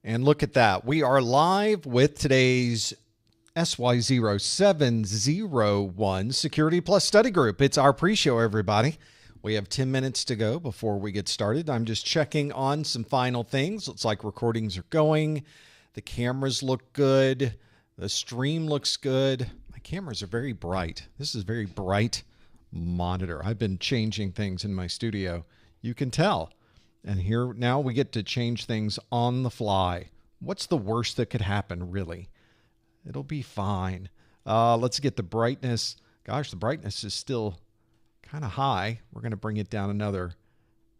And look at that. We are live with today's SY0-701 Security Plus Study Group. It's our pre-show, everybody. We have 10 minutes to go before we get started. I'm just checking on some final things. Looks like recordings are going. The cameras look good. The stream looks good. My cameras are very bright. This is a very bright monitor. I've been changing things in my studio. You can tell. And here now we get to change things on the fly. What's the worst that could happen, really? It'll be fine. Let's get the brightness. Gosh, the brightness is still kind of high. We're going to bring it down another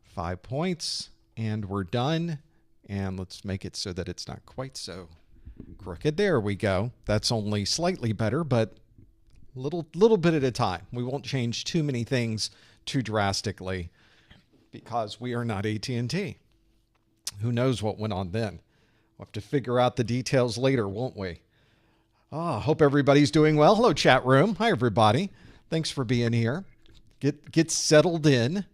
5 points, and we're done. And let's make it so that it's not quite so crooked. There we go. That's only slightly better, but little bit at a time. We won't change too many things too drastically, because we are not AT&T. Who knows what went on then? We'll have to figure out the details later, won't we? Hope everybody's doing well. Hello, chat room. Hi, everybody. Thanks for being here. Get settled in.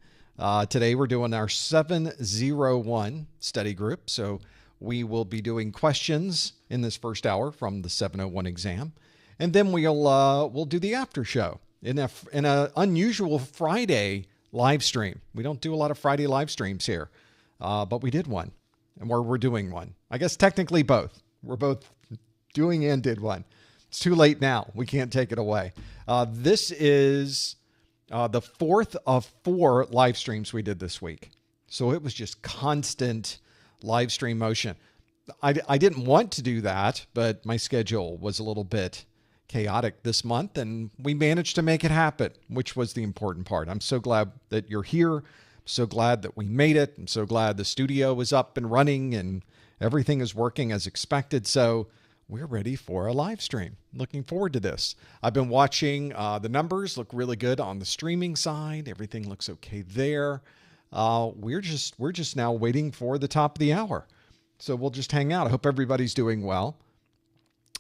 Today we're doing our 701 study group. So we will be doing questions in this first hour from the 701 exam. And then we'll do the after show in an unusual Friday live stream. We don't do a lot of Friday live streams here, but we did one, and we're doing one. I guess technically both. We're both doing and did one. It's too late now. We can't take it away. This is the fourth of 4 live streams we did this week. So it was just constant live stream motion. I didn't want to do that, but my schedule was a little bit chaotic this month, and we managed to make it happen, which was the important part. I'm so glad that you're here. I'm so glad that we made it. I'm so glad the studio is up and running and everything is working as expected. So we're ready for a live stream. Looking forward to this. I've been watching. The numbers look really good on the streaming side. Everything looks okay there. We're just now waiting for the top of the hour. So we'll just hang out. I hope everybody's doing well.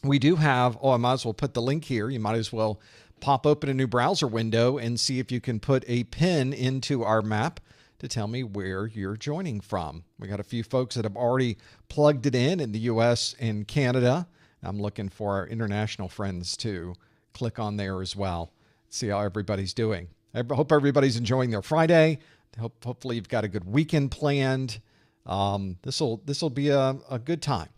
We do have, I might as well put the link here. You might as well pop open a new browser window and see if you can put a pin into our map to tell me where you're joining from. We got a few folks that have already plugged it in the U.S. and Canada. I'm looking for our international friends to click on there as well. See how everybody's doing. I hope everybody's enjoying their Friday. Hopefully you've got a good weekend planned. This will be a good time.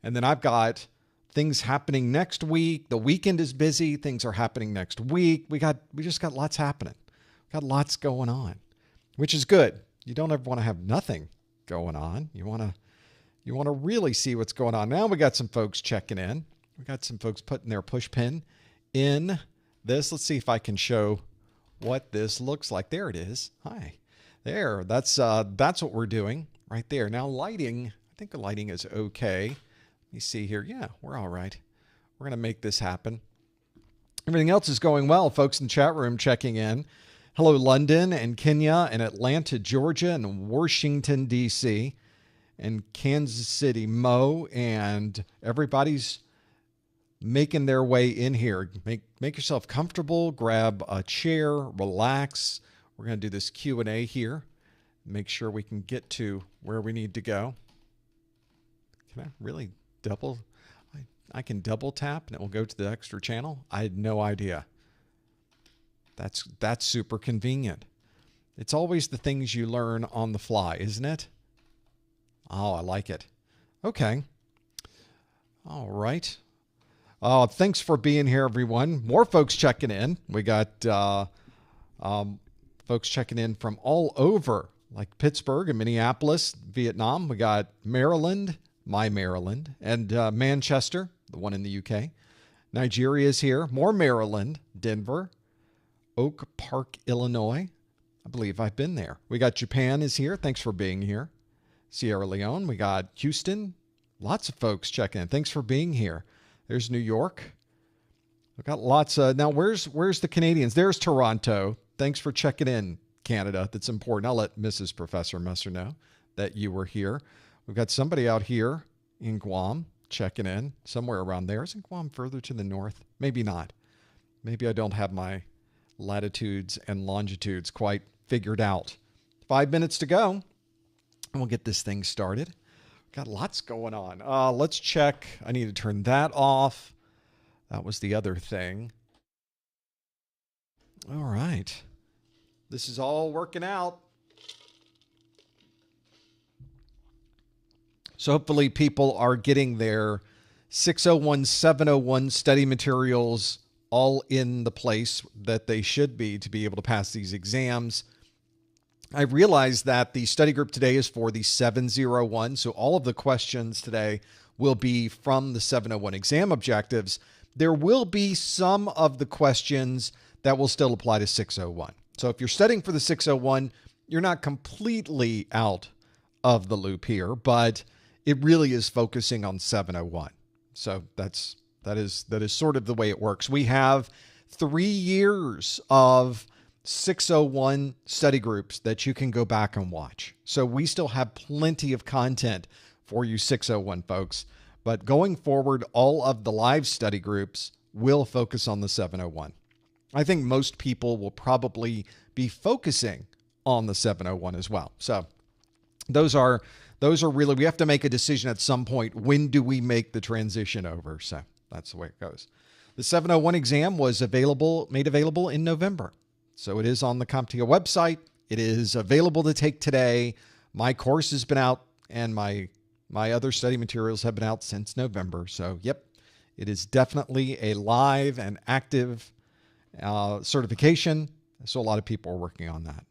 And then I've got things happening next week. The weekend is busy. Things are happening next week. We just got lots happening. Got lots going on, which is good. You don't ever want to have nothing going on. You want to really see what's going on. Now we got some folks checking in. We got some folks putting their push pin in this. Let's see if I can show what this looks like. There it is. Hi. There. That's what we're doing right there. Now lighting, I think the lighting is okay. Let me see here. Yeah, we're all right. We're going to make this happen. Everything else is going well. Folks in the chat room checking in. Hello, London and Kenya and Atlanta, Georgia, and Washington, D.C., and Kansas City, Mo, and everybody's making their way in here. Make yourself comfortable. Grab a chair. Relax. We're going to do this Q&A here. Make sure we can get to where we need to go. Can I really double? I can double tap and it will go to the extra channel. I had no idea. That's super convenient. It's always the things you learn on the fly, isn't it? Oh, I like it. Okay. All right. Thanks for being here, everyone. More folks checking in. We got folks checking in from all over, like Pittsburgh and Minneapolis, Vietnam. We got Maryland, my Maryland, and Manchester, the one in the UK. Nigeria is here. More Maryland, Denver, Oak Park, Illinois. I believe I've been there. We got Japan is here. Thanks for being here. Sierra Leone. We got Houston. Lots of folks checking in. Thanks for being here. There's New York. We've got lots of... Now, where's the Canadians? There's Toronto. Thanks for checking in, Canada. That's important. I'll let Mrs. Professor Messer know that you were here. We've got somebody out here in Guam checking in. Somewhere around there. Isn't Guam further to the north? Maybe not. Maybe I don't have my latitudes and longitudes quite figured out. 5 minutes to go, and we'll get this thing started. Got lots going on. Let's check. I need to turn that off. That was the other thing. All right. This is all working out. So hopefully people are getting their 601-701 study materials all in the place that they should be to be able to pass these exams. I realize that the study group today is for the 701, so all of the questions today will be from the 701 exam objectives. There will be some of the questions that will still apply to 601. So if you're studying for the 601, you're not completely out of the loop here, but it really is focusing on 701. So that is sort of the way it works. We have 3 years of 601 study groups that you can go back and watch. So we still have plenty of content for you 601 folks, but going forward, all of the live study groups will focus on the 701. I think most people will probably be focusing on the 701 as well. So those are really, we have to make a decision at some point. When do we make the transition over? So that's the way it goes. The 701 exam was made available in November. So it is on the CompTIA website. It is available to take today. My course has been out and my other study materials have been out since November. So yep, it is definitely a live and active certification. So a lot of people are working on that.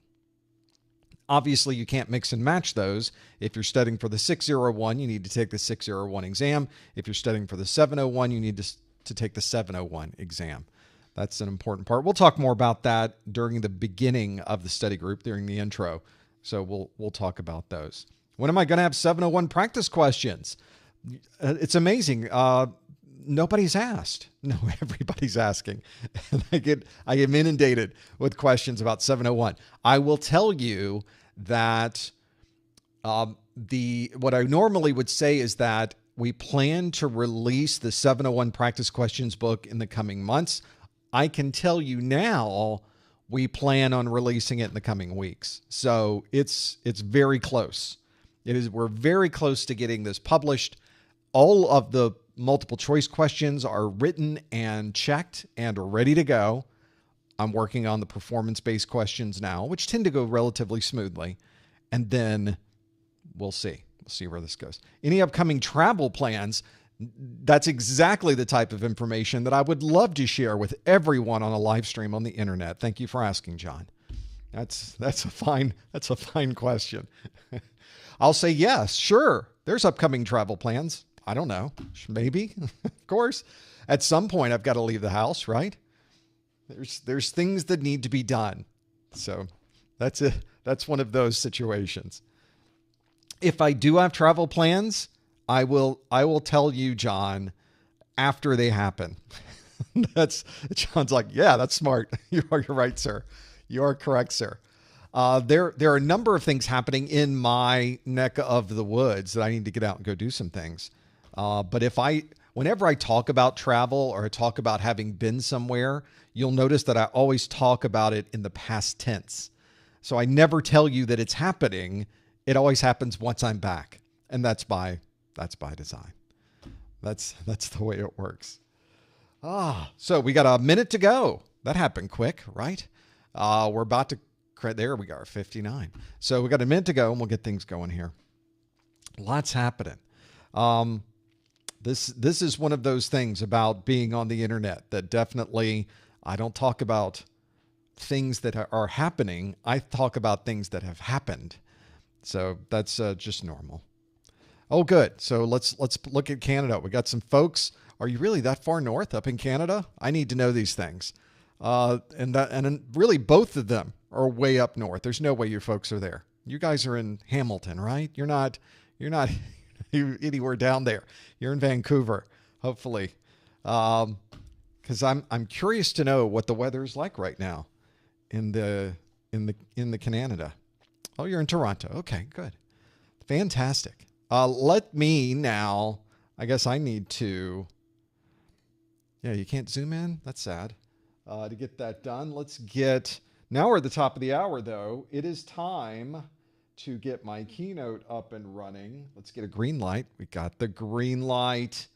Obviously, you can't mix and match those. If you're studying for the 601, you need to take the 601 exam. If you're studying for the 701, you need to take the 701 exam. That's an important part. We'll talk more about that during the beginning of the study group, during the intro. So we'll talk about those. When am I going to have 701 practice questions? It's amazing. Nobody's asked. No, everybody's asking. And I get inundated with questions about 701. I will tell you that what I normally would say is that we plan to release the 701 practice questions book in the coming months. I can tell you now we plan on releasing it in the coming weeks. So it's very close. We're very close to getting this published. All of the multiple choice questions are written and checked and are ready to go. I'm working on the performance-based questions now, which tend to go relatively smoothly. And then we'll see. We'll see where this goes. Any upcoming travel plans? That's exactly the type of information that I would love to share with everyone on a live stream on the internet. Thank you for asking, John. That's a fine question. I'll say yes, sure. There's upcoming travel plans. I don't know. Maybe, of course. At some point, I've got to leave the house, right? There's things that need to be done. So that's one of those situations. If I do have travel plans, I will tell you, John, after they happen. John's like, yeah, that's smart. You're right, sir. You are correct, sir. There are a number of things happening in my neck of the woods that I need to get out and go do some things. But whenever I talk about travel or I talk about having been somewhere, you'll notice that I always talk about it in the past tense. So I never tell you that it's happening. It always happens once I'm back. And that's by design. That's the way it works. So we got a minute to go. That happened quick, right? We're about to, there we go, 59. So we got a minute to go and we'll get things going here. Lots happening. This is one of those things about being on the internet that definitely, I don't talk about things that are happening. I talk about things that have happened. So that's just normal. Oh, good. So let's look at Canada. We got some folks. Are you really that far north up in Canada? I need to know these things. And really both of them are way up north. There's no way you folks are there. You guys are in Hamilton, right? You're not anywhere down there. You're in Vancouver, hopefully. Because I'm curious to know what the weather is like right now in the Canada. Oh, you're in Toronto. Okay, good. Fantastic. Let me now, I guess I need to, yeah, you can't zoom in? That's sad. To get that done, now we're at the top of the hour though. It is time to get my keynote up and running. Let's get a green light. We got the green light.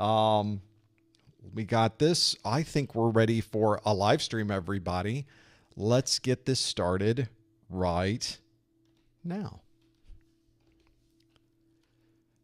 We got this. I think we're ready for a live stream, everybody. Let's get this started right now.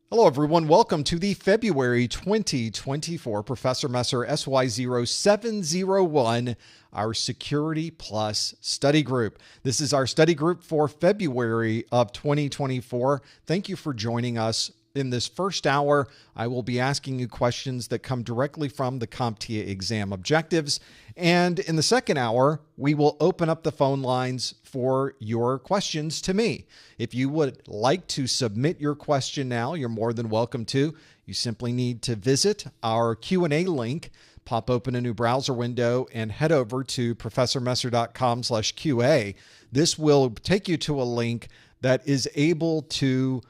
Hello, everyone. Welcome to the February 2024 Professor Messer SY0-701, our Security Plus study group. This is our study group for February of 2024. Thank you for joining us. In this first hour, I will be asking you questions that come directly from the CompTIA exam objectives. And in the second hour, we will open up the phone lines for your questions to me. If you would like to submit your question now, you're more than welcome to. You simply need to visit our Q&A link, pop open a new browser window, and head over to professormesser.com/QA. This will take you to a link that is able to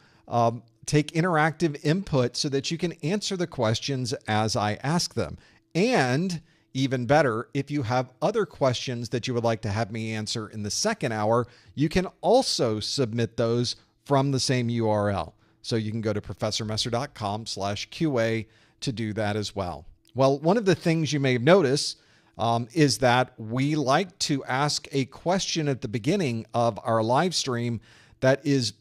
take interactive input so that you can answer the questions as I ask them. And even better, if you have other questions that you would like to have me answer in the second hour, you can also submit those from the same URL. So you can go to professormesser.com/QA to do that as well. Well, one of the things you may have noticed is that we like to ask a question at the beginning of our live stream that is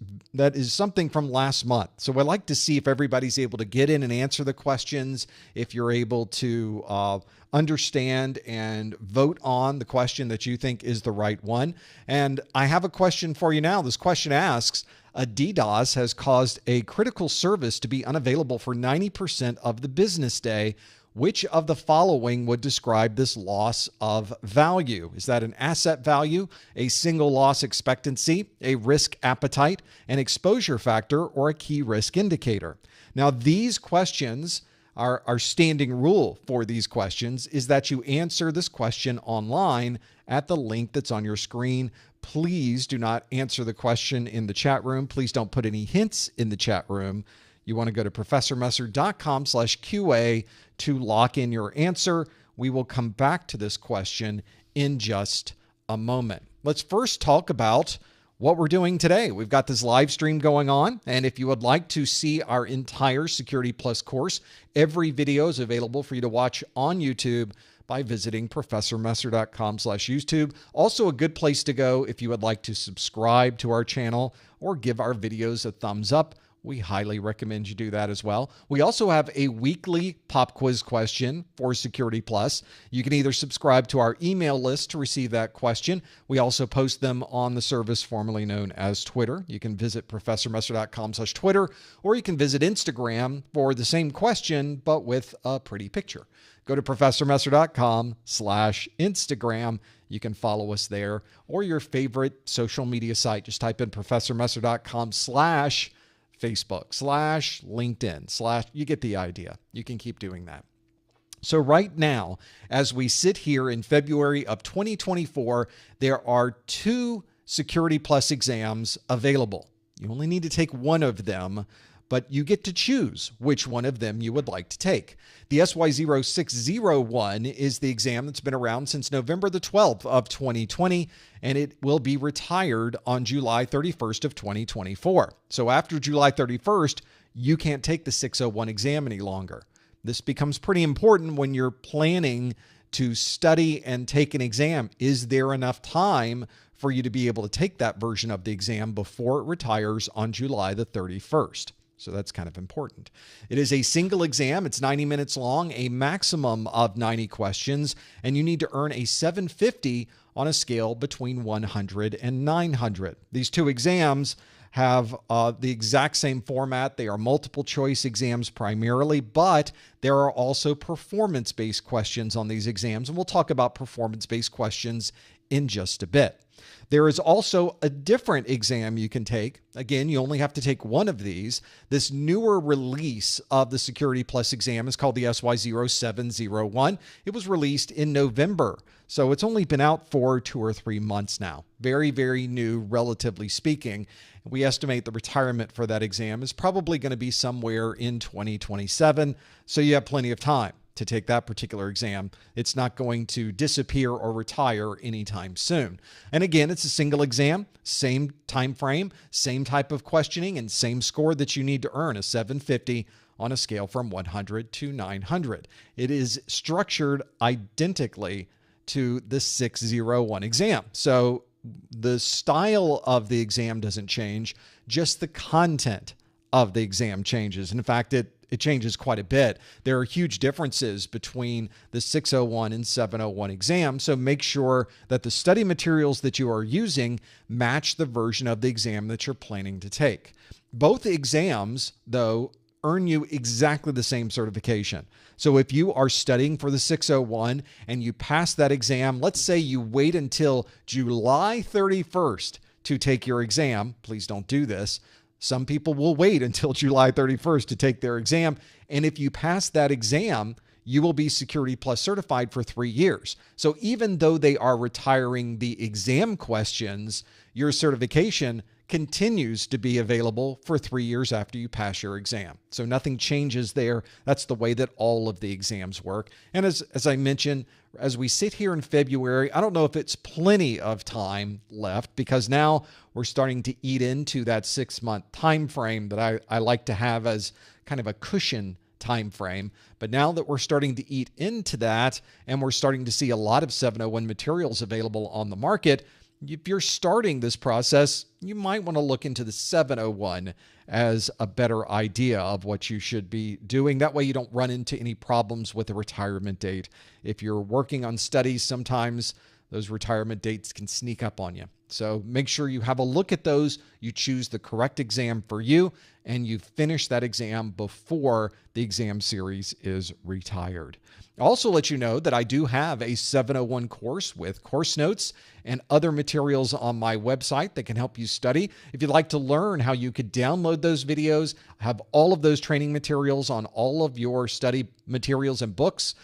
something from last month. So I'd like to see if everybody's able to get in and answer the questions, if you're able to understand and vote on the question that you think is the right one. And I have a question for you now. This question asks, a DDoS has caused a critical service to be unavailable for 90% of the business day. Which of the following would describe this loss of value? Is that an asset value, a single loss expectancy, a risk appetite, an exposure factor, or a key risk indicator? Now, these questions, our standing rule for these questions is that you answer this question online at the link that's on your screen. Please do not answer the question in the chat room. Please don't put any hints in the chat room. You want to go to professormesser.com/QA to lock in your answer. We will come back to this question in just a moment. Let's first talk about what we're doing today. We've got this live stream going on, and if you would like to see our entire Security Plus course, every video is available for you to watch on YouTube by visiting professormesser.com/YouTube. Also a good place to go if you would like to subscribe to our channel or give our videos a thumbs up. We highly recommend you do that as well. We also have a weekly pop quiz question for Security Plus. You can either subscribe to our email list to receive that question. We also post them on the service formerly known as Twitter. You can visit professormesser.com/Twitter, or you can visit Instagram for the same question, but with a pretty picture. Go to professormesser.com/Instagram. You can follow us there, or your favorite social media site. Just type in professormesser.com/Facebook/LinkedIn/ you get the idea. You can keep doing that. So right now, as we sit here in February of 2024, there are 2 Security Plus exams available. You only need to take one of them, but you get to choose which one of them you would like to take. The SY0-601 is the exam that's been around since November the 12th of 2020, and it will be retired on July 31st of 2024. So after July 31st, you can't take the 601 exam any longer. This becomes pretty important when you're planning to study and take an exam. Is there enough time for you to be able to take that version of the exam before it retires on July the 31st? So that's kind of important. It is a single exam. It's 90 minutes long, a maximum of 90 questions, and you need to earn a 750 on a scale between 100 and 900. These 2 exams have the exact same format. They are multiple choice exams primarily, but there are also performance-based questions on these exams, and we'll talk about performance-based questions in just a bit. There is also a different exam you can take. Again, you only have to take one of these. This newer release of the Security Plus exam is called the SY0-701. It was released in November, so it's only been out for 2 or 3 months now. Very, very new, relatively speaking. We estimate the retirement for that exam is probably going to be somewhere in 2027, so you have plenty of time. to take that particular exam. It's not going to disappear or retire anytime soon. And again, it's a single exam, same time frame, same type of questioning, and same score that you need to earn, a 750 on a scale from 100 to 900. It is structured identically to the 601 exam. So the style of the exam doesn't change, just the content of the exam changes. And in fact, it changes quite a bit. There are huge differences between the 601 and 701 exams, so make sure that the study materials that you are using match the version of the exam that you're planning to take. Both exams, though, earn you exactly the same certification. So if you are studying for the 601 and you pass that exam, let's say you wait until July 31st to take your exam. Please don't do this. Some people will wait until July 31st to take their exam. And if you pass that exam, you will be Security Plus certified for 3 years. So even though they are retiring the exam questions, your certification continues to be available for 3 years after you pass your exam. So nothing changes there. That's the way that all of the exams work. And as I mentioned, as we sit here in February, I don't know if it's plenty of time left, because now we're starting to eat into that 6-month time frame that I like to have as kind of a cushion time frame. But now that we're starting to eat into that and we're starting to see a lot of 701 materials available on the market, if you're starting this process, you might want to look into the 701 as a better idea of what you should be doing. That way you don't run into any problems with the retirement date. If you're working on studies, sometimes those retirement dates can sneak up on you. So make sure you have a look at those, you choose the correct exam for you, and you finish that exam before the exam series is retired. I'll also let you know that I do have a 701 course with course notes and other materials on my website that can help you study. If you'd like to learn how you could download those videos, have all of those training materials on all of your study materials and books,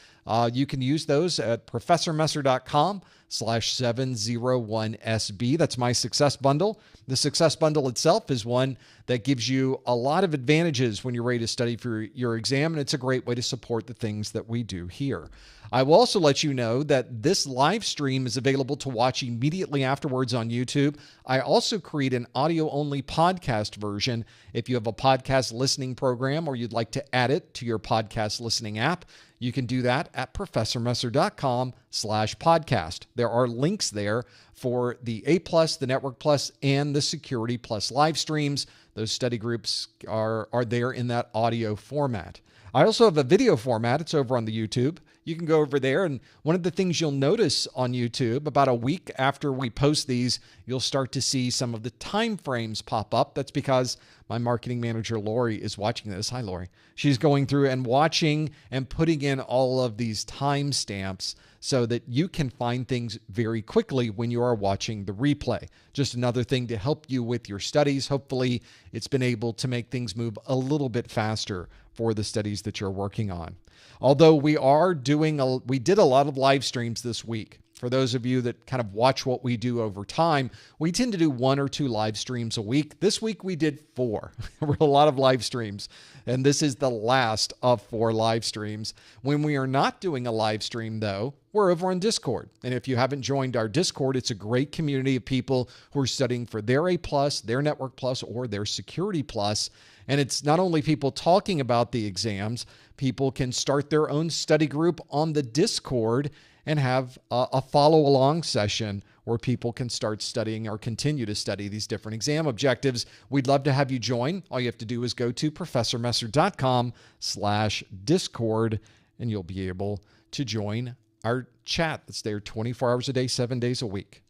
you can use those at professormesser.com/701SB. That's my Success Bundle. The Success Bundle itself is one that gives you a lot of advantages when you're ready to study for your exam, and it's a great way to support the things that we do here. I will also let you know that this live stream is available to watch immediately afterwards on YouTube. I also create an audio-only podcast version. If you have a podcast listening program or you'd like to add it to your podcast listening app, you can do that at professormesser.com/podcast. There are links there for the A+, the Network Plus, and the Security Plus live streams. Those study groups are there in that audio format. I also have a video format. It's over on the YouTube. You can go over there, and one of the things you'll notice on YouTube, about a week after we post these, you'll start to see some of the time frames pop up. That's because my marketing manager, Lori, is watching this. Hi, Lori. She's going through and watching and putting in all of these timestamps so that you can find things very quickly when you are watching the replay. Just another thing to help you with your studies. Hopefully, it's been able to make things move a little bit faster for the studies that you're working on. Although we did a lot of live streams this week. For those of you that kind of watch what we do over time, we tend to do 1 or 2 live streams a week. This week we did 4. There were a lot of live streams, and this is the last of 4 live streams. When we are not doing a live stream, though, we're over on Discord. And if you haven't joined our Discord, it's a great community of people who are studying for their A+, their Network Plus, or their Security Plus. And it's not only people talking about the exams, people can start their own study group on the Discord and have a follow-along session where people can start studying or continue to study these different exam objectives. We'd love to have you join. All you have to do is go to professormesser.com/Discord, and you'll be able to join our chat that's there 24 hours a day, 7 days a week.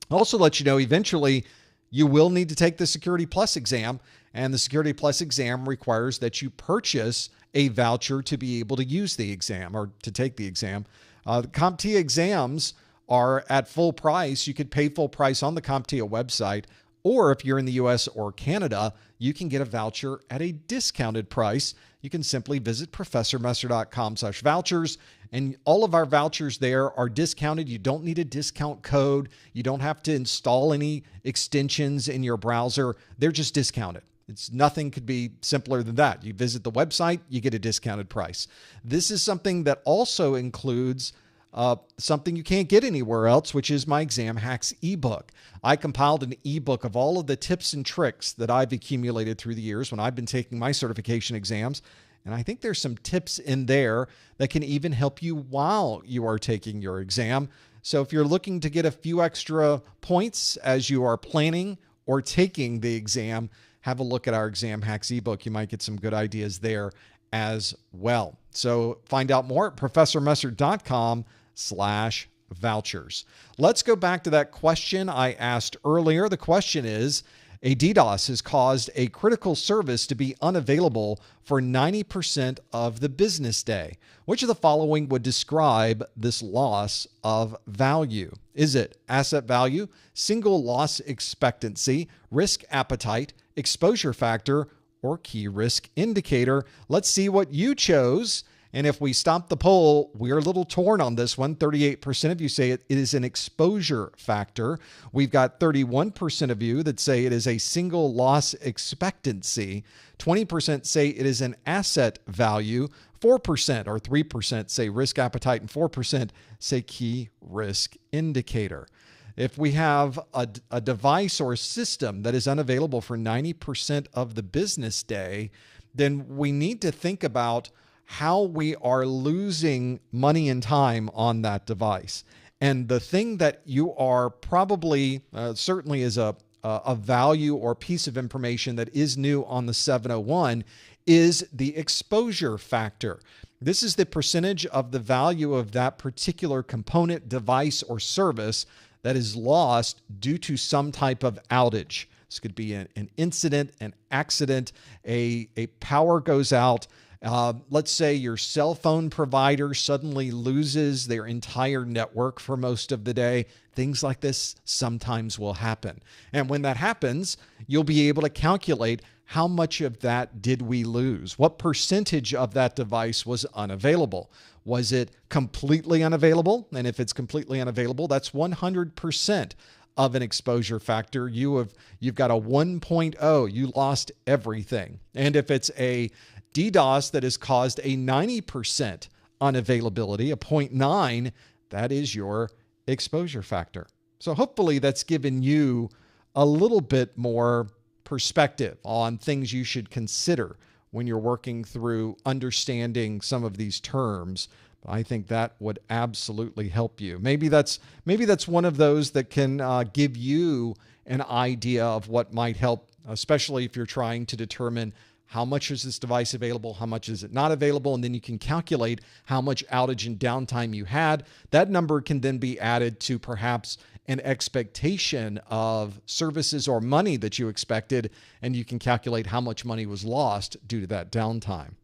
I'll also let you know, eventually, you will need to take the Security Plus exam, and the Security Plus exam requires that you purchase a voucher to be able to use the exam or to take the exam. The CompTIA exams are at full price. You could pay full price on the CompTIA website, or if you're in the US or Canada, you can get a voucher at a discounted price. You can simply visit professormesser.com/vouchers, and all of our vouchers there are discounted. You don't need a discount code. You don't have to install any extensions in your browser. They're just discounted. Nothing could be simpler than that. You visit the website, you get a discounted price. This is something that also includes something you can't get anywhere else, which is my Exam Hacks ebook. I compiled an ebook of all of the tips and tricks that I've accumulated through the years when I've been taking my certification exams. And I think there's some tips in there that can even help you while you are taking your exam. So if you're looking to get a few extra points as you are planning or taking the exam, have a look at our Exam Hacks ebook. You might get some good ideas there as well. So find out more at professormesser.com/vouchers. Let's go back to that question I asked earlier. The question is, a DDoS has caused a critical service to be unavailable for 90% of the business day. Which of the following would describe this loss of value? Is it asset value, single loss expectancy, risk appetite, exposure factor, or key risk indicator? Let's see what you chose. And if we stop the poll, we're a little torn on this one. 38% of you say it is an exposure factor. We've got 31% of you that say it is a single loss expectancy. 20% say it is an asset value. 4% or 3% say risk appetite, and 4% say key risk indicator. If we have a device or a system that is unavailable for 90% of the business day, then we need to think about how we are losing money and time on that device. And the thing that you are probably, certainly is a value or piece of information that is new on the 701 is the exposure factor. This is the percentage of the value of that particular component, device, or service that is lost due to some type of outage. This could be an incident, an accident, a power goes out. Let's say your cell phone provider suddenly loses their entire network for most of the day. Things like this sometimes will happen. And when that happens, you'll be able to calculate how much of that did we lose? What percentage of that device was unavailable? Was it completely unavailable? And if it's completely unavailable, that's 100% of an exposure factor. You've got a 1.0, you lost everything. And if it's a DDoS that has caused a 90% unavailability, a 0.9, that is your exposure factor. So hopefully that's given you a little bit more perspective on things you should consider when you're working through understanding some of these terms. I think that would absolutely help you. Maybe that's one of those that can give you an idea of what might help, especially if you're trying to determine how much is this device available, how much is it not available, and then you can calculate how much outage and downtime you had. That number can then be added to perhaps an expectation of services or money that you expected, and you can calculate how much money was lost due to that downtime.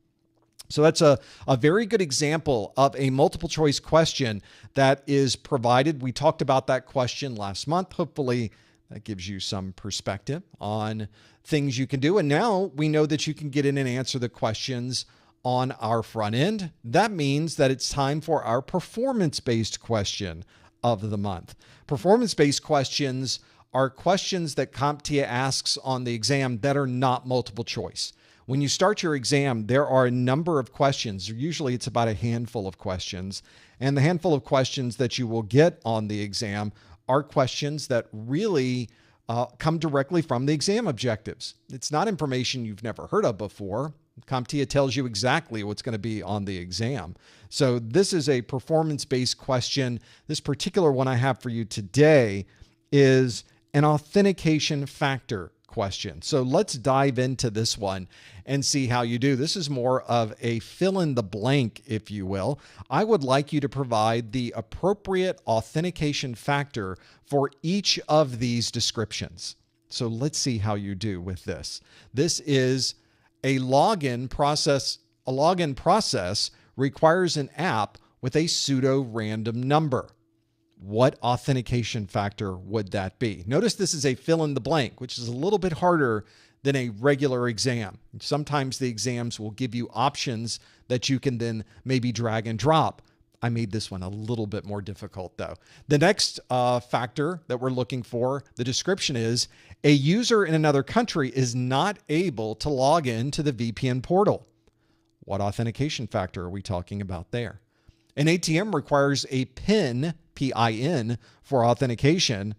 So that's a very good example of a multiple choice question that is provided. We talked about that question last month. Hopefully that gives you some perspective on things you can do. And now we know that you can get in and answer the questions on our front end. That means that it's time for our performance-based question of the month. Performance-based questions are questions that CompTIA asks on the exam that are not multiple choice. When you start your exam, there are a number of questions. Usually it's about a handful of questions. And the handful of questions that you will get on the exam are questions that really come directly from the exam objectives. It's not information you've never heard of before. CompTIA tells you exactly what's going to be on the exam. So this is a performance-based question. This particular one I have for you today is an authentication factor question. So let's dive into this one and see how you do. This is more of a fill in the blank, if you will. I would like you to provide the appropriate authentication factor for each of these descriptions. So let's see how you do with this. This is a login process. A login process requires an app with a pseudo-random number. What authentication factor would that be? Notice this is a fill in the blank, which is a little bit harder than a regular exam. Sometimes the exams will give you options that you can then maybe drag and drop. I made this one a little bit more difficult though. The next factor that we're looking for, the description is, a user in another country is not able to log in to the VPN portal. What authentication factor are we talking about there? An ATM requires a PIN, P-I-N, for authentication.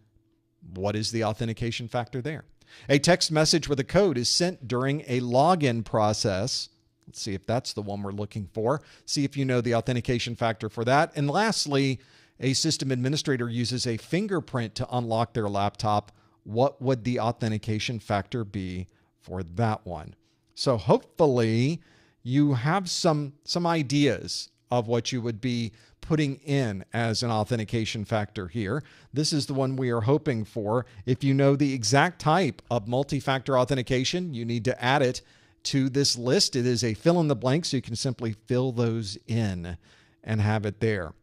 What is the authentication factor there? A text message with a code is sent during a login process. Let's see if that's the one we're looking for. See if you know the authentication factor for that. And lastly, a system administrator uses a fingerprint to unlock their laptop. What would the authentication factor be for that one? So hopefully you have some ideas of what you would be putting in as an authentication factor here. This is the one we are hoping for. If you know the exact type of multi-factor authentication, you need to add it to this list. It is a fill in the blank, so you can simply fill those in and have it there.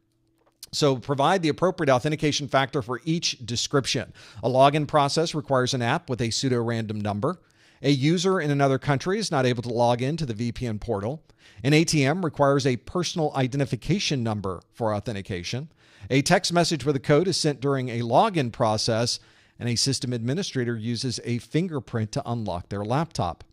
So provide the appropriate authentication factor for each description. A login process requires an app with a pseudo-random number. A user in another country is not able to log into the VPN portal. An ATM requires a personal identification number for authentication. A text message with a code is sent during a login process, and a system administrator uses a fingerprint to unlock their laptop.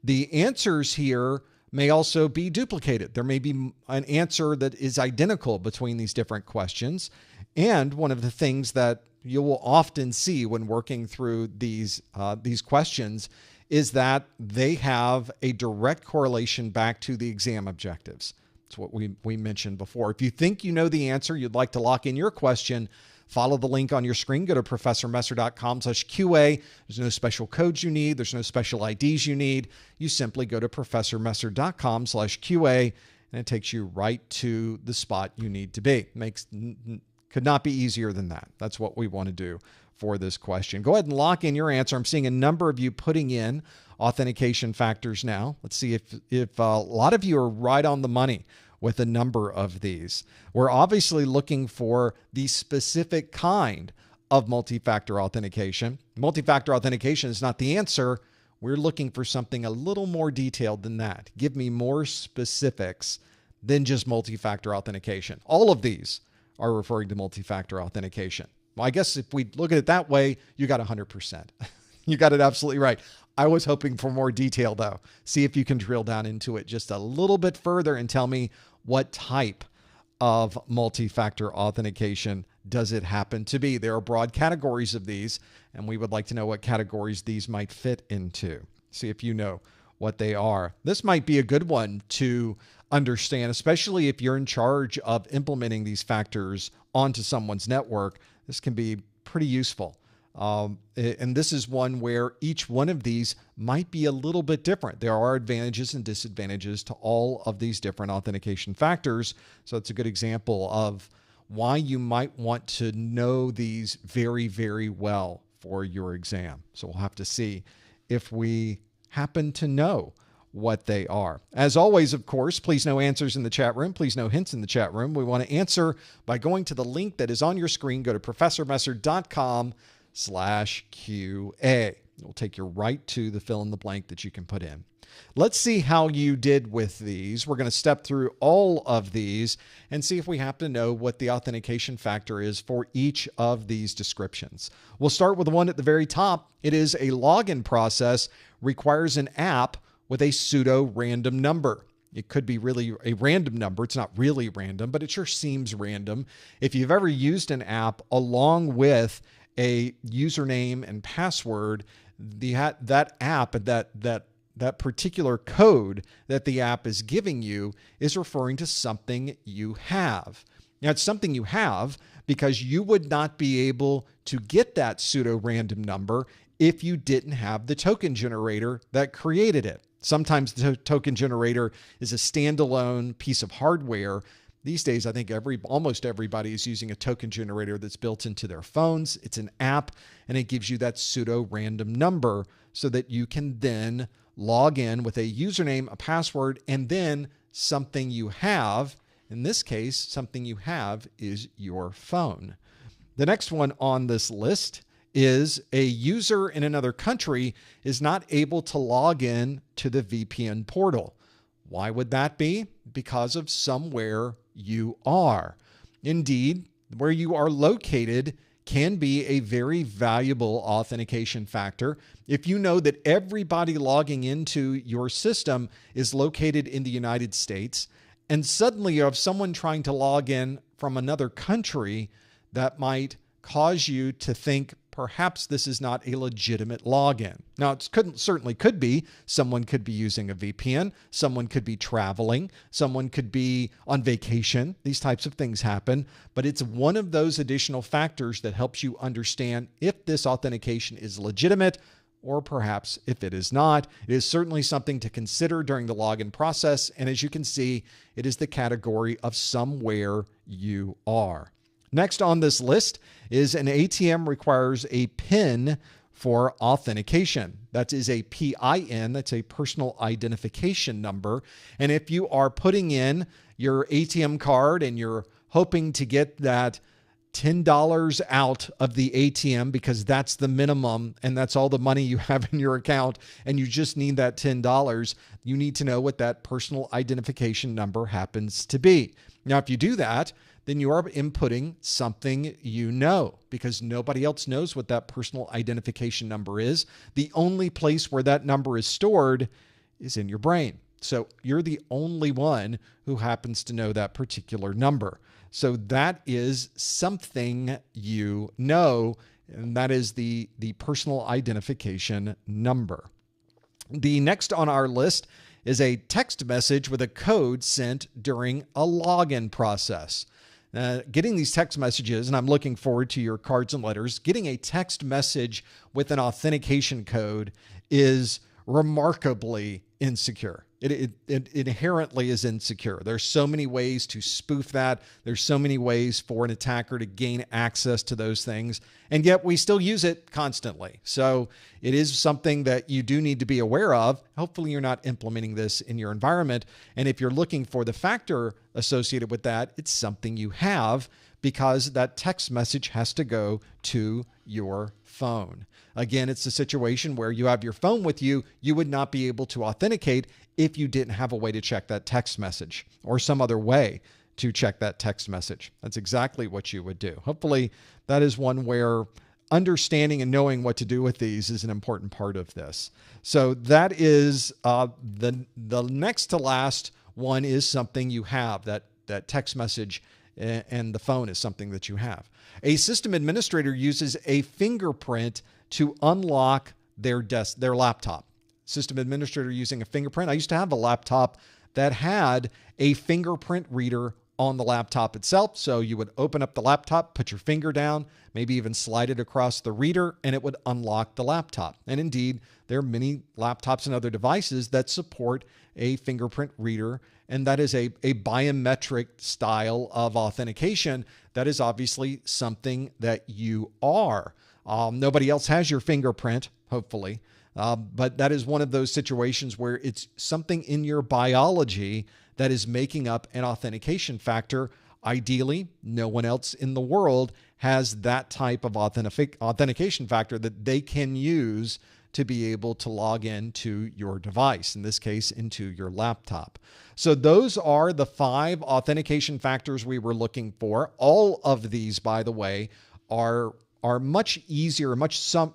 The answers here may also be duplicated. There may be an answer that is identical between these different questions. And one of the things that you will often see when working through these questions is that they have a direct correlation back to the exam objectives. That's what we mentioned before. If you think you know the answer, you'd like to lock in your question, follow the link on your screen. Go to ProfessorMesser.com/QA. There's no special codes you need. There's no special IDs you need. You simply go to ProfessorMesser.com/QA, and it takes you right to the spot you need to be. Could not be easier than that. That's what we want to do for this question. Go ahead and lock in your answer. I'm seeing a number of you putting in authentication factors now. Let's see if a lot of you are right on the money with a number of these. We're obviously looking for the specific kind of multi-factor authentication. Multi-factor authentication is not the answer. We're looking for something a little more detailed than that. Give me more specifics than just multi-factor authentication. All of these are referring to multi-factor authentication. Well, I guess if we look at it that way, you got 100%. You got it absolutely right. I was hoping for more detail, though. See if you can drill down into it just a little bit further and tell me what type of multi-factor authentication does it happen to be. There are broad categories of these, and we would like to know what categories these might fit into. See if you know what they are. This might be a good one to understand, especially if you're in charge of implementing these factors onto someone's network. This can be pretty useful. And this is one where each one of these might be a little bit different. There are advantages and disadvantages to all of these different authentication factors. So it's a good example of why you might want to know these very, very well for your exam. So we'll have to see if we happen to know what they are. As always, of course, please no answers in the chat room. Please no hints in the chat room. We want to answer by going to the link that is on your screen. Go to ProfessorMesser.com/QA. It will take you right to the fill in the blank that you can put in. Let's see how you did with these. We're going to step through all of these and see if we happen to know what the authentication factor is for each of these descriptions. We'll start with the one at the very top. It is a login process, requires an app with a pseudo-random number. It could be really a random number. It's not really random, but it sure seems random. If you've ever used an app along with a username and password, that app, that particular code that the app is giving you is referring to something you have. Now, it's something you have because you would not be able to get that pseudo-random number if you didn't have the token generator that created it. Sometimes the token generator is a standalone piece of hardware. These days, I think almost everybody is using a token generator that's built into their phones. It's an app, and it gives you that pseudo-random number so that you can then log in with a username, a password, and then something you have. In this case, something you have is your phone. The next one on this list is a user in another country is not able to log in to the VPN portal. Why would that be? Because of somewhere you are. Indeed, where you are located can be a very valuable authentication factor. If you know that everybody logging into your system is located in the United States, and suddenly you have someone trying to log in from another country, that might cause you to think perhaps this is not a legitimate login. Now, it certainly could be. Someone could be using a VPN. Someone could be traveling. Someone could be on vacation. These types of things happen. But it's one of those additional factors that helps you understand if this authentication is legitimate or perhaps if it is not. It is certainly something to consider during the login process. And as you can see, it is the category of somewhere you are. Next on this list is an ATM requires a PIN for authentication. That is a PIN. That's a personal identification number. And if you are putting in your ATM card and you're hoping to get that $10 out of the ATM because that's the minimum and that's all the money you have in your account and you just need that $10, you need to know what that personal identification number happens to be. Now, if you do that, then you are inputting something you know because nobody else knows what that personal identification number is. The only place where that number is stored is in your brain. So you're the only one who happens to know that particular number. So that is something you know, and that is the personal identification number. The next on our list is a text message with a code sent during a login process. Getting these text messages, and I'm looking forward to your cards and letters, getting a text message with an authentication code is remarkably insecure. It inherently is insecure. There's so many ways to spoof that. There's so many ways for an attacker to gain access to those things, and yet we still use it constantly. So it is something that you do need to be aware of. Hopefully you're not implementing this in your environment. And if you're looking for the factor associated with that, it's something you have because that text message has to go to your phone. Again, it's a situation where you have your phone with you. You would not be able to authenticate if you didn't have a way to check that text message or some other way to check that text message. That's exactly what you would do. Hopefully that is one where understanding and knowing what to do with these is an important part of this. So that is the next to last one is something you have, that text message, and the phone is something that you have. A system administrator uses a fingerprint to unlock their laptop. System administrator using a fingerprint. I used to have a laptop that had a fingerprint reader on the laptop itself. So you would open up the laptop, put your finger down, maybe even slide it across the reader, and it would unlock the laptop. And indeed, there are many laptops and other devices that support a fingerprint reader, and that is a biometric style of authentication. That is obviously something that you are. Nobody else has your fingerprint, hopefully. But that is one of those situations where it's something in your biology that is making up an authentication factor. Ideally, no one else in the world has that type of authentication factor that they can use to be able to log into your device, in this case, into your laptop. So those are the 5 authentication factors we were looking for. All of these, by the way, are much easier,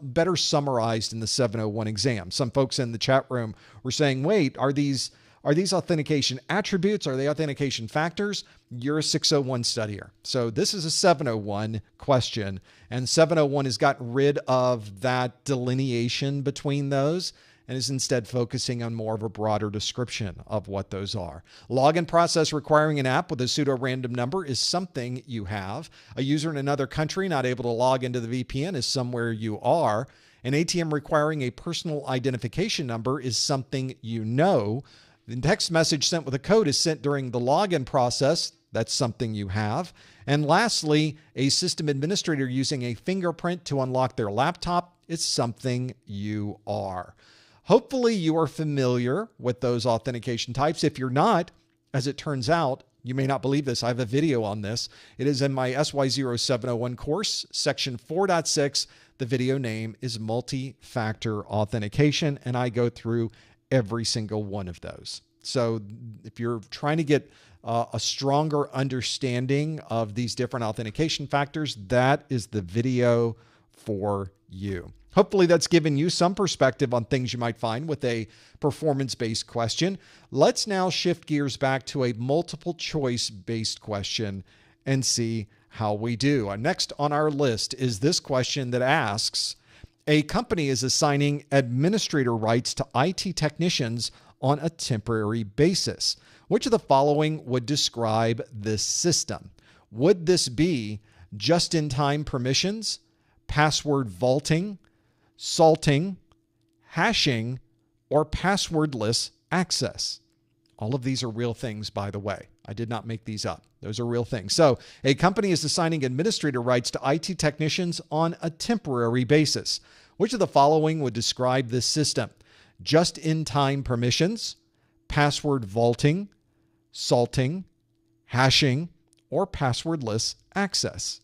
better summarized in the 701 exam. Some folks in the chat room were saying, wait, are these authentication attributes? Are they authentication factors? You're a 601 studier. So this is a 701 question, and 701 has gotten rid of that delineation between those and is instead focusing on more of a broader description of what those are. Login process requiring an app with a pseudo-random number is something you have. A user in another country not able to log into the VPN is somewhere you are. An ATM requiring a personal identification number is something you know. The text message sent with a code is sent during the login process. That's something you have. And lastly, a system administrator using a fingerprint to unlock their laptop is something you are. Hopefully you are familiar with those authentication types. If you're not, as it turns out, you may not believe this, I have a video on this. It is in my SY0-701 course, section 4.6. The video name is multi-factor authentication, and I go through every single one of those. So if you're trying to get a stronger understanding of these different authentication factors, that is the video for you. Hopefully that's given you some perspective on things you might find with a performance-based question. Let's now shift gears back to a multiple choice-based question and see how we do. Next on our list is this question that asks, a company is assigning administrator rights to IT technicians on a temporary basis. Which of the following would describe this system? Would this be just-in-time permissions, password vaulting, salting, hashing, or passwordless access? All of these are real things, by the way. I did not make these up. Those are real things. So a company is assigning administrator rights to IT technicians on a temporary basis. Which of the following would describe this system? Just-in-time permissions, password vaulting, salting, hashing, or passwordless access?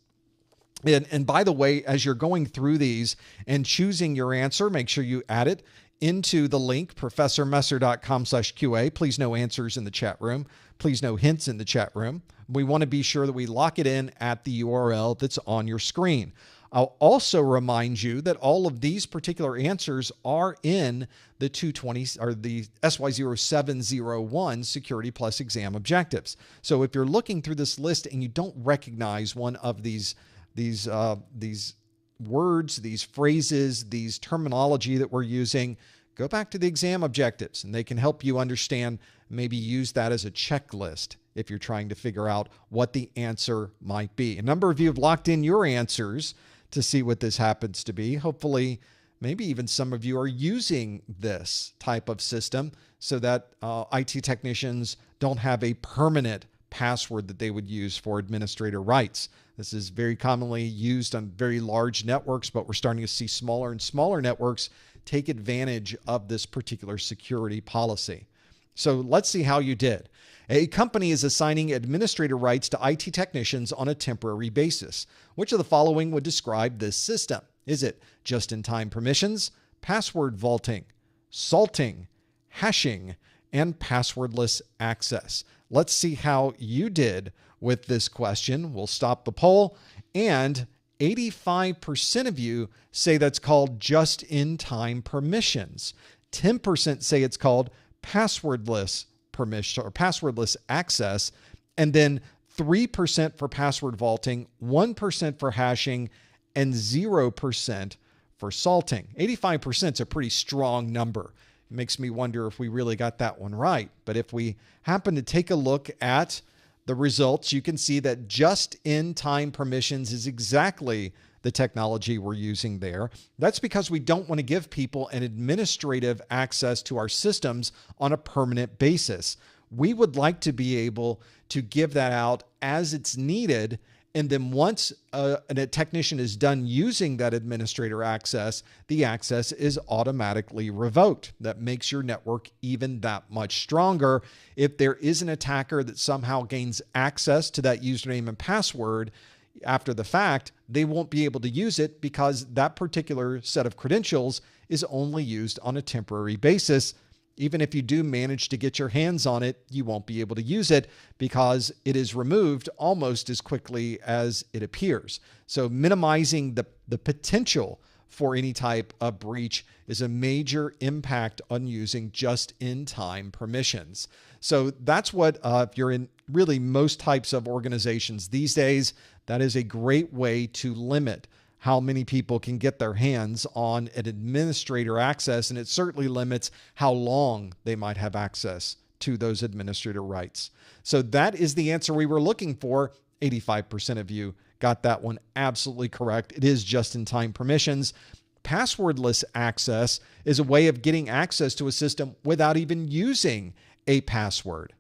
And by the way, as you're going through these and choosing your answer, make sure you add it into the link, professormesser.com/QA. Please no answers in the chat room. Please no hints in the chat room. We want to be sure that we lock it in at the URL that's on your screen. I'll also remind you that all of these particular answers are in the 220 or the SY0-701 Security Plus exam objectives. So if you're looking through this list and you don't recognize one of these words, these phrases, these terminology that we're using, go back to the exam objectives and they can help you understand, maybe use that as a checklist if you're trying to figure out what the answer might be. A number of you have locked in your answers to see what this happens to be. Hopefully, maybe even some of you are using this type of system so that IT technicians don't have a permanent password that they would use for administrator rights. This is very commonly used on very large networks, but we're starting to see smaller and smaller networks take advantage of this particular security policy. So let's see how you did. A company is assigning administrator rights to IT technicians on a temporary basis. Which of the following would describe this system? Is it just-in-time permissions, password vaulting, salting, hashing, and passwordless access? Let's see how you did with this question. We'll stop the poll, and 85% of you say that's called just-in-time permissions. 10% say it's called passwordless permission or passwordless access, and then 3% for password vaulting, 1% for hashing, and 0% for salting. 85% is a pretty strong number. It makes me wonder if we really got that one right. But if we happen to take a look at the results, you can see that just-in-time permissions is exactly the technology we're using there. That's because we don't want to give people an administrative access to our systems on a permanent basis. We would like to be able to give that out as it's needed. And then once a technician is done using that administrator access, the access is automatically revoked. That makes your network even that much stronger. If there is an attacker that somehow gains access to that username and password after the fact, they won't be able to use it because that particular set of credentials is only used on a temporary basis. Even if you do manage to get your hands on it, you won't be able to use it because it is removed almost as quickly as it appears. So minimizing the potential for any type of breach is a major impact on using just-in-time permissions. So that's what, if you're in really most types of organizations these days, that is a great way to limit how many people can get their hands on an administrator access, and it certainly limits how long they might have access to those administrator rights. So that is the answer we were looking for. 85% of you got that one absolutely correct. It is just-in-time permissions. Passwordless access is a way of getting access to a system without even using a password.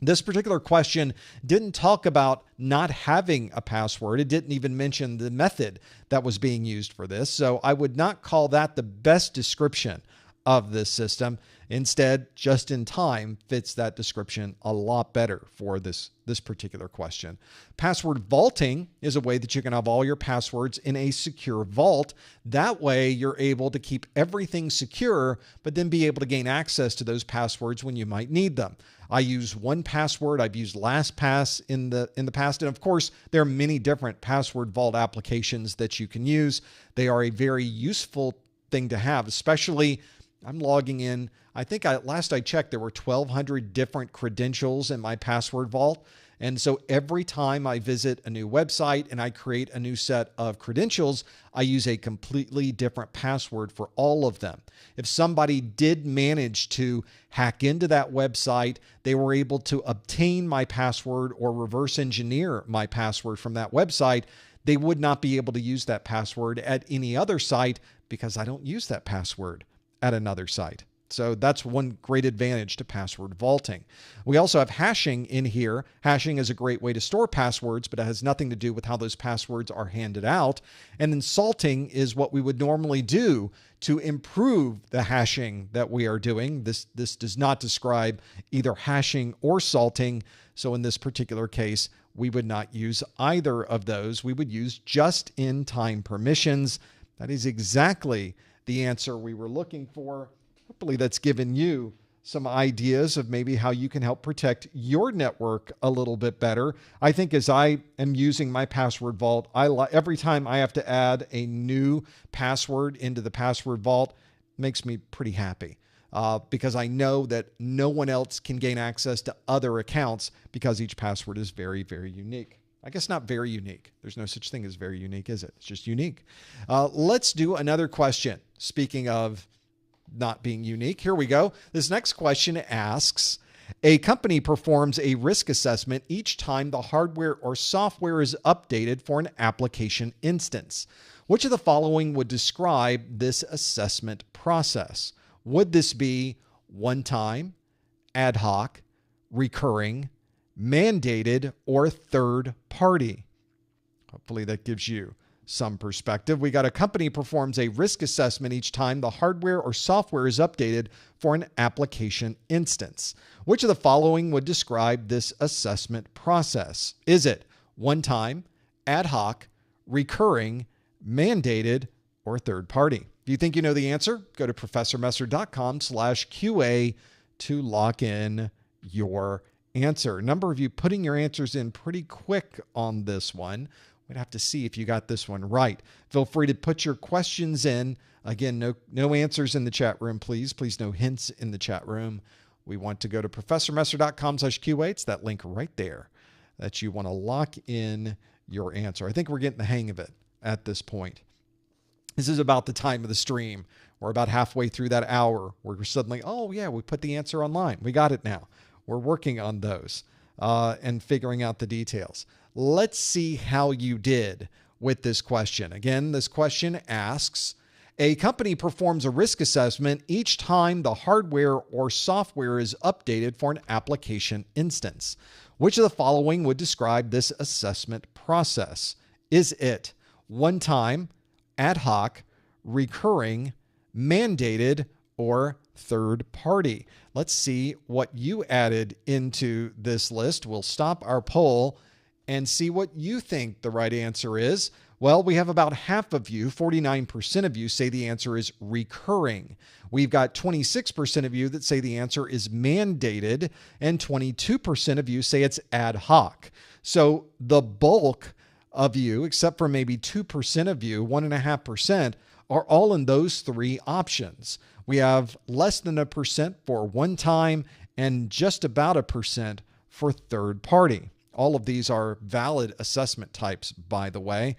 This particular question didn't talk about not having a password. It didn't even mention the method that was being used for this. So I would not call that the best description of this system. Instead, just in time fits that description a lot better for this particular question. Password vaulting is a way that you can have all your passwords in a secure vault. That way you're able to keep everything secure, but then be able to gain access to those passwords when you might need them. I use 1Password. I've used LastPass in the past. And of course, there are many different password vault applications that you can use. They are a very useful thing to have, especially I'm logging in. I think last I checked, there were 1,200 different credentials in my password vault. And so every time I visit a new website and I create a new set of credentials, I use a completely different password for all of them. If somebody did manage to hack into that website, they were able to obtain my password or reverse engineer my password from that website, they would not be able to use that password at any other site because I don't use that password at another site. So that's one great advantage to password vaulting. We also have hashing in here. Hashing is a great way to store passwords, but it has nothing to do with how those passwords are handed out. And then salting is what we would normally do to improve the hashing that we are doing. This does not describe either hashing or salting. So in this particular case, we would not use either of those. We would use just-in-time permissions. That is exactly the answer we were looking for. Hopefully that's given you some ideas of maybe how you can help protect your network a little bit better. I think as I am using my password vault, every time I have to add a new password into the password vault, it makes me pretty happy because I know that no one else can gain access to other accounts because each password is very, very unique. I guess not very unique. There's no such thing as very unique, is it? It's just unique. Let's do another question. Speaking of not being unique, here we go. This next question asks, a company performs a risk assessment each time the hardware or software is updated for an application instance. Which of the following would describe this assessment process? Would this be one time, ad hoc, recurring, mandated, or third party? Hopefully that gives you some perspective. We got a company performs a risk assessment each time the hardware or software is updated for an application instance. Which of the following would describe this assessment process? Is it one time, ad hoc, recurring, mandated, or third party? If you think you know the answer, go to professormesser.com/QA to lock in your answer. A number of you putting your answers in pretty quick on this one. We'd have to see if you got this one right. Feel free to put your questions in. Again, no answers in the chat room, please. Please, no hints in the chat room. We want to go to professormesser.com/QA. It's that link right there that you want to lock in your answer. I think we're getting the hang of it at this point. This is about the time of the stream. We're about halfway through that hour where we're suddenly, oh yeah, we put the answer online. We got it now. We're working on those and figuring out the details. Let's see how you did with this question. Again, this question asks, a company performs a risk assessment each time the hardware or software is updated for an application instance. Which of the following would describe this assessment process? Is it one time, ad hoc, recurring, mandated, or third party? Let's see what you added into this list. We'll stop our poll and see what you think the right answer is. Well, we have about half of you, 49% of you, say the answer is recurring. We've got 26% of you that say the answer is mandated, and 22% of you say it's ad hoc. So the bulk of you, except for maybe 2% of you, 1.5%, are all in those three options. We have less than 1% for one time and just about 1% for third party. All of these are valid assessment types, by the way.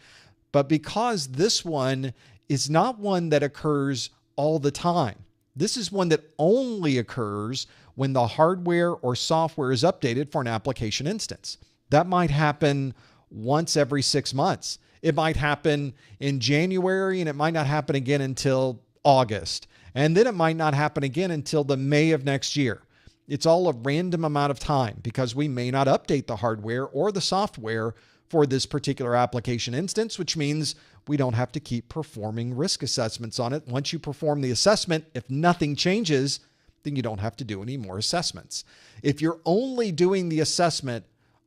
But because this one is not one that occurs all the time, this is one that only occurs when the hardware or software is updated for an application instance. That might happen once every 6 months. It might happen in January, and it might not happen again until August. And then it might not happen again until the May of next year. It's all a random amount of time because we may not update the hardware or the software for this particular application instance, which means we don't have to keep performing risk assessments on it. Once you perform the assessment, if nothing changes, then you don't have to do any more assessments. If you're only doing the assessment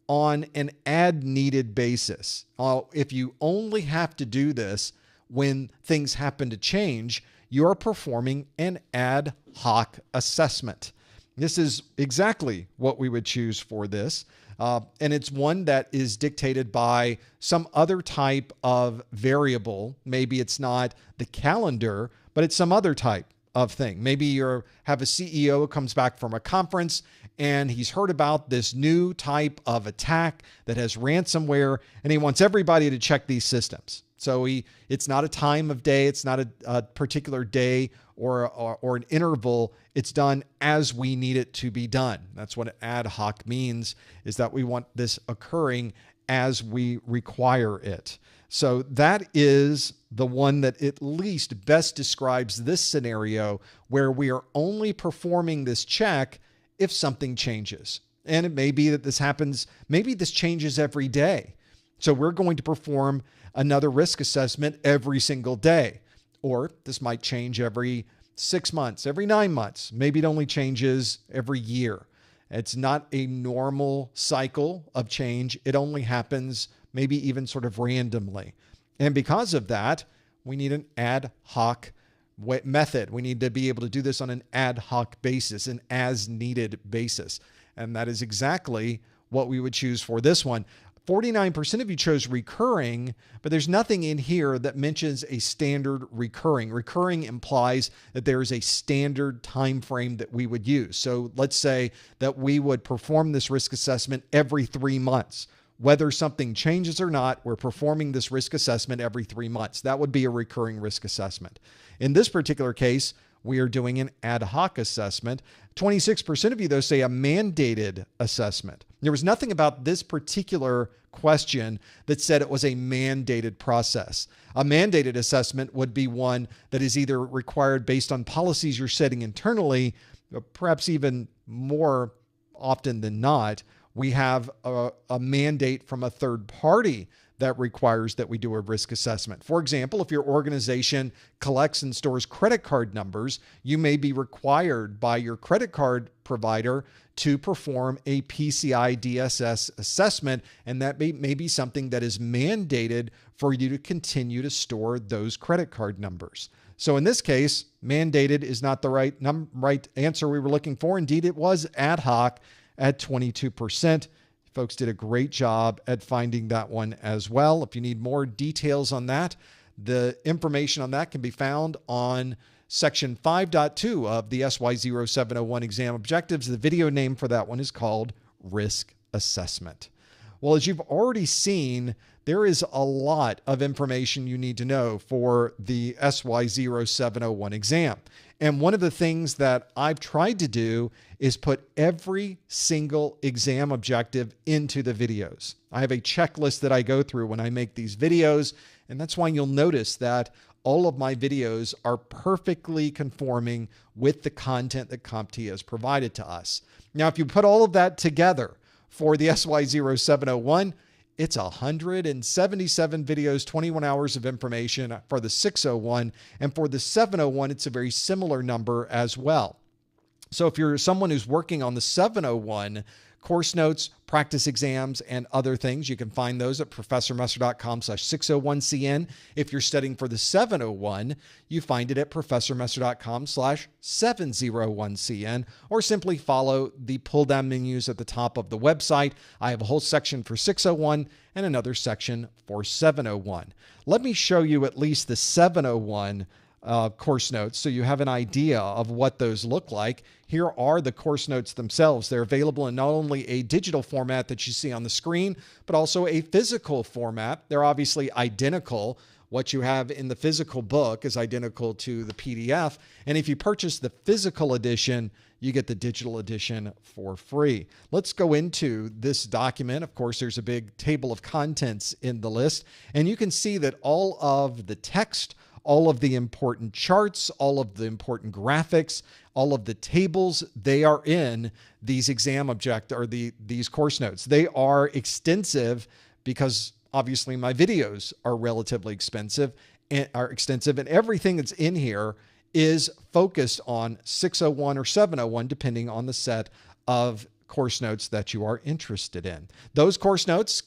on an as-needed basis, if you only have to do this when things happen to change, you're performing an ad hoc assessment. This is exactly what we would choose for this. And it's one that is dictated by some other type of variable. Maybe it's not the calendar, but it's some other type of thing. Maybe you have a CEO who comes back from a conference and he's heard about this new type of attack that has ransomware, and he wants everybody to check these systems. So it's not a time of day, it's not a particular day or an interval. It's done as we need it to be done. That's what ad hoc means, is that we want this occurring as we require it. So that is the one that at least best describes this scenario where we are only performing this check if something changes. And it may be that this happens, maybe this changes every day. So we're going to perform another risk assessment every single day. Or this might change every 6 months, every 9 months. Maybe it only changes every year. It's not a normal cycle of change. It only happens maybe even sort of randomly. And because of that, we need an ad hoc method. We need to be able to do this on an ad hoc basis, an as needed basis. And that is exactly what we would choose for this one. 49% of you chose recurring, but there's nothing in here that mentions a standard recurring. Recurring implies that there is a standard time frame that we would use. So let's say that we would perform this risk assessment every 3 months. Whether something changes or not, we're performing this risk assessment every 3 months. That would be a recurring risk assessment. In this particular case, we are doing an ad hoc assessment. 26% of you, though, say a mandated assessment. There was nothing about this particular question that said it was a mandated process. A mandated assessment would be one that is either required based on policies you're setting internally, or perhaps even more often than not, we have a mandate from a third party that requires that we do a risk assessment. For example, if your organization collects and stores credit card numbers, you may be required by your credit card provider to perform a PCI DSS assessment, and that may be something that is mandated for you to continue to store those credit card numbers. So in this case, mandated is not the right answer we were looking for. Indeed, it was ad hoc at 22%. Folks did a great job at finding that one as well. If you need more details on that, the information on that can be found on section 5.2 of the SY0-701 exam objectives. The video name for that one is called Risk Assessment. Well, as you've already seen, there is a lot of information you need to know for the SY0-701 exam. And one of the things that I've tried to do is put every single exam objective into the videos. I have a checklist that I go through when I make these videos, and that's why you'll notice that all of my videos are perfectly conforming with the content that CompTIA has provided to us. Now, if you put all of that together for the SY0-701, it's 177 videos, 21 hours of information for the 601. And for the 701, it's a very similar number as well. So if you're someone who's working on the 701, course notes, practice exams, and other things, you can find those at professormesser.com/601cn. If you're studying for the 701, you find it at professormesser.com/701cn, or simply follow the pull-down menus at the top of the website. I have a whole section for 601 and another section for 701. Let me show you at least the 701 course notes so you have an idea of what those look like. Here are the course notes themselves. They're available in not only a digital format that you see on the screen, but also a physical format. They're obviously identical. What you have in the physical book is identical to the PDF. And if you purchase the physical edition, you get the digital edition for free. Let's go into this document. Of course, there's a big table of contents in the list, and you can see that all of the text, all of the important charts, all of the important graphics, all of the tables, they are in these these course notes. They are extensive because obviously my videos are relatively extensive, and everything that's in here is focused on 601 or 701, depending on the set of course notes that you are interested in. Those course notes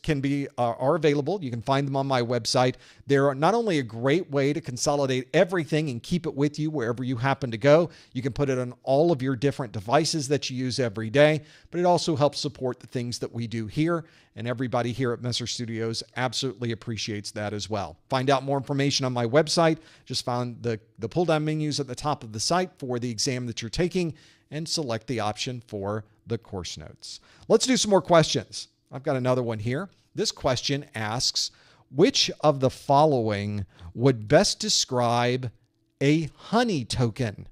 are available. You can find them on my website. They're not only a great way to consolidate everything and keep it with you wherever you happen to go. You can put it on all of your different devices that you use every day, but it also helps support the things that we do here. And everybody here at Messer Studios absolutely appreciates that as well. Find out more information on my website. Just find the pull-down menus at the top of the site for the exam that you're taking and select the option for the course notes. Let's do some more questions. I've got another one here. This question asks, which of the following would best describe a honey token?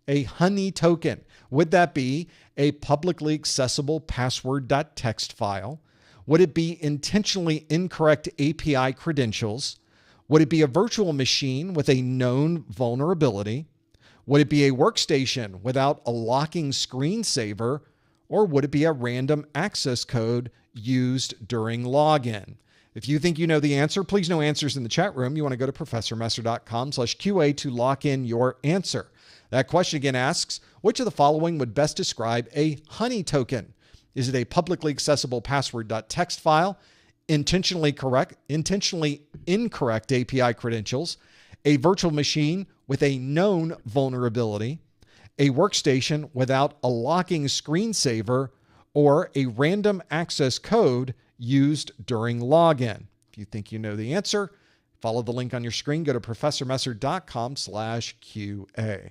A honey token. Would that be a publicly accessible password.txt file? Would it be intentionally incorrect API credentials? Would it be a virtual machine with a known vulnerability? Would it be a workstation without a locking screensaver? Or would it be a random access code used during login? If you think you know the answer, please know answers in the chat room. You want to go to professormesser.com/QA to lock in your answer. That question again asks, which of the following would best describe a honey token? Is it a publicly accessible password.txt file, intentionally incorrect API credentials, a virtual machine with a known vulnerability, a workstation without a locking screensaver, or a random access code used during login? If you think you know the answer, follow the link on your screen. Go to professormesser.com/QA.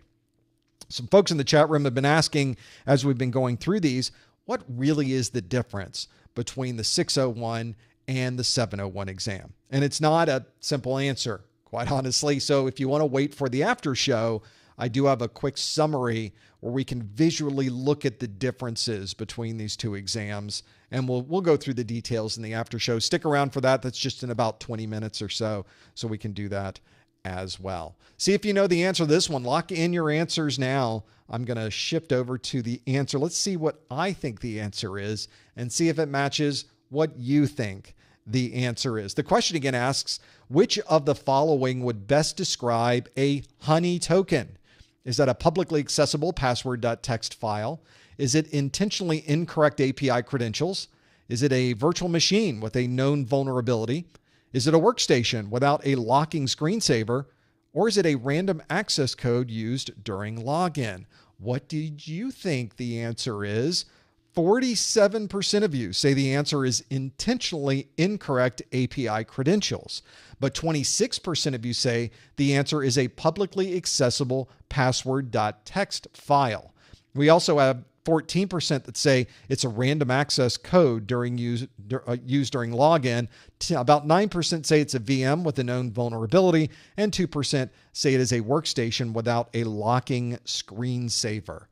Some folks in the chat room have been asking, as we've been going through these, what really is the difference between the 601 and the 701 exam? And it's not a simple answer, quite honestly. So if you want to wait for the after show, I do have a quick summary where we can visually look at the differences between these two exams, and we'll go through the details in the after show. Stick around for that. That's just in about 20 minutes or so we can do that as well. See if you know the answer to this one. Lock in your answers now. I'm going to shift over to the answer. Let's see what I think the answer is and see if it matches what you think the answer is. The question again asks, which of the following would best describe a honey token? Is that a publicly accessible password.txt file? Is it intentionally incorrect API credentials? Is it a virtual machine with a known vulnerability? Is it a workstation without a locking screensaver? Or is it a random access code used during login? What did you think the answer is? 47% of you say the answer is intentionally incorrect API credentials, but 26% of you say the answer is a publicly accessible password.txt file. We also have 14% that say it's a random access code used during login. About 9% say it's a VM with a known vulnerability, and 2% say it is a workstation without a locking screensaver.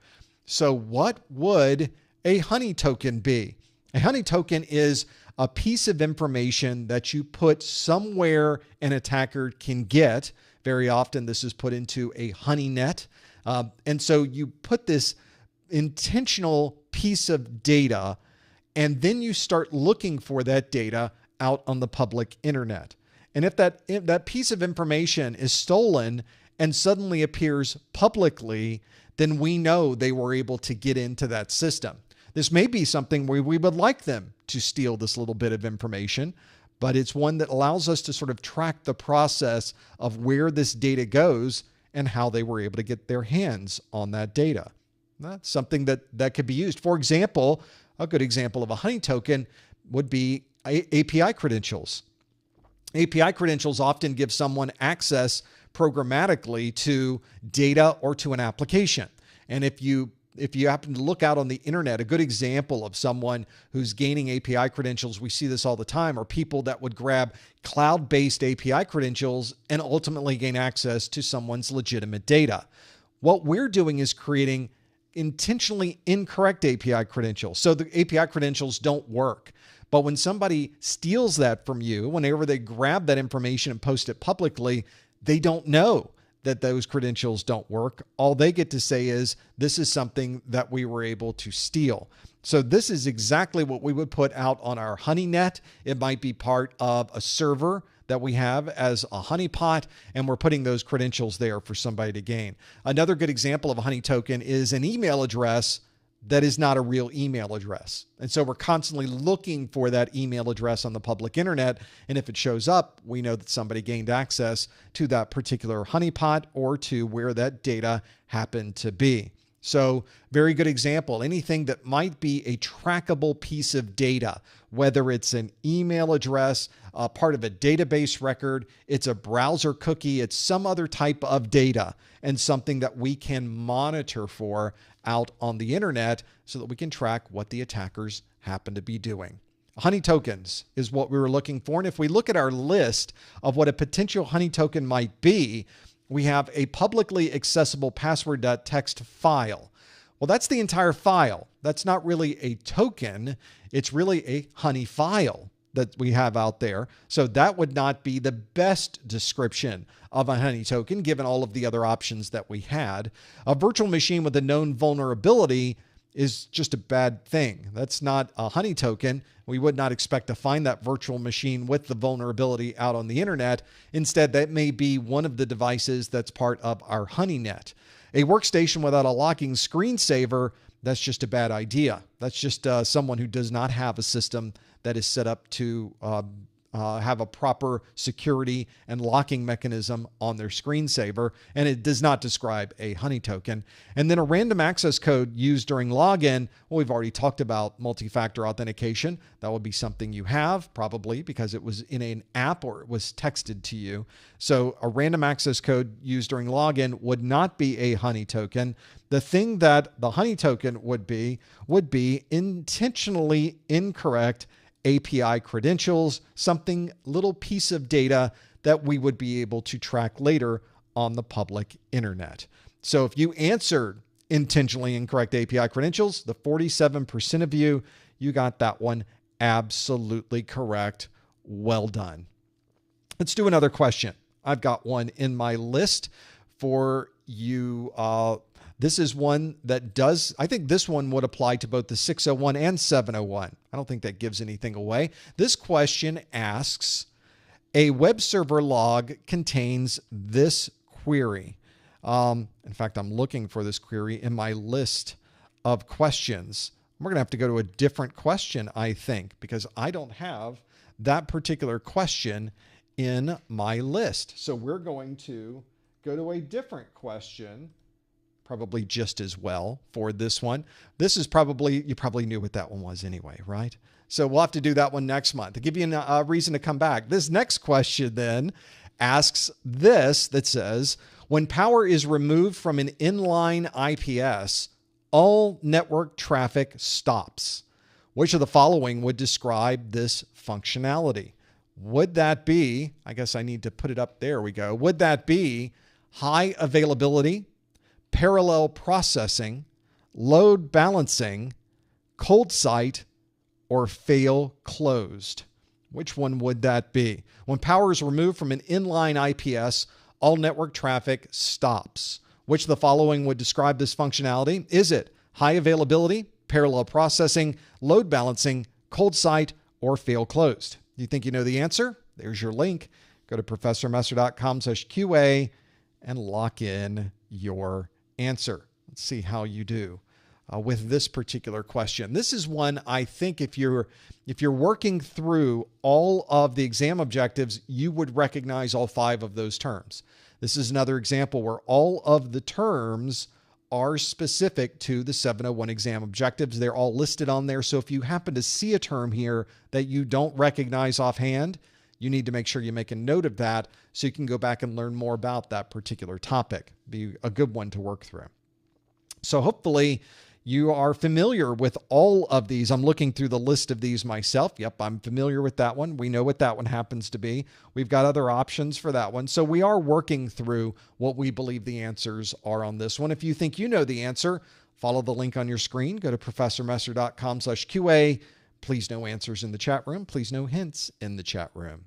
So what would a honey token be? A honey token is a piece of information that you put somewhere an attacker can get. Very often this is put into a honey net. And so you put this intentional piece of data, and then you start looking for that data out on the public internet. And if that piece of information is stolen and suddenly appears publicly, then we know they were able to get into that system. This may be something where we would like them to steal this little bit of information, but it's one that allows us to sort of track the process of where this data goes and how they were able to get their hands on that data. That's something that could be used. For example, a good example of a honey token would be API credentials. API credentials often give someone access programmatically to data or to an application. And if you happen to look out on the internet, a good example of someone who's gaining API credentials, we see this all the time, are people that would grab cloud-based API credentials and ultimately gain access to someone's legitimate data. What we're doing is creating intentionally incorrect API credentials. So the API credentials don't work. But when somebody steals that from you, whenever they grab that information and post it publicly, they don't know that those credentials don't work. All they get to say is, this is something that we were able to steal. So this is exactly what we would put out on our honey net. It might be part of a server that we have as a honeypot, and we're putting those credentials there for somebody to gain. Another good example of a honey token is an email address that is not a real email address. And so we're constantly looking for that email address on the public internet. And if it shows up, we know that somebody gained access to that particular honeypot or to where that data happened to be. So very good example, anything that might be a trackable piece of data, whether it's an email address, part of a database record, it's a browser cookie, it's some other type of data and something that we can monitor for out on the internet so that we can track what the attackers happen to be doing. Honey tokens is what we were looking for. And if we look at our list of what a potential honey token might be, we have a publicly accessible password.txt file. Well, that's the entire file. That's not really a token. It's really a honey file that we have out there. So that would not be the best description of a honey token, given all of the other options that we had. A virtual machine with a known vulnerability is just a bad thing. That's not a honey token. We would not expect to find that virtual machine with the vulnerability out on the internet. Instead, that may be one of the devices that's part of our honey net. A workstation without a locking screensaver, that's just a bad idea. That's just someone who does not have a system that is set up to have a proper security and locking mechanism on their screensaver, and it does not describe a honey token. And then a random access code used during login. Well, we've already talked about multi-factor authentication. That would be something you have probably because it was in an app or it was texted to you. So a random access code used during login would not be a honey token. The thing that the honey token would be intentionally incorrect API credentials, something little piece of data that we would be able to track later on the public internet. So if you answered intentionally incorrect API credentials, the 47% of you got that one absolutely correct. Well done. Let's do another question. I've got one in my list for you. This is one that does, I think this one would apply to both the 601 and 701. I don't think that gives anything away. This question asks, a web server log contains this query. In fact, I'm looking for this query in my list of questions. We're going to have to go to a different question, I think, because I don't have that particular question in my list. So we're going to go to a different question, probably just as well for this one. This is probably, you probably knew what that one was anyway, right? So we'll have to do that one next month to give you a reason to come back. This next question then asks this, that says, when power is removed from an inline IPS, all network traffic stops. Which of the following would describe this functionality? Would that be, I guess I need to put it up, there we go. Would that be high availability, parallel processing, load balancing, cold site, or fail closed? Which one would that be? When power is removed from an inline IPS, all network traffic stops. Which of the following would describe this functionality? Is it high availability, parallel processing, load balancing, cold site, or fail closed? You think you know the answer? There's your link. Go to professormesser.com/QA and lock in your answer. Let's see how you do with this particular question. This is one I think if you're working through all of the exam objectives, you would recognize all 5 of those terms. This is another example where all of the terms are specific to the 701 exam objectives. They're all listed on there. So if you happen to see a term here that you don't recognize offhand, you need to make sure you make a note of that so you can go back and learn more about that particular topic. Be a good one to work through. So hopefully you are familiar with all of these. I'm looking through the list of these myself. Yep, I'm familiar with that one. We know what that one happens to be. We've got other options for that one. So we are working through what we believe the answers are on this one. If you think you know the answer, follow the link on your screen. Go to professormesser.com/QA. Please no answers in the chat room. Please no hints in the chat room.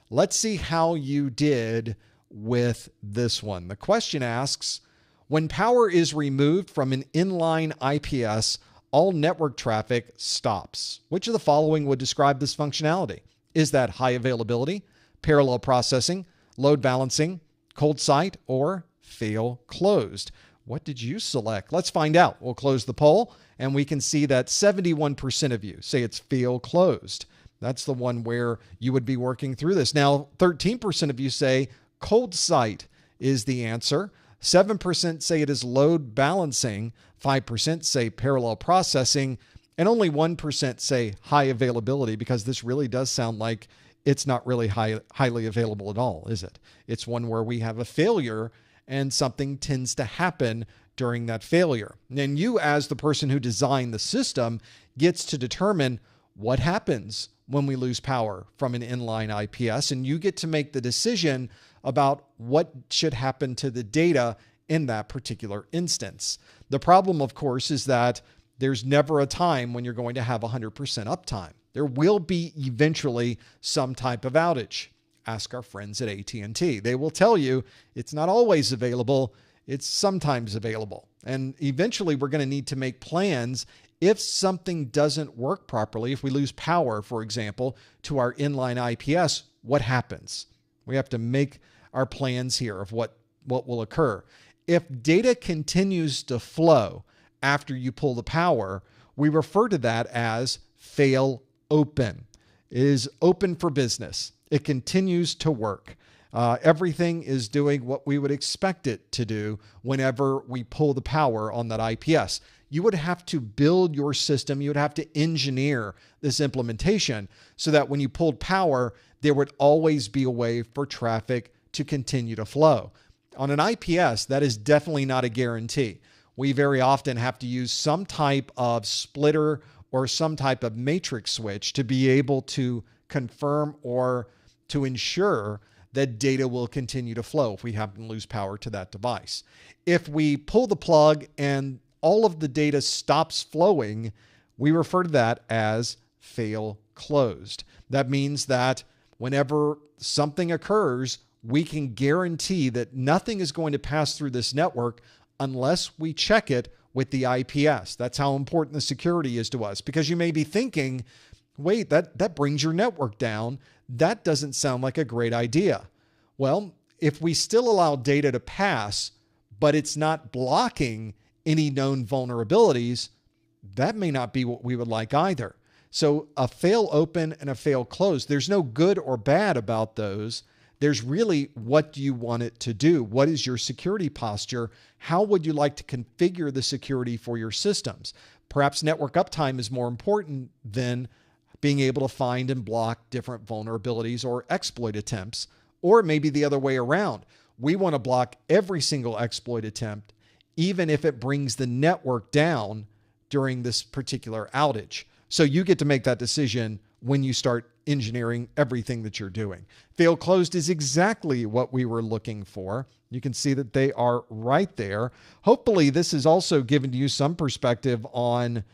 Let's see how you did with this one. The question asks, when power is removed from an inline IPS, all network traffic stops. Which of the following would describe this functionality? Is that high availability, parallel processing, load balancing, cold site, or fail closed. What did you select? Let's find out. We'll close the poll, and we can see that 71% of you say it's fail closed. That's the one where you would be working through this. Now, 13% of you say cold site is the answer. 7% say it is load balancing. 5% say parallel processing. And only 1% say high availability, because this really does sound like it's not really highly available at all, is it? It's one where we have a failure and something tends to happen during that failure. And you, as the person who designed the system, gets to determine what happens when we lose power from an inline IPS, and you get to make the decision about what should happen to the data in that particular instance. The problem, of course, is that there's never a time when you're going to have 100% uptime. There will be eventually some type of outage. Ask our friends at AT&T. They will tell you it's not always available, it's sometimes available. And eventually we're going to need to make plans if something doesn't work properly. If we lose power, for example, to our inline IPS, what happens? We have to make our plans here of what will occur. If data continues to flow after you pull the power, we refer to that as fail open. It is open for business. It continues to work. Everything is doing what we would expect it to do whenever we pull the power on that IPS. You would have to build your system. You would have to engineer this implementation so that when you pulled power, there would always be a way for traffic to continue to flow. On an IPS, that is definitely not a guarantee. We very often have to use some type of splitter or some type of matrix switch to be able to confirm or to ensure that data will continue to flow if we happen to lose power to that device. If we pull the plug and all of the data stops flowing, we refer to that as fail closed. That means that whenever something occurs, we can guarantee that nothing is going to pass through this network unless we check it with the IPS. That's how important the security is to us, because you may be thinking, wait, that brings your network down. That doesn't sound like a great idea. Well, if we still allow data to pass, but it's not blocking any known vulnerabilities, that may not be what we would like either. So a fail open and a fail close, there's no good or bad about those. There's really, what do you want it to do? What is your security posture? How would you like to configure the security for your systems? Perhaps network uptime is more important than being able to find and block different vulnerabilities or exploit attempts, or maybe the other way around. We want to block every single exploit attempt, even if it brings the network down during this particular outage. So you get to make that decision when you start engineering everything that you're doing. Fail closed is exactly what we were looking for. You can see that they are right there. Hopefully this has also given you some perspective on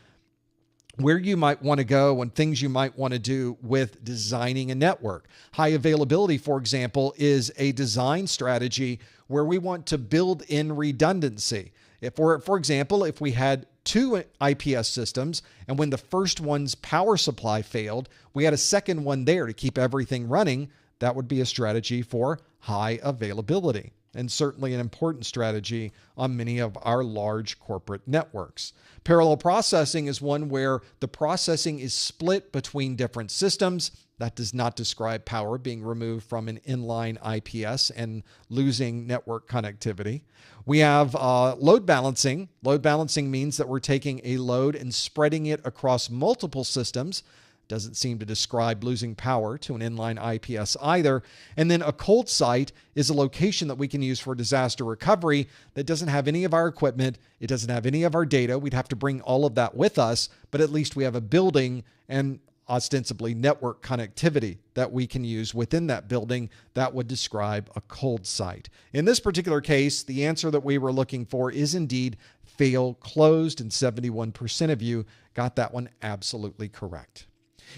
where you might want to go and things you might want to do with designing a network. High availability, for example, is a design strategy where we want to build in redundancy. For example, if we had two IPS systems, and when the first one's power supply failed, we had a second one there to keep everything running, that would be a strategy for high availability, and certainly an important strategy on many of our large corporate networks. Parallel processing is one where the processing is split between different systems. That does not describe power being removed from an inline IPS and losing network connectivity. We have load balancing. Load balancing means that we're taking a load and spreading it across multiple systems. Doesn't seem to describe losing power to an inline IPS either. And then a cold site is a location that we can use for disaster recovery that doesn't have any of our equipment. It doesn't have any of our data. We'd have to bring all of that with us, but at least we have a building and ostensibly network connectivity that we can use within that building. That would describe a cold site. In this particular case, the answer that we were looking for is indeed fail closed, and 71% of you got that one absolutely correct.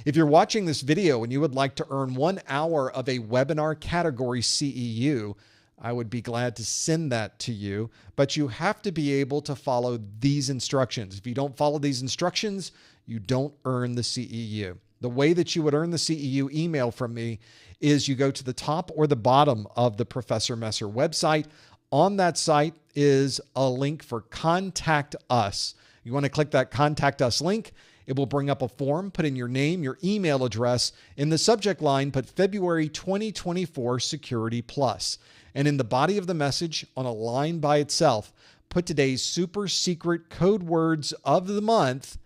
If you're watching this video and you would like to earn 1 hour of a webinar category CEU, I would be glad to send that to you, but you have to be able to follow these instructions. If you don't follow these instructions, you don't earn the CEU. The way that you would earn the CEU email from me is you go to the top or the bottom of the Professor Messer website. On that site is a link for Contact Us. You want to click that Contact Us link. It will bring up a form. Put in your name, your email address. In the subject line, put February 2024 Security Plus. And in the body of the message, on a line by itself, put today's super secret code words of the month,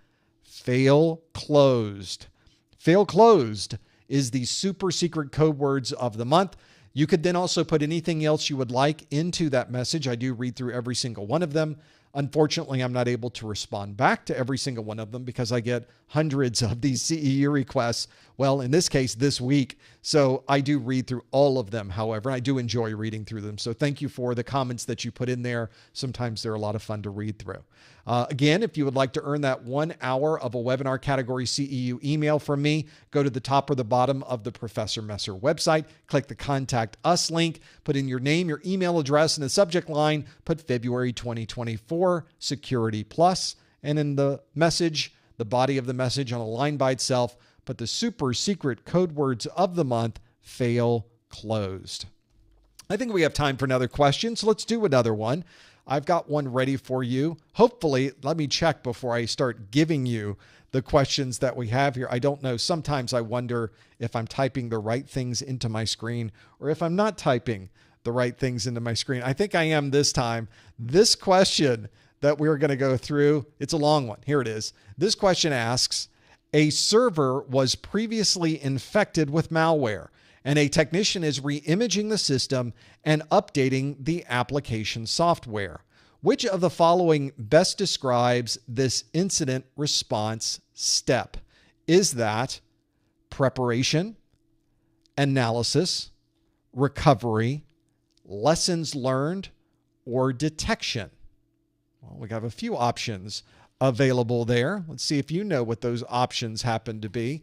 fail closed. Fail closed is the super secret code words of the month. You could then also put anything else you would like into that message. I do read through every single one of them. Unfortunately, I'm not able to respond back to every single one of them because I get hundreds of these CEU requests. Well, in this case, this week. So I do read through all of them. However, I do enjoy reading through them. So thank you for the comments that you put in there. Sometimes they're a lot of fun to read through. Again, if you would like to earn that 1 hour of a webinar category CEU email from me, go to the top or the bottom of the Professor Messer website, click the Contact Us link, put in your name, your email address, in the subject line, put February 2024 Security Plus, and in the message, the body of the message on a line by itself, put the super secret code words of the month, fail closed. I think we have time for another question, so let's do another one. I've got one ready for you. Hopefully, let me check before I start giving you the questions that we have here. I don't know. Sometimes I wonder if I'm typing the right things into my screen or if I'm not typing the right things into my screen. I think I am this time. This question that we're going to go through, it's a long one. Here it is. This question asks, a server was previously infected with malware, and a technician is re-imaging the system and updating the application software. Which of the following best describes this incident response step? Is that preparation, analysis, recovery, lessons learned, or detection? Well, we have a few options available there. Let's see if you know what those options happen to be.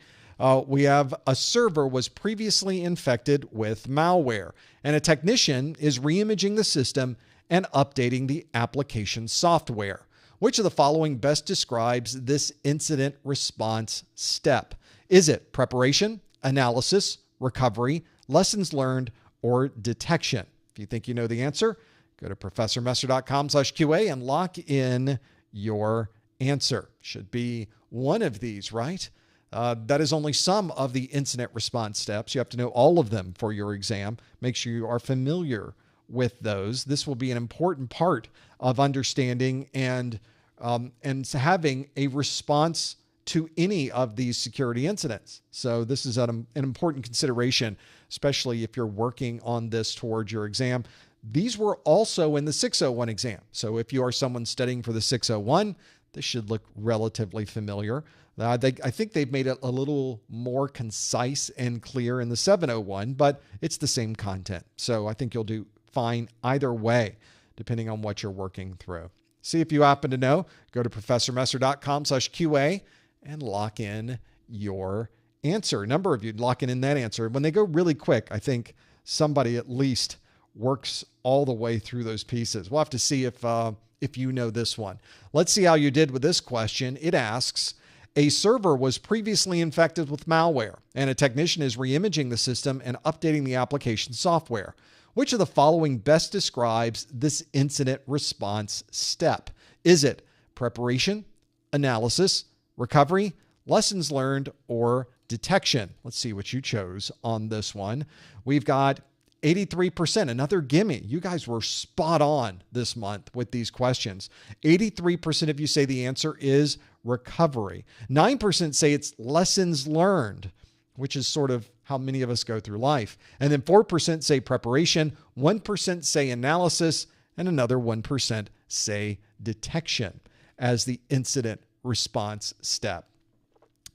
We have a server was previously infected with malware, and a technician is re-imaging the system and updating the application software. Which of the following best describes this incident response step? Is it preparation, analysis, recovery, lessons learned, or detection? If you think you know the answer, go to professormesser.com/QA and lock in your answer. Should be one of these, right? That is only some of the incident response steps. You have to know all of them for your exam. Make sure you are familiar with those. This will be an important part of understanding and having a response to any of these security incidents. So this is an important consideration, especially if you're working on this towards your exam. These were also in the 601 exam. So if you are someone studying for the 601, this should look relatively familiar. I think they've made it a little more concise and clear in the 701, but it's the same content. So I think you'll do fine either way, depending on what you're working through. See if you happen to know. Go to professormesser.com/QA and lock in your answer. A number of you locking in that answer. When they go really quick, I think somebody at least works all the way through those pieces. We'll have to see if you know this one. Let's see how you did with this question. It asks, a server was previously infected with malware, and a technician is re-imaging the system and updating the application software. Which of the following best describes this incident response step? Is it preparation, analysis, recovery, lessons learned, or detection? Let's see what you chose on this one. We've got 83%, another gimme. You guys were spot on this month with these questions. 83% of you say the answer is recovery. 9% say it's lessons learned, which is sort of how many of us go through life. And then 4% say preparation, 1% say analysis, and another 1% say detection as the incident response step.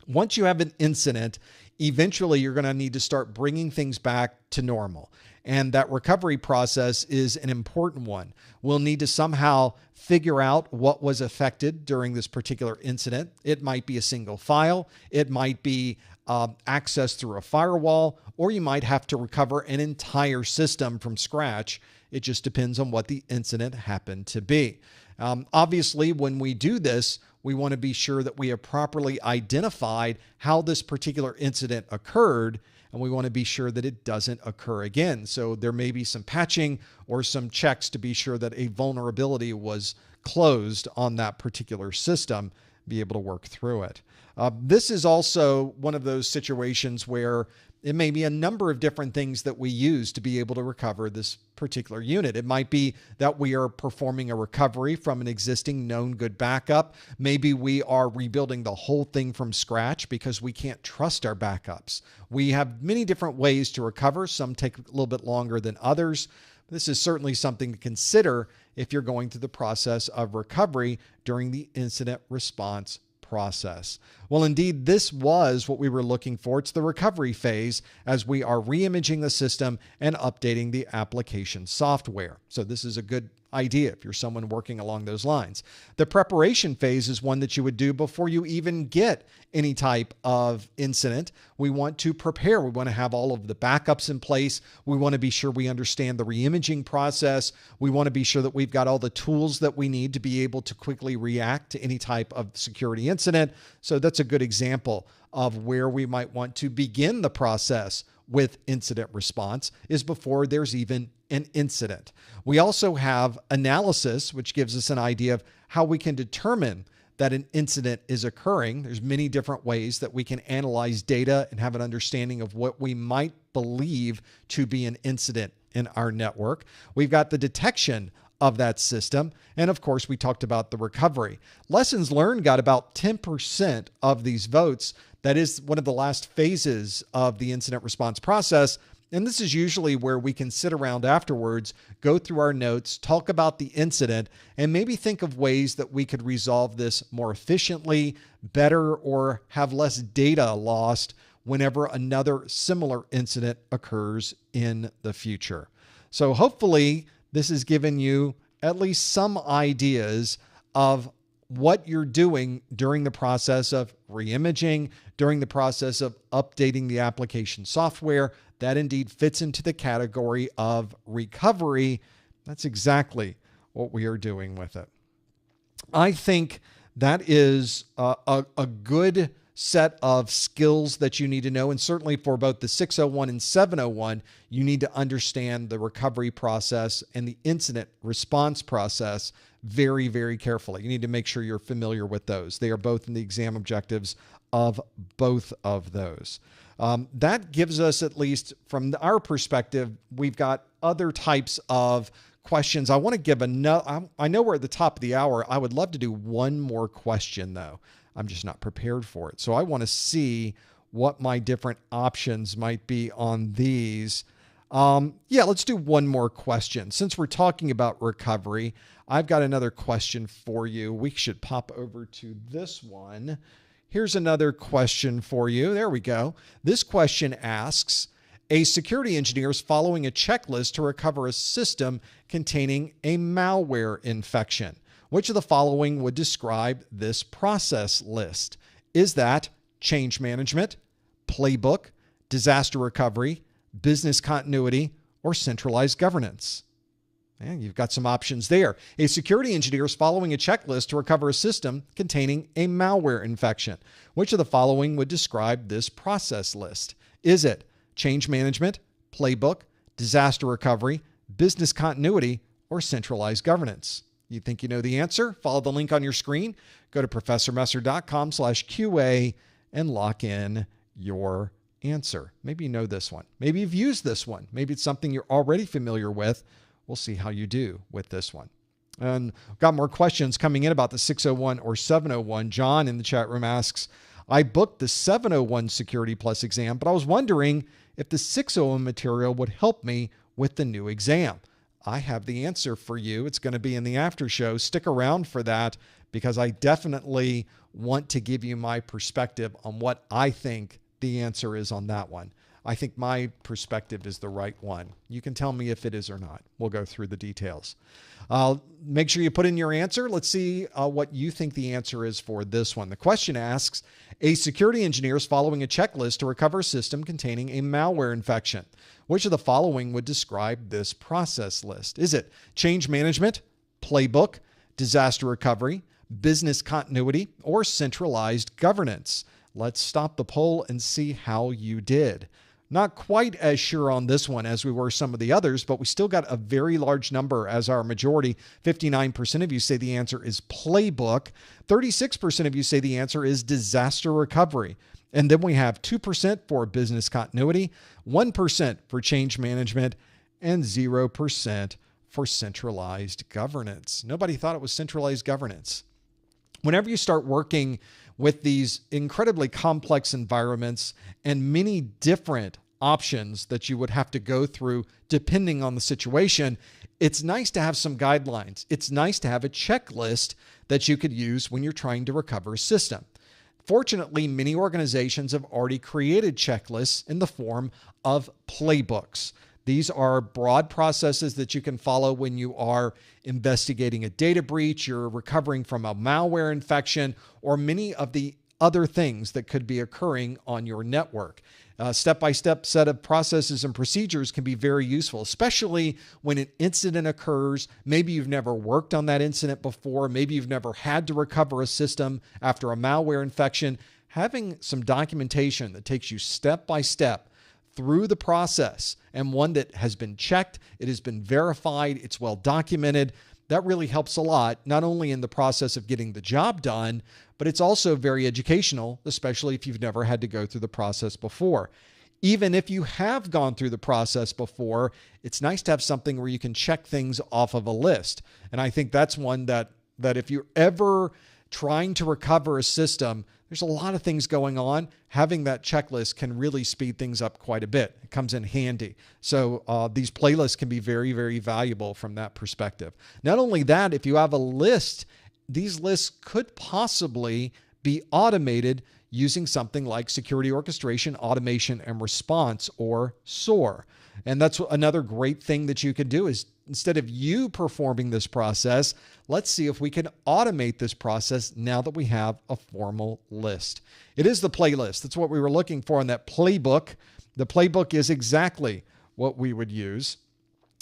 Once you have an incident, eventually you're going to need to start bringing things back to normal. And that recovery process is an important one. We'll need to somehow figure out what was affected during this particular incident. It might be a single file. It might be access through a firewall, or you might have to recover an entire system from scratch. It just depends on what the incident happened to be. Obviously, when we do this, We want to be sure that we have properly identified how this particular incident occurred, and we want to be sure that it doesn't occur again. So there may be some patching or some checks to be sure that a vulnerability was closed on that particular system, be able to work through it. This is also one of those situations where it may be a number of different things that we use to be able to recover this particular unit. It might be that we are performing a recovery from an existing known good backup. Maybe we are rebuilding the whole thing from scratch because we can't trust our backups. We have many different ways to recover. Some take a little bit longer than others. This is certainly something to consider if you're going through the process of recovery during the incident response process. Well, indeed, this was what we were looking for. It's the recovery phase as we are re-imaging the system and updating the application software. So this is a good idea if you're someone working along those lines. The preparation phase is one that you would do before you even get any type of incident. We want to prepare. We want to have all of the backups in place. We want to be sure we understand the re-imaging process. We want to be sure that we've got all the tools that we need to be able to quickly react to any type of security incident. So that's a good example of where we might want to begin the process with incident response, is before there's even an incident. We also have analysis, which gives us an idea of how we can determine that an incident is occurring. There's many different ways that we can analyze data and have an understanding of what we might believe to be an incident in our network. We've got the detection of that system. And of course, we talked about the recovery. Lessons learned got about 10% of these votes. That is one of the last phases of the incident response process. And this is usually where we can sit around afterwards, go through our notes, talk about the incident, and maybe think of ways that we could resolve this more efficiently, better, or have less data lost whenever another similar incident occurs in the future. So hopefully this has given you at least some ideas of what you're doing during the process of re-imaging, during the process of updating the application software. That indeed fits into the category of recovery. That's exactly what we are doing with it. I think that is a good set of skills that you need to know. And certainly for both the 601 and 701, you need to understand the recovery process and the incident response process very, very carefully. You need to make sure you're familiar with those. They are both in the exam objectives of both of those. That gives us, at least from our perspective, we've got other types of questions. I want to give I know we're at the top of the hour. I would love to do one more question though. I'm just not prepared for it. So I want to see what my different options might be on these. Yeah, let's do one more question. Since we're talking about recovery, I've got another question for you. We should pop over to this one. Here's another question for you. There we go. This question asks, a security engineer is following a checklist to recover a system containing a malware infection. Which of the following would describe this process list? Is that change management, playbook, disaster recovery, business continuity, or centralized governance? And you've got some options there. A security engineer is following a checklist to recover a system containing a malware infection. Which of the following would describe this process list? Is it change management, playbook, disaster recovery, business continuity, or centralized governance? You think you know the answer? Follow the link on your screen. Go to ProfessorMesser.com/QA and lock in your answer. Maybe you know this one. Maybe you've used this one. Maybe it's something you're already familiar with. We'll see how you do with this one. And we've got more questions coming in about the 601 or 701. John in the chat room asks, I booked the 701 Security Plus exam, but I was wondering if the 601 material would help me with the new exam. I have the answer for you. It's going to be in the after show. Stick around for that because I definitely want to give you my perspective on what I think the answer is on that one. I think my perspective is the right one. You can tell me if it is or not. We'll go through the details. Make sure you put in your answer. Let's see what you think the answer is for this one. The question asks, a security engineer is following a checklist to recover a system containing a malware infection. Which of the following would describe this process list? Is it change management, playbook, disaster recovery, business continuity, or centralized governance? Let's stop the poll and see how you did. Not quite as sure on this one as we were some of the others, but we still got a very large number as our majority. 59% of you say the answer is playbook. 36% of you say the answer is disaster recovery. And then we have 2% for business continuity, 1% for change management, and 0% for centralized governance. Nobody thought it was centralized governance. Whenever you start working with these incredibly complex environments and many different options that you would have to go through depending on the situation, it's nice to have some guidelines. It's nice to have a checklist that you could use when you're trying to recover a system. Fortunately, many organizations have already created checklists in the form of playbooks. These are broad processes that you can follow when you are investigating a data breach, you're recovering from a malware infection, or many of the other things that could be occurring on your network. A step-by-step set of processes and procedures can be very useful, especially when an incident occurs. Maybe you've never worked on that incident before. Maybe you've never had to recover a system after a malware infection. Having some documentation that takes you step by step through the process, and one that has been checked, it has been verified, it's well documented, that really helps a lot, not only in the process of getting the job done, but it's also very educational, especially if you've never had to go through the process before. Even if you have gone through the process before, it's nice to have something where you can check things off of a list. And I think that's one that if you're ever trying to recover a system, there's a lot of things going on. Having that checklist can really speed things up quite a bit. It comes in handy. So these playlists can be very, very valuable from that perspective. Not only that, if you have a list, these lists could possibly be automated using something like security orchestration, automation, and response, or SOAR. And that's another great thing that you can do is instead of you performing this process, let's see if we can automate this process now that we have a formal list. It is the playlist. That's what we were looking for in that playbook. The playbook is exactly what we would use.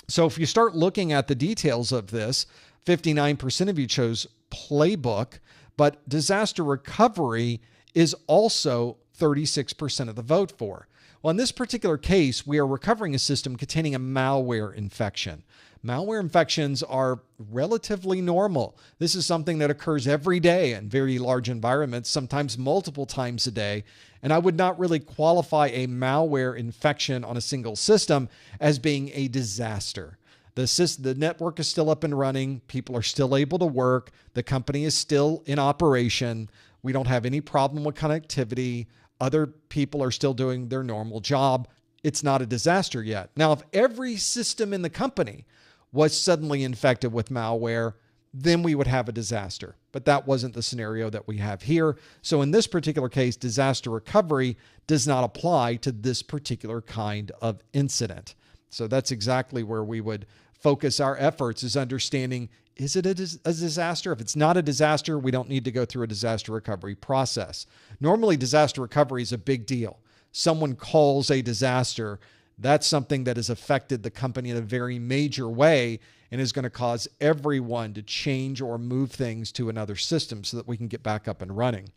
So if you start looking at the details of this, 59% of you chose playbook, but disaster recovery is also 36% of the vote for. Well, in this particular case, we are recovering a system containing a malware infection. Malware infections are relatively normal. This is something that occurs every day in very large environments, sometimes multiple times a day. And I would not really qualify a malware infection on a single system as being a disaster. The network is still up and running. People are still able to work. The company is still in operation. We don't have any problem with connectivity. Other people are still doing their normal job. It's not a disaster yet. Now, if every system in the company was suddenly infected with malware, then we would have a disaster. But that wasn't the scenario that we have here. So in this particular case, disaster recovery does not apply to this particular kind of incident. So that's exactly where we would focus our efforts, is understanding, is it a disaster? If it's not a disaster, we don't need to go through a disaster recovery process. Normally, disaster recovery is a big deal. Someone calls a disaster. That's something that has affected the company in a very major way and is going to cause everyone to change or move things to another system so that we can get back up and running.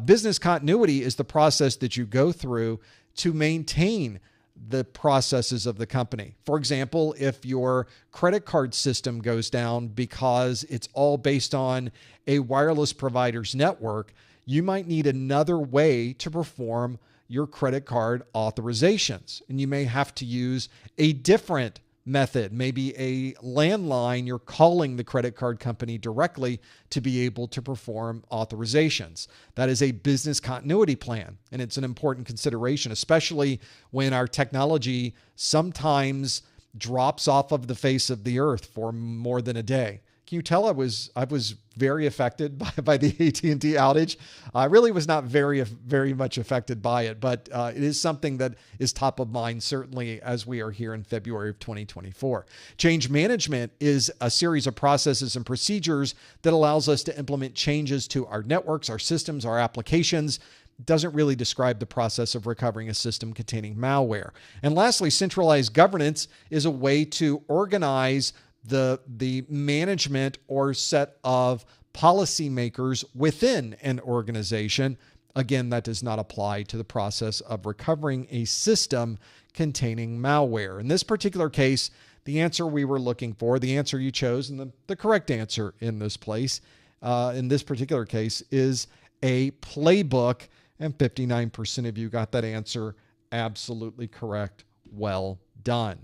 Business continuity is the process that you go through to maintain the processes of the company. For example, if your credit card system goes down because it's all based on a wireless provider's network, you might need another way to perform your credit card authorizations. And you may have to use a different method, maybe a landline. You're calling the credit card company directly to be able to perform authorizations. That is a business continuity plan. And it's an important consideration, especially when our technology sometimes drops off of the face of the earth for more than a day. Can you tell I was very affected by the AT&T outage? I really was not very much affected by it, but it is something that is top of mind, certainly as we are here in February of 2024. Change management is a series of processes and procedures that allows us to implement changes to our networks, our systems, our applications. Doesn't really describe the process of recovering a system containing malware. And lastly, centralized governance is a way to organize the management or set of policymakers within an organization. Again, that does not apply to the process of recovering a system containing malware. In this particular case, the answer we were looking for, the answer you chose, and the correct answer in this particular case, is a playbook, and 59% of you got that answer absolutely correct. Well done.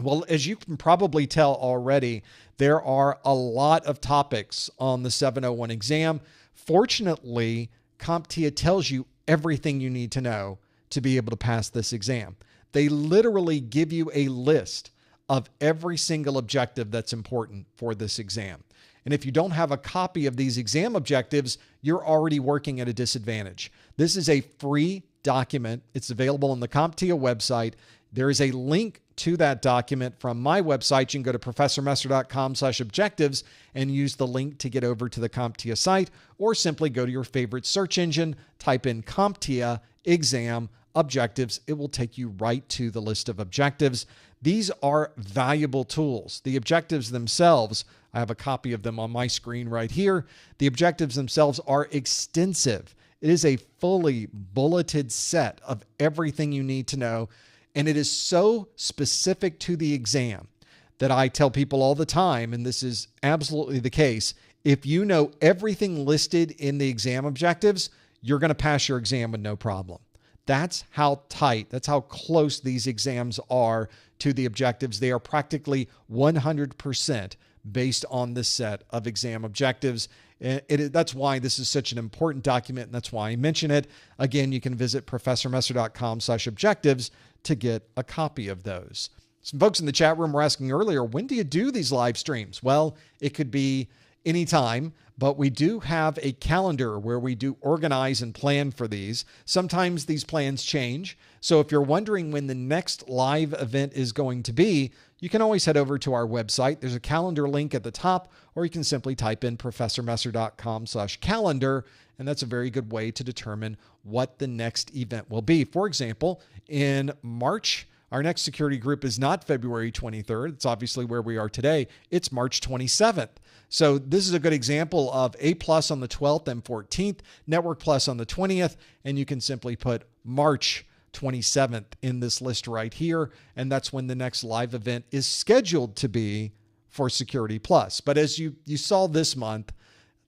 Well, as you can probably tell already, there are a lot of topics on the 701 exam. Fortunately, CompTIA tells you everything you need to know to be able to pass this exam. They literally give you a list of every single objective that's important for this exam. And if you don't have a copy of these exam objectives, you're already working at a disadvantage. This is a free document. It's available on the CompTIA website. There is a link to that document from my website. You can go to professormesser.com/objectives and use the link to get over to the CompTIA site, or simply go to your favorite search engine, type in CompTIA exam objectives. It will take you right to the list of objectives. These are valuable tools. The objectives themselves, I have a copy of them on my screen right here. The objectives themselves are extensive. It is a fully bulleted set of everything you need to know. And it is so specific to the exam that I tell people all the time, and this is absolutely the case, if you know everything listed in the exam objectives, you're going to pass your exam with no problem. That's how tight, that's how close these exams are to the objectives. They are practically 100% based on this set of exam objectives. That's why this is such an important document, and that's why I mention it. Again, you can visit professormesser.com/objectives to get a copy of those. Some folks in the chat room were asking earlier, when do you do these live streams? Well, it could be anytime, but we do have a calendar where we do organize and plan for these. Sometimes these plans change. So if you're wondering when the next live event is going to be, you can always head over to our website. There's a calendar link at the top, or you can simply type in professormesser.com/calendar, and that's a very good way to determine what the next event will be. For example, in March, our next security group is not February 23rd. It's obviously where we are today. It's March 27th. So this is a good example of A+ on the 12th and 14th, Network Plus on the 20th, and you can simply put March 27th in this list right here, and that's when the next live event is scheduled to be for Security Plus. But as you saw this month,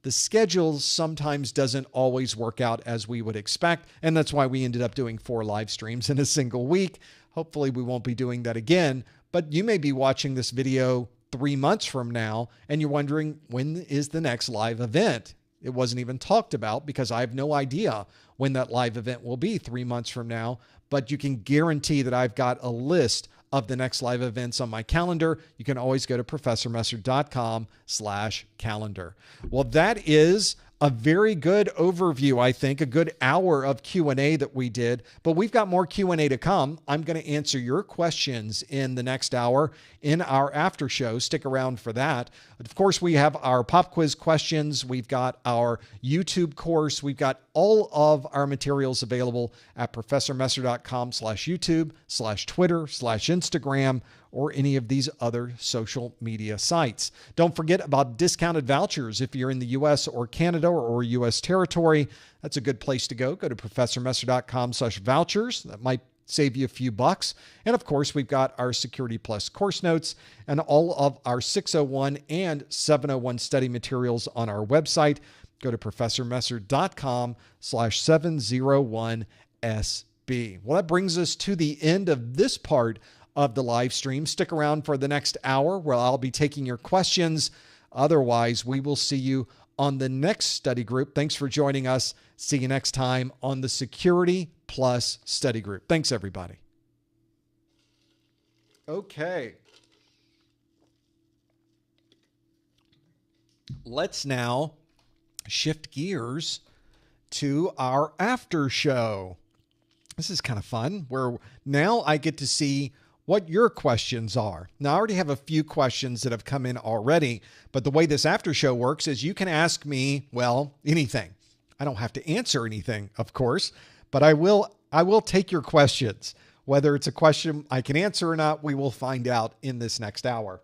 the schedule sometimes doesn't always work out as we would expect, and that's why we ended up doing 4 live streams in a single week. Hopefully we won't be doing that again, but you may be watching this video 3 months from now, and you're wondering, when is the next live event? It wasn't even talked about because I have no idea when that live event will be 3 months from now, but you can guarantee that I've got a list of the next live events on my calendar. You can always go to professormesser.com/calendar. Well, that is a very good overview, I think, a good hour of Q&A that we did, but we've got more Q&A to come. I'm going to answer your questions in the next hour in our after show. Stick around for that. Of course, we have our pop quiz questions. We've got our YouTube course. We've got all of our materials available at professormesser.com/YouTube/Twitter/Instagram, or any of these other social media sites. Don't forget about discounted vouchers if you're in the U.S. or Canada or U.S. territory. That's a good place to go. Go to professormesser.com/vouchers. That might save you a few bucks. And of course, we've got our Security Plus course notes and all of our 601 and 701 study materials on our website. Go to professormesser.com/701SB. Well, that brings us to the end of this part of the live stream. Stick around for the next hour where I'll be taking your questions. Otherwise, we will see you on the next study group. Thanks for joining us. See you next time on the Security Plus study group. Thanks, everybody. Okay. Let's now shift gears to our after show. This is kind of fun, where now I get to see what your questions are. Now, I already have a few questions that have come in already, but the way this after show works is you can ask me, well, anything. I don't have to answer anything, of course, but I will take your questions. Whether it's a question I can answer or not, we will find out in this next hour.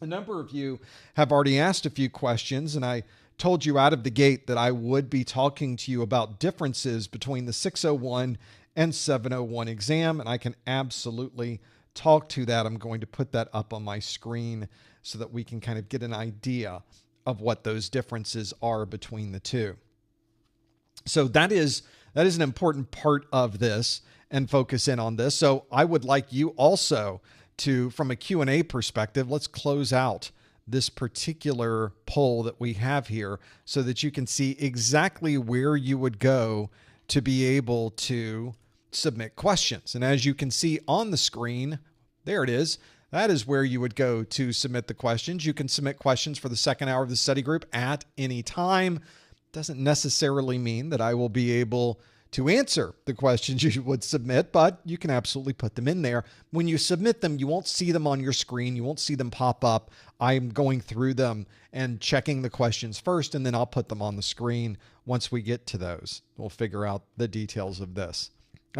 A number of you have already asked a few questions, and I told you out of the gate that I would be talking to you about differences between the 601 and 701 exam, and I can absolutely talk to that. I'm going to put that up on my screen so that we can kind of get an idea of what those differences are between the two. So that is an important part of this, and focus in on this. So I would like you also to, from a Q&A perspective, let's close out this particular poll that we have here so that you can see exactly where you would go to be able to submit questions. And as you can see on the screen, there it is. That is where you would go to submit the questions. You can submit questions for the second hour of the study group at any time. Doesn't necessarily mean that I will be able to answer the questions you would submit, but you can absolutely put them in there. When you submit them, you won't see them on your screen. You won't see them pop up. I'm going through them and checking the questions first, and then I'll put them on the screen once we get to those. We'll figure out the details of this.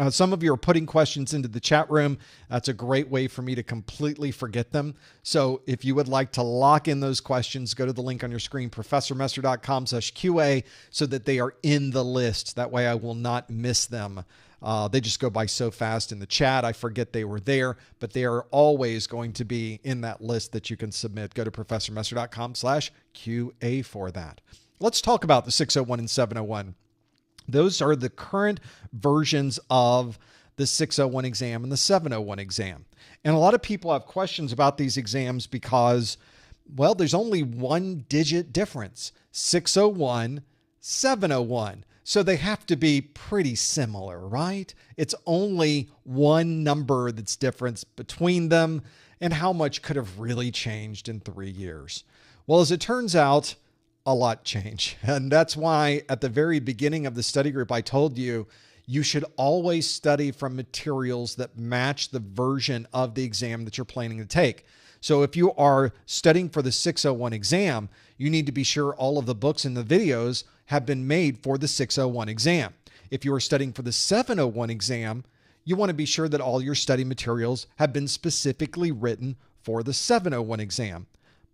Some of you are putting questions into the chat room. That's a great way for me to completely forget them. So if you would like to lock in those questions, go to the link on your screen, professormesser.com/QA, so that they are in the list. That way I will not miss them. They just go by so fast in the chat. I forget they were there, but they are always going to be in that list that you can submit. Go to professormesser.com/QA for that. Let's talk about the 601 and 701. Those are the current versions of the 601 exam and the 701 exam. And a lot of people have questions about these exams because, well, there's only one digit difference, 601, 701. So they have to be pretty similar, right? It's only one number that's different between them, and how much could have really changed in 3 years? Well, as it turns out, a lot changed. And that's why at the very beginning of the study group, I told you, you should always study from materials that match the version of the exam that you're planning to take. So if you are studying for the 601 exam, you need to be sure all of the books and the videos have been made for the 601 exam. If you are studying for the 701 exam, you want to be sure that all your study materials have been specifically written for the 701 exam.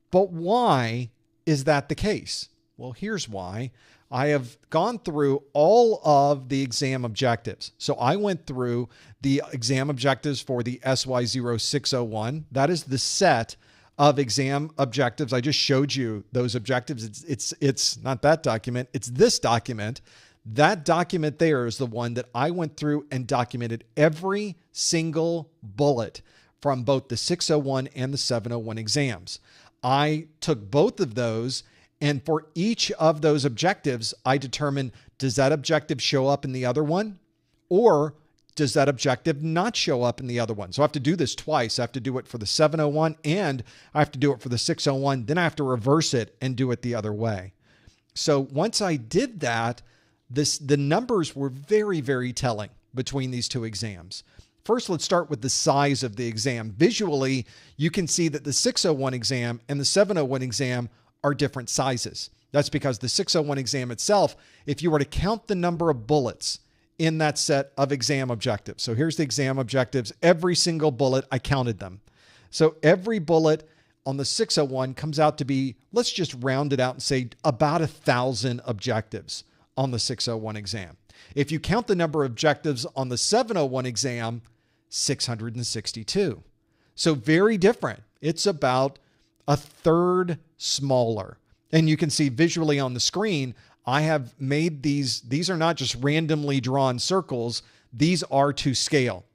But why is that the case? Well, here's why. I have gone through all of the exam objectives. So I went through the exam objectives for the SY0-601. That is the set of exam objectives. I just showed you those objectives. It's not that document. It's this document. That document there is the one that I went through and documented every single bullet from both the 601 and the 701 exams. I took both of those, and for each of those objectives, I determined, does that objective show up in the other one? Or does that objective not show up in the other one? So I have to do this twice. I have to do it for the 701 and I have to do it for the 601. Then I have to reverse it and do it the other way. So once I did that, the numbers were very, very telling between these two exams. First, let's start with the size of the exam. Visually, you can see that the 601 exam and the 701 exam are different sizes. That's because the 601 exam itself, if you were to count the number of bullets in that set of exam objectives. So here's the exam objectives. Every single bullet, I counted them. So every bullet on the 601 comes out to be, let's just round it out and say about 1,000 objectives on the 601 exam. If you count the number of objectives on the 701 exam, 662. So very different. It's about a third smaller. And you can see visually on the screen, I have made these are not just randomly drawn circles. These are to scale,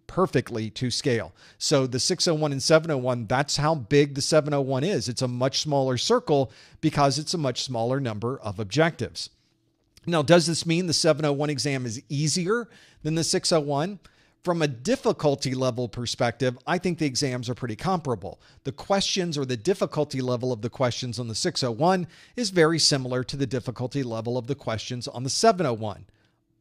perfectly to scale. So the 601 and 701, that's how big the 701 is. It's a much smaller circle because it's a much smaller number of objectives. Now, does this mean the 701 exam is easier than the 601? From a difficulty level perspective, I think the exams are pretty comparable. The questions or the difficulty level of the questions on the 601 is very similar to the difficulty level of the questions on the 701.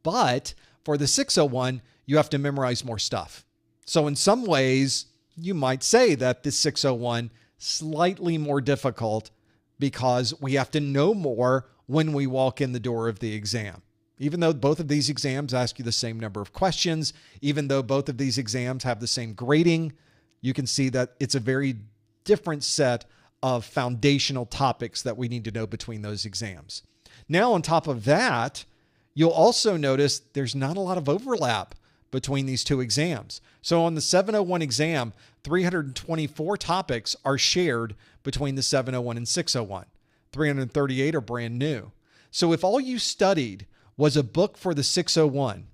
But for the 601, you have to memorize more stuff. So in some ways, you might say that the 601 slightly more difficult because we have to know more when we walk in the door of the exam. Even though both of these exams ask you the same number of questions, even though both of these exams have the same grading, you can see that it's a very different set of foundational topics that we need to know between those exams. Now, on top of that, you'll also notice there's not a lot of overlap between these two exams. So on the 701 exam, 324 topics are shared between the 701 and 601. 338 are brand new. So if all you studied was a book for the 601,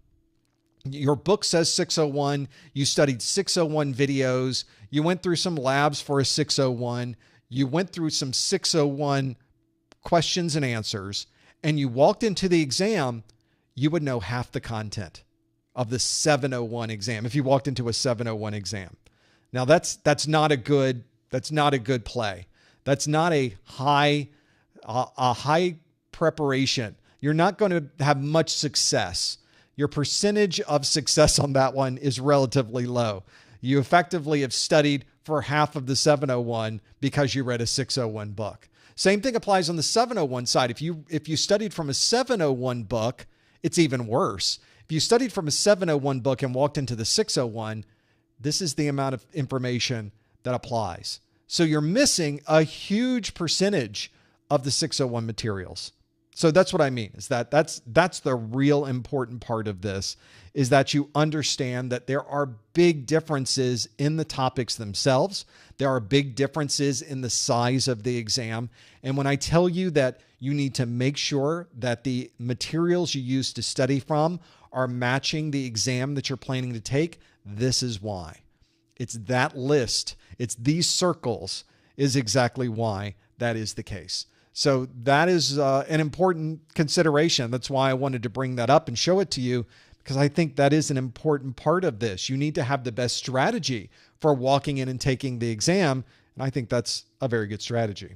your book says 601, you studied 601 videos, you went through some labs for a 601, you went through some 601 questions and answers, and you walked into the exam, you would know half the content of the 701 exam if you walked into a 701 exam. Now that's not a good play. That's not a high preparation. You're not going to have much success. Your percentage of success on that one is relatively low. You effectively have studied for half of the 701 because you read a 601 book. Same thing applies on the 701 side. If you studied from a 701 book, it's even worse. If you studied from a 701 book and walked into the 601, this is the amount of information that applies. So you're missing a huge percentage of the 601 materials. So that's what I mean, is that's the real important part of this, is that you understand that there are big differences in the topics themselves. There are big differences in the size of the exam. And when I tell you that you need to make sure that the materials you use to study from are matching the exam that you're planning to take, this is why. It's that list. It's these circles is exactly why that is the case. So that is an important consideration. That's why I wanted to bring that up and show it to you, because I think that is an important part of this. You need to have the best strategy for walking in and taking the exam. And I think that's a very good strategy.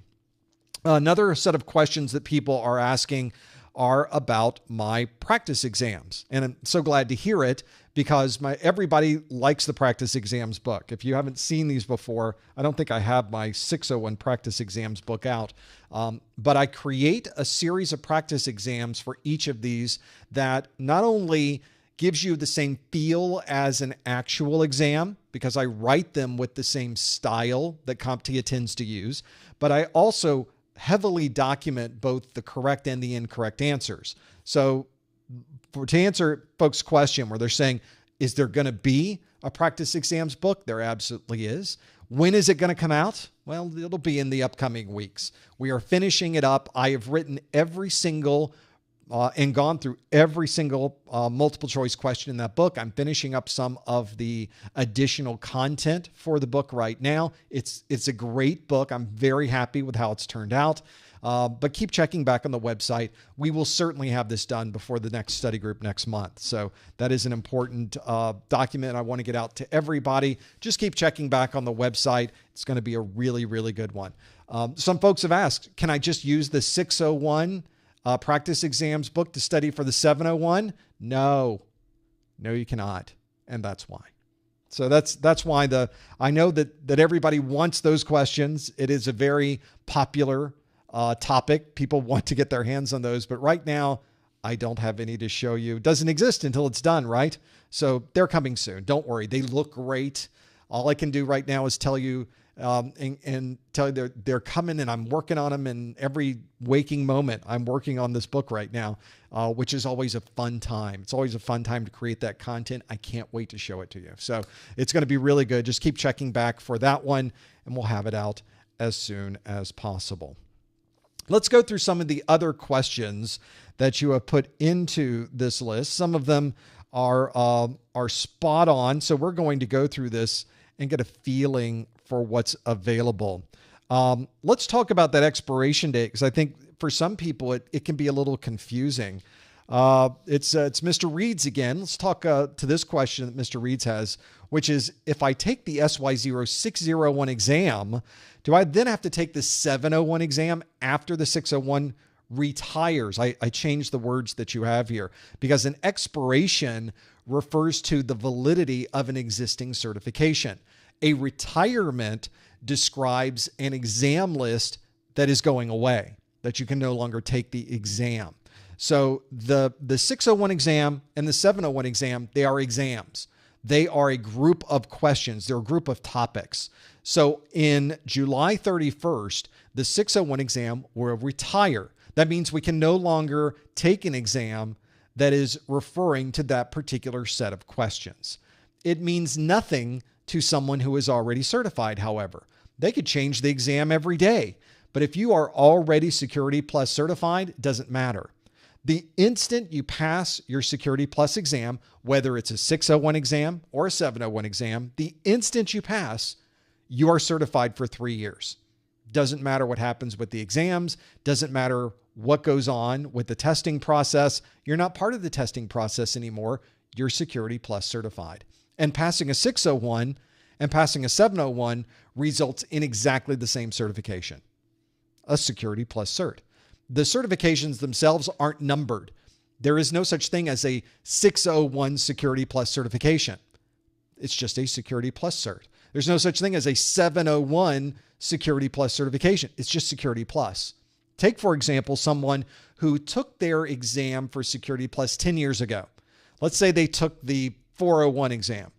Another set of questions that people are asking are about my practice exams. And I'm so glad to hear it, because everybody likes the practice exams book. If you haven't seen these before, I don't think I have my 601 practice exams book out. But I create a series of practice exams for each of these that not only gives you the same feel as an actual exam, because I write them with the same style that CompTIA tends to use, but I also heavily document both the correct and the incorrect answers. So to answer folks' question where they're saying, is there going to be a practice exams book? There absolutely is. When is it going to come out? Well, it'll be in the upcoming weeks. We are finishing it up. I have written every single and gone through every single multiple choice question in that book. I'm finishing up some of the additional content for the book right now. It's a great book. I'm very happy with how it's turned out. But keep checking back on the website. We will certainly have this done before the next study group next month. So that is an important document I want to get out to everybody. Just keep checking back on the website. It's going to be a really, really good one. Some folks have asked, can I just use the 601 practice exams book to study for the 701? No, you cannot. And that's why. So that's why I know that everybody wants those questions. It is a very popular topic. People want to get their hands on those, but right now I don't have any to show you. It doesn't exist until it's done, right? So they're coming soon. Don't worry. They look great. All I can do right now is tell you and tell you they're coming, and I'm working on them in every waking moment. I'm working on this book right now, which is always a fun time. It's always a fun time to create that content. I can't wait to show it to you. So it's going to be really good. Just keep checking back for that one, and we'll have it out as soon as possible. Let's go through some of the other questions that you have put into this list. Some of them are spot on. So we're going to go through this and get a feeling for what's available. Let's talk about that expiration date, because I think for some people it can be a little confusing. It's Mr. Reed's again. Let's talk to this question that Mr. Reed's has, which is, if I take the SY0-601 exam, do I then have to take the 701 exam after the 601 retires? I changed the words that you have here, because an expiration refers to the validity of an existing certification. A retirement describes an exam list that is going away, that you can no longer take the exam. So the 601 exam and the 701 exam, they are exams. They are a group of questions. They're a group of topics. So in July 31st, the 601 exam will retire. That means we can no longer take an exam that is referring to that particular set of questions. It means nothing to someone who is already certified, however. They could change the exam every day, but if you are already Security Plus certified, it doesn't matter. The instant you pass your Security Plus exam, whether it's a 601 exam or a 701 exam, the instant you pass, you are certified for 3 years. Doesn't matter what happens with the exams, doesn't matter what goes on with the testing process. You're not part of the testing process anymore. You're Security Plus certified. And passing a 601 and passing a 701 results in exactly the same certification, a Security Plus cert. The certifications themselves aren't numbered. There is no such thing as a 601 Security Plus certification. It's just a Security Plus cert. There's no such thing as a 701 Security Plus certification. It's just Security Plus. Take, for example, someone who took their exam for Security Plus 10 years ago. Let's say they took the 401 exam.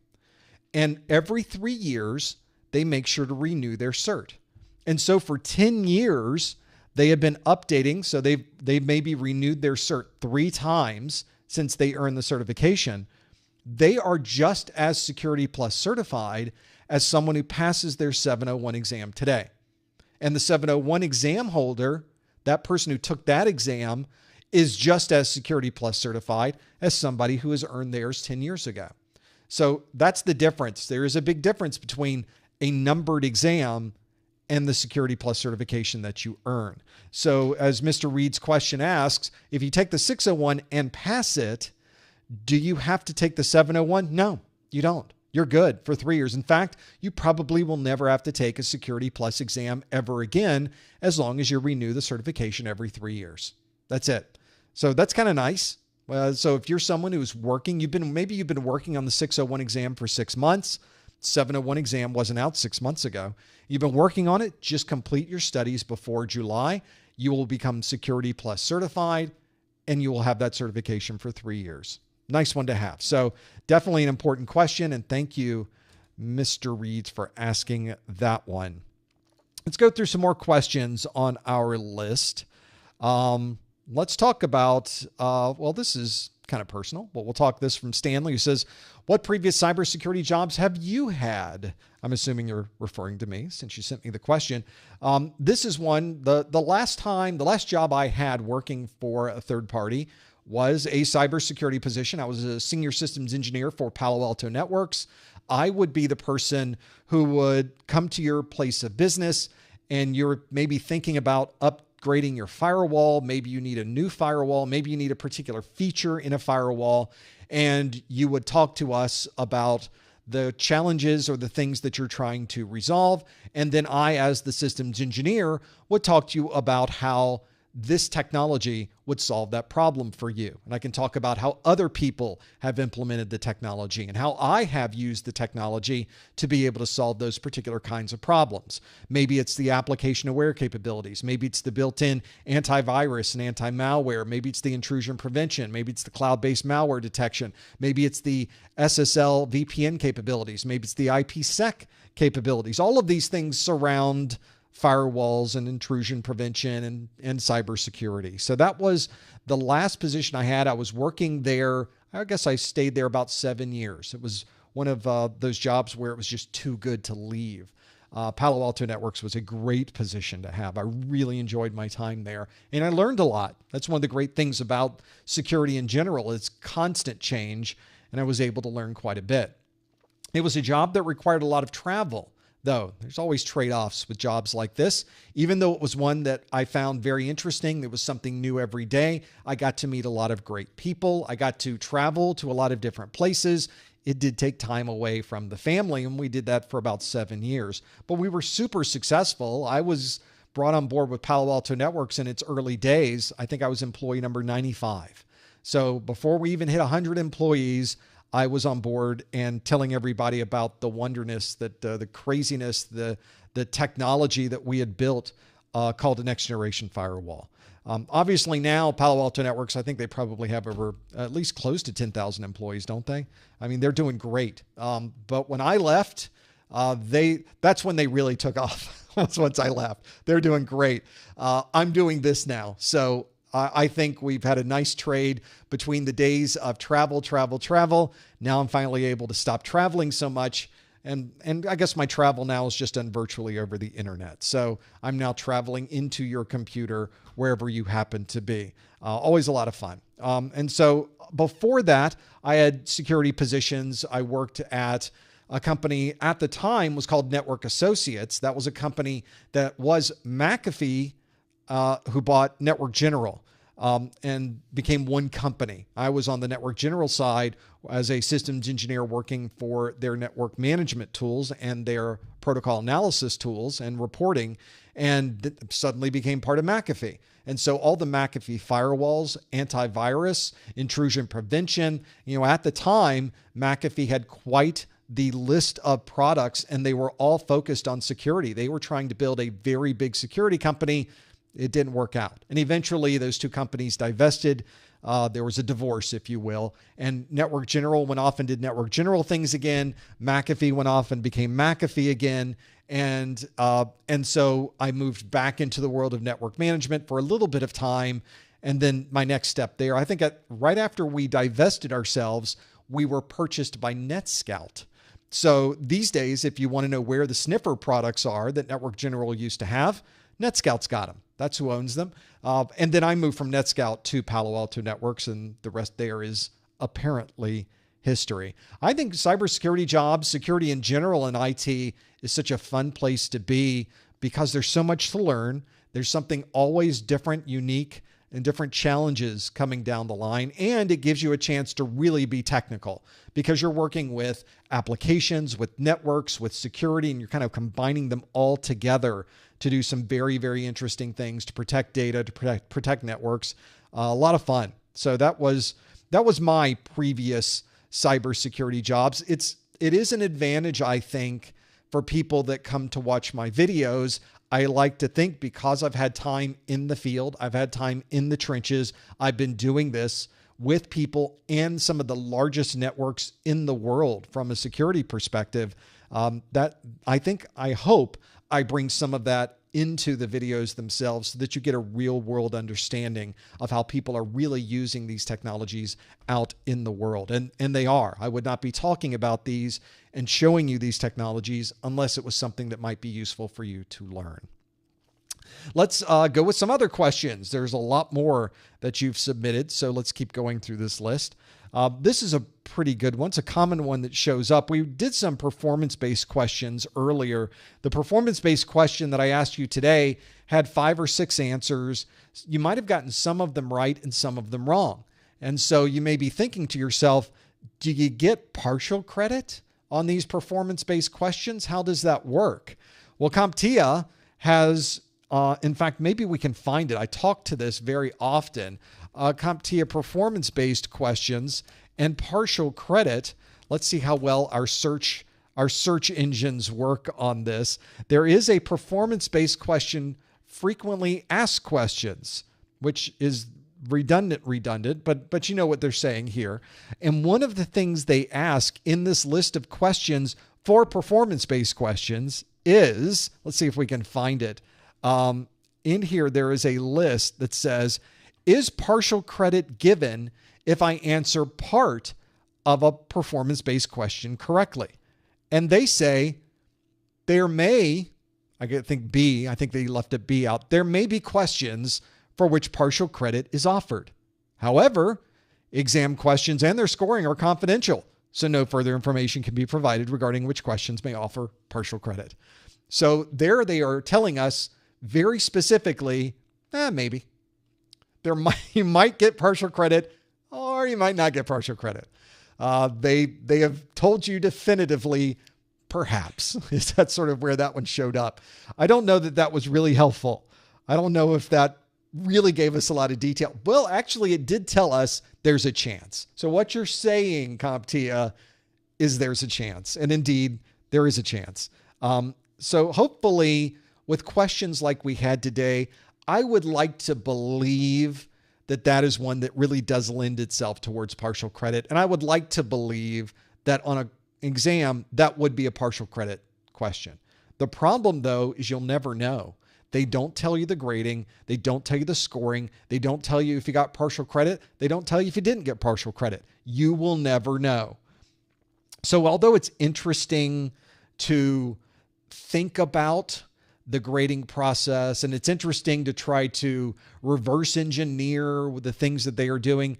And every 3 years, they make sure to renew their cert. And so for 10 years, they have been updating. So they've maybe renewed their cert 3 times since they earned the certification. They are just as Security Plus certified as someone who passes their 701 exam today. And the 701 exam holder, that person who took that exam, is just as Security Plus certified as somebody who has earned theirs 10 years ago. So that's the difference. There is a big difference between a numbered exam and the Security Plus certification that you earn. So as Mr. Reed's question asks, if you take the 601 and pass it, do you have to take the 701? No, you don't. You're good for 3 years. In fact, you probably will never have to take a Security Plus exam ever again, as long as you renew the certification every 3 years. That's it. So that's kind of nice. So if you're someone who's working, maybe you've been working on the 601 exam for 6 months. 701 exam wasn't out 6 months ago. You've been working on it. Just complete your studies before July. You will become Security Plus certified, and you will have that certification for 3 years. Nice one to have. So definitely an important question. And thank you, Mr. Reeds, for asking that one. Let's go through some more questions on our list. Let's talk about, this is kind of personal, but we'll talk this from Stanley, who says, what previous cybersecurity jobs have you had? I'm assuming you're referring to me since you sent me the question. This is one, the last job I had working for a third party was a cybersecurity position. I was a senior systems engineer for Palo Alto Networks. I would be the person who would come to your place of business and you're maybe thinking about upgrading your firewall. Maybe you need a new firewall. Maybe you need a particular feature in a firewall. And you would talk to us about the challenges or the things that you're trying to resolve. And then I, as the systems engineer, would talk to you about how this technology would solve that problem for you. And I can talk about how other people have implemented the technology and how I have used the technology to be able to solve those particular kinds of problems. Maybe it's the application aware capabilities. Maybe it's the built-in antivirus and anti-malware. Maybe it's the intrusion prevention. Maybe it's the cloud-based malware detection. Maybe it's the SSL VPN capabilities. Maybe it's the IPsec capabilities. All of these things surround firewalls and intrusion prevention and cybersecurity. So that was the last position I had. I was working there. I guess I stayed there about 7 years. It was one of those jobs where it was just too good to leave. Palo Alto Networks was a great position to have. I really enjoyed my time there and I learned a lot. That's one of the great things about security in general. It's constant change, and I was able to learn quite a bit. It was a job that required a lot of travel. Though there's always trade-offs with jobs like this. Even though it was one that I found very interesting, there was something new every day. I got to meet a lot of great people. I got to travel to a lot of different places. It did take time away from the family, and we did that for about 7 years. But we were super successful. I was brought on board with Palo Alto Networks in its early days. I think I was employee number 95. So before we even hit 100 employees, I was on board and telling everybody about the wonderness, that the craziness, the technology that we had built called the next generation firewall. Obviously now Palo Alto Networks, I think they probably have over at least close to 10,000 employees, don't they? I mean, they're doing great. But when I left, That's when they really took off. Once I left. They're doing great. I'm doing this now. So I think we've had a nice trade between the days of travel. Now I'm finally able to stop traveling so much. And I guess my travel now is just done virtually over the internet. So I'm now traveling into your computer wherever you happen to be. Always a lot of fun. And so before that, I had security positions. I worked at a company at the time was called Network Associates. That was a company that was McAfee, who bought Network General. And became one company. I was on the Network General side as a systems engineer working for their network management tools and their protocol analysis tools and reporting, and suddenly became part of McAfee. And so all the McAfee firewalls, antivirus, intrusion prevention, at the time, McAfee had quite the list of products, and they were all focused on security. They were trying to build a very big security company. It didn't work out. And eventually those two companies divested. There was a divorce, if you will. And Network General went off and did Network General things again. McAfee went off and became McAfee again. And so I moved back into the world of network management for a little bit of time. And then my next step there, I think right after we divested ourselves, we were purchased by NetScout. So these days, if you want to know where the sniffer products are that Network General used to have, NetScout's got them. That's who owns them. And then I moved from NetScout to Palo Alto Networks, and the rest there is apparently history. I think cybersecurity jobs, security in general in IT is such a fun place to be because there's so much to learn. There's something always different, unique, and different challenges coming down the line. And it gives you a chance to really be technical because you're working with applications, with networks, with security, and you're kind of combining them all together to do some very, very interesting things to protect data, to protect networks. A lot of fun. So that was my previous cybersecurity jobs. It is an advantage, I think, for people that come to watch my videos. I like to think because I've had time in the field, I've had time in the trenches, I've been doing this with people and some of the largest networks in the world from a security perspective, I hope I bring some of that into the videos themselves so that you get a real world understanding of how people are really using these technologies out in the world. And they are. I would not be talking about these and showing you these technologies unless it was something that might be useful for you to learn. Let's go with some other questions. There's a lot more that you've submitted, so let's keep going through this list. This is a pretty good one. It's a common one that shows up. We did some performance-based questions earlier. The performance-based question that I asked you today had 5 or 6 answers. You might have gotten some of them right and some of them wrong. And so you may be thinking to yourself, do you get partial credit on these performance-based questions? How does that work? Well, CompTIA has, in fact, maybe we can find it. I talk to this very often. CompTIA performance-based questions and partial credit. Let's see how well our search engines work on this. There is a performance-based question, frequently asked questions, which is redundant, but you know what they're saying here. And one of the things they ask in this list of questions for performance-based questions is, let's see if we can find it. In here, there is a list that says, is partial credit given if I answer part of a performance-based question correctly? And they say there may, I think they left a B out. There may be questions for which partial credit is offered. However, exam questions and their scoring are confidential, so no further information can be provided regarding which questions may offer partial credit. So there they are telling us very specifically, maybe. You might get partial credit or you might not get partial credit. They have told you definitively, perhaps. Is that sort of where that one showed up? I don't know that that was really helpful. I don't know if that really gave us a lot of detail. Well, actually, it did tell us there's a chance. So what you're saying, CompTIA, is there's a chance. And indeed, there is a chance. So hopefully, with questions like we had today, I would like to believe that that is one that really does lend itself towards partial credit. And I would like to believe that on an exam, that would be a partial credit question. The problem, though, is you'll never know. They don't tell you the grading. They don't tell you the scoring. They don't tell you if you got partial credit. They don't tell you if you didn't get partial credit. You will never know. So although it's interesting to think about the grading process, and it's interesting to try to reverse engineer the things that they are doing,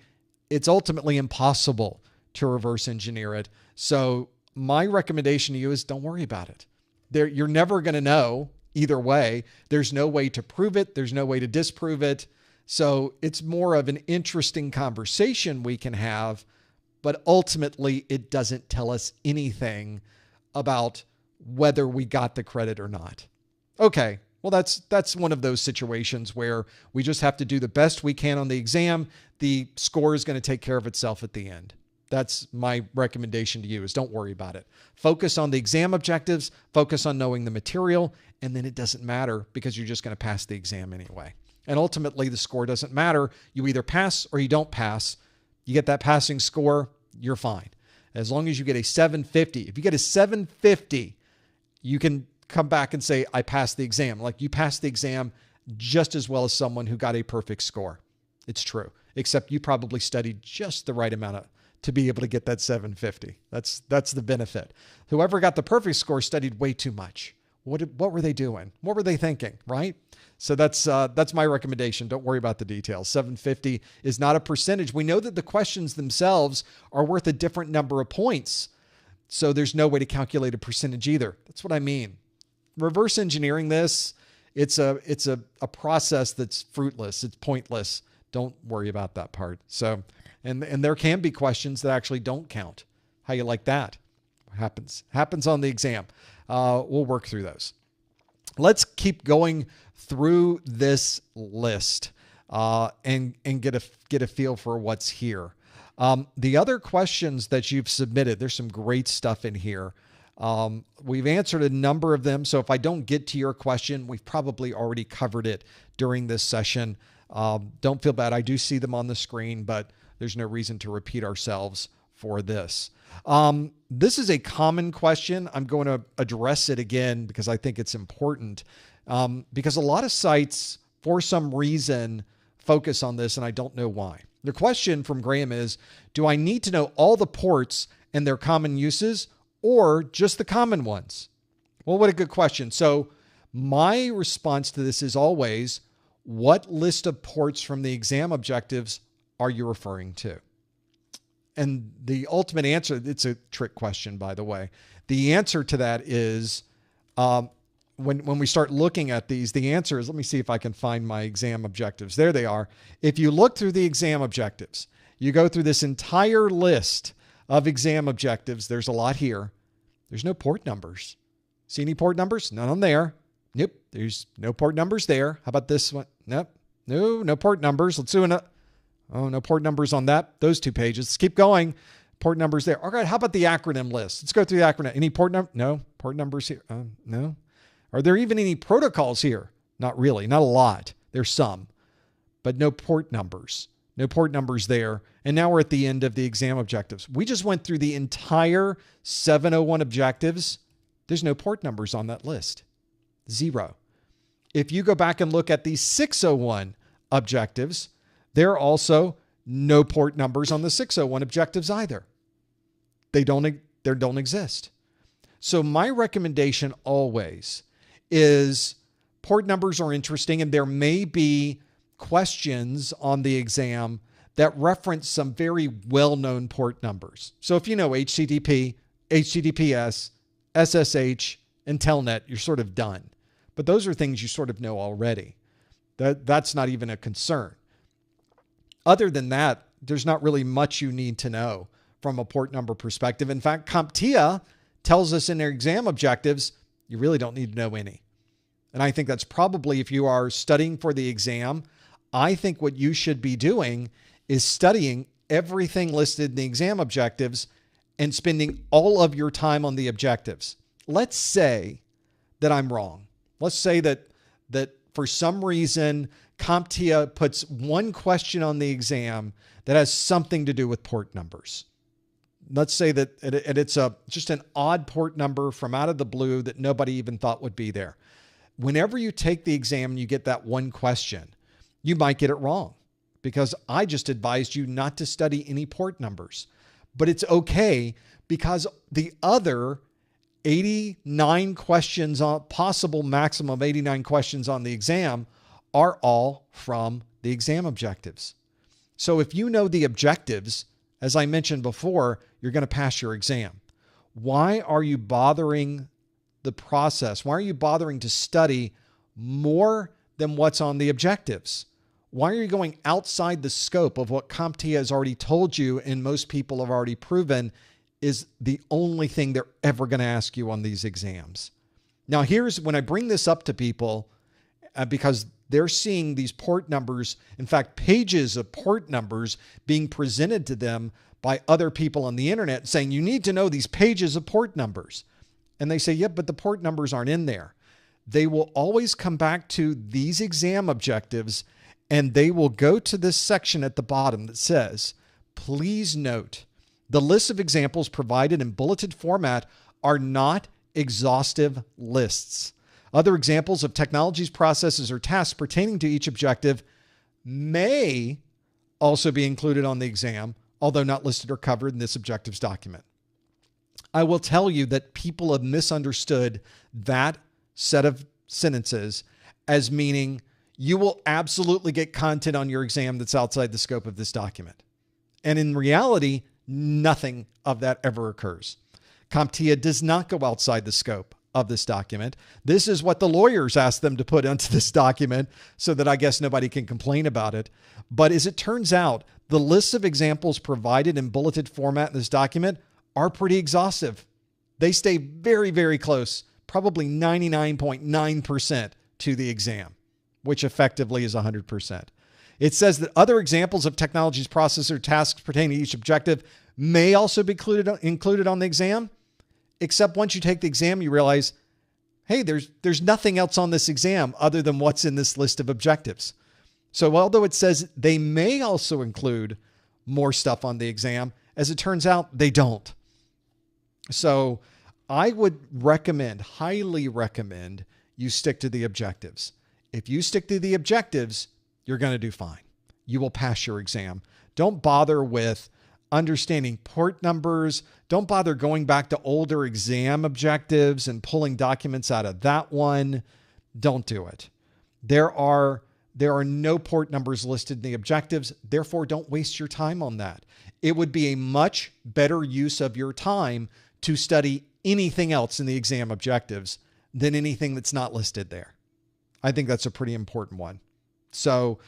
it's ultimately impossible to reverse engineer it. So my recommendation to you is don't worry about it. You're never going to know either way. There's no way to prove it. There's no way to disprove it. So it's more of an interesting conversation we can have, but ultimately it doesn't tell us anything about whether we got the credit or not. Okay, well, that's one of those situations where we just have to do the best we can on the exam. The score is going to take care of itself at the end. That's my recommendation to you, is don't worry about it. Focus on the exam objectives, focus on knowing the material, and then it doesn't matter because you're just going to pass the exam anyway. And ultimately, the score doesn't matter. You either pass or you don't pass. You get that passing score, you're fine. As long as you get a 750. If you get a 750, you can come back and say, I passed the exam. Like, you passed the exam just as well as someone who got a perfect score. It's true, except you probably studied just the right amount to be able to get that 750. That's the benefit. Whoever got the perfect score studied way too much. What were they doing? What were they thinking, right? So that's my recommendation. Don't worry about the details. 750 is not a percentage. We know that the questions themselves are worth a different number of points. So there's no way to calculate a percentage either. That's what I mean. Reverse engineering this, it's a process that's fruitless. It's pointless. Don't worry about that part. So, and there can be questions that actually don't count. How you like that? Happens on the exam. We'll work through those. Let's keep going through this list and get a feel for what's here. The other questions that you've submitted, there's some great stuff in here. We've answered a number of them. So if I don't get to your question, we've probably already covered it during this session. Don't feel bad. I do see them on the screen, but there's no reason to repeat ourselves for this. This is a common question. I'm going to address it again because I think it's important. Because a lot of sites, for some reason, focus on this, and I don't know why. The question from Graham is, do I need to know all the ports and their common uses, or just the common ones? Well, what a good question. So my response to this is always, what list of ports from the exam objectives are you referring to? And the ultimate answer, it's a trick question, by the way. The answer to that is, when we start looking at these, the answer is, let me see if I can find my exam objectives. There they are. If you look through the exam objectives, you go through this entire list of exam objectives. There's a lot here. There's no port numbers. See any port numbers? None on there. Nope. There's no port numbers there. How about this one? Nope. No port numbers. Let's do no port numbers on that. Those two pages. Let's keep going. Port numbers there. All right. How about the acronym list? Let's go through the acronym. Any port number? No. Port numbers here? No. Are there even any protocols here? Not really. Not a lot. There's some, but no port numbers. No port numbers there. And now we're at the end of the exam objectives. We just went through the entire 701 objectives. There's no port numbers on that list. 0. If you go back and look at the 601 objectives, there are also no port numbers on the 601 objectives either. They don't exist. So my recommendation always is, port numbers are interesting, and there may be questions on the exam that reference some very well-known port numbers. So if you know HTTP, HTTPS, SSH, and Telnet, you're sort of done. But those are things you sort of know already. That's not even a concern. Other than that, there's not really much you need to know from a port number perspective. In fact, CompTIA tells us in their exam objectives, you really don't need to know any. And I think that's probably, if you are studying for the exam, I think what you should be doing is studying everything listed in the exam objectives and spending all of your time on the objectives. Let's say that I'm wrong. Let's say that for some reason, CompTIA puts one question on the exam that has something to do with port numbers. let's say that it's just an odd port number from out of the blue that nobody even thought would be there. Whenever you take the exam and you get that one question, you might get it wrong because I just advised you not to study any port numbers. But it's okay because the other 89 questions, on possible maximum of 89 questions on the exam, are all from the exam objectives. So if you know the objectives, as I mentioned before, you're going to pass your exam. Why are you bothering the process? Why are you bothering to study more than what's on the objectives? Why are you going outside the scope of what CompTIA has already told you and most people have already proven is the only thing they're ever going to ask you on these exams? Now, here's when I bring this up to people, because they're seeing these port numbers, in fact, pages of port numbers being presented to them by other people on the internet saying, you need to know these pages of port numbers. And they say, yeah, but the port numbers aren't in there. They will always come back to these exam objectives and they will go to this section at the bottom that says, please note, the list of examples provided in bulleted format are not exhaustive lists. Other examples of technologies, processes, or tasks pertaining to each objective may also be included on the exam, although not listed or covered in this objectives document. I will tell you that people have misunderstood that set of sentences as meaning you will absolutely get content on your exam that's outside the scope of this document. And in reality, nothing of that ever occurs. CompTIA does not go outside the scope of this document. This is what the lawyers asked them to put into this document so that I guess nobody can complain about it. But as it turns out, the lists of examples provided in bulleted format in this document are pretty exhaustive. They stay very, very close, probably 99.9% to the exam, which effectively is 100%. It says that other examples of technologies, processes, or tasks pertaining to each objective may also be included on the exam, except once you take the exam, you realize, hey, there's nothing else on this exam other than what's in this list of objectives. So although it says they may also include more stuff on the exam, as it turns out, they don't. So I would recommend, highly recommend, you stick to the objectives. If you stick to the objectives, you're going to do fine. You will pass your exam. Don't bother with understanding port numbers. Don't bother going back to older exam objectives and pulling documents out of that one. Don't do it. There are no port numbers listed in the objectives. Therefore, don't waste your time on that. It would be a much better use of your time to study anything else in the exam objectives than anything that's not listed there. I think that's a pretty important one. So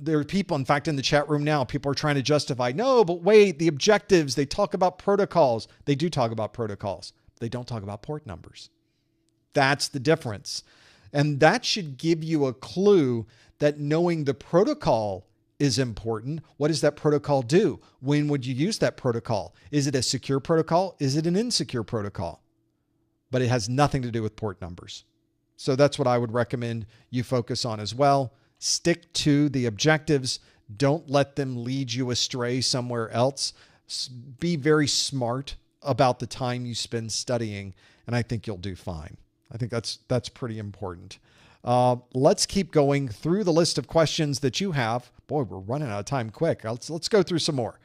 there are people, in fact, in the chat room now, people are trying to justify, no, but wait, the objectives, they talk about protocols. They do talk about protocols. They don't talk about port numbers. That's the difference. And that should give you a clue that knowing the protocol is important. What does that protocol do? When would you use that protocol? Is it a secure protocol? Is it an insecure protocol? But it has nothing to do with port numbers. So that's what I would recommend you focus on as well. Stick to the objectives. Don't let them lead you astray somewhere else. Be very smart about the time you spend studying, and I think you'll do fine. I think that's pretty important. Let's keep going through the list of questions that you have. Boy, we're running out of time quick. Let's go through some more.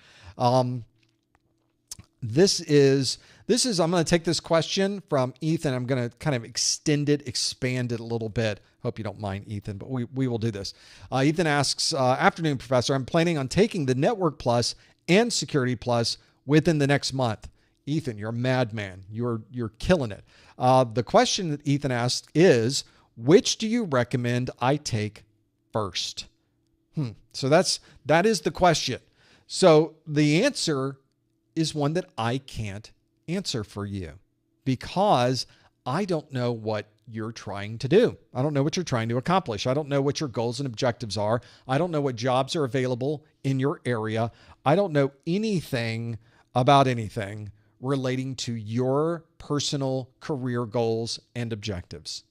This is, I'm going to take this question from Ethan. I'm going to kind of expand it a little bit. Hope you don't mind, Ethan, but we will do this. Ethan asks, afternoon, Professor, I'm planning on taking the Network Plus and Security Plus within the next month. Ethan, you're a madman. You're killing it. The question that Ethan asked is, which do you recommend I take first? So that is the question. So the answer is one that I can't answer for you because I don't know what you're trying to do. I don't know what you're trying to accomplish. I don't know what your goals and objectives are. I don't know what jobs are available in your area. I don't know anything about anything relating to your personal career goals and objectives.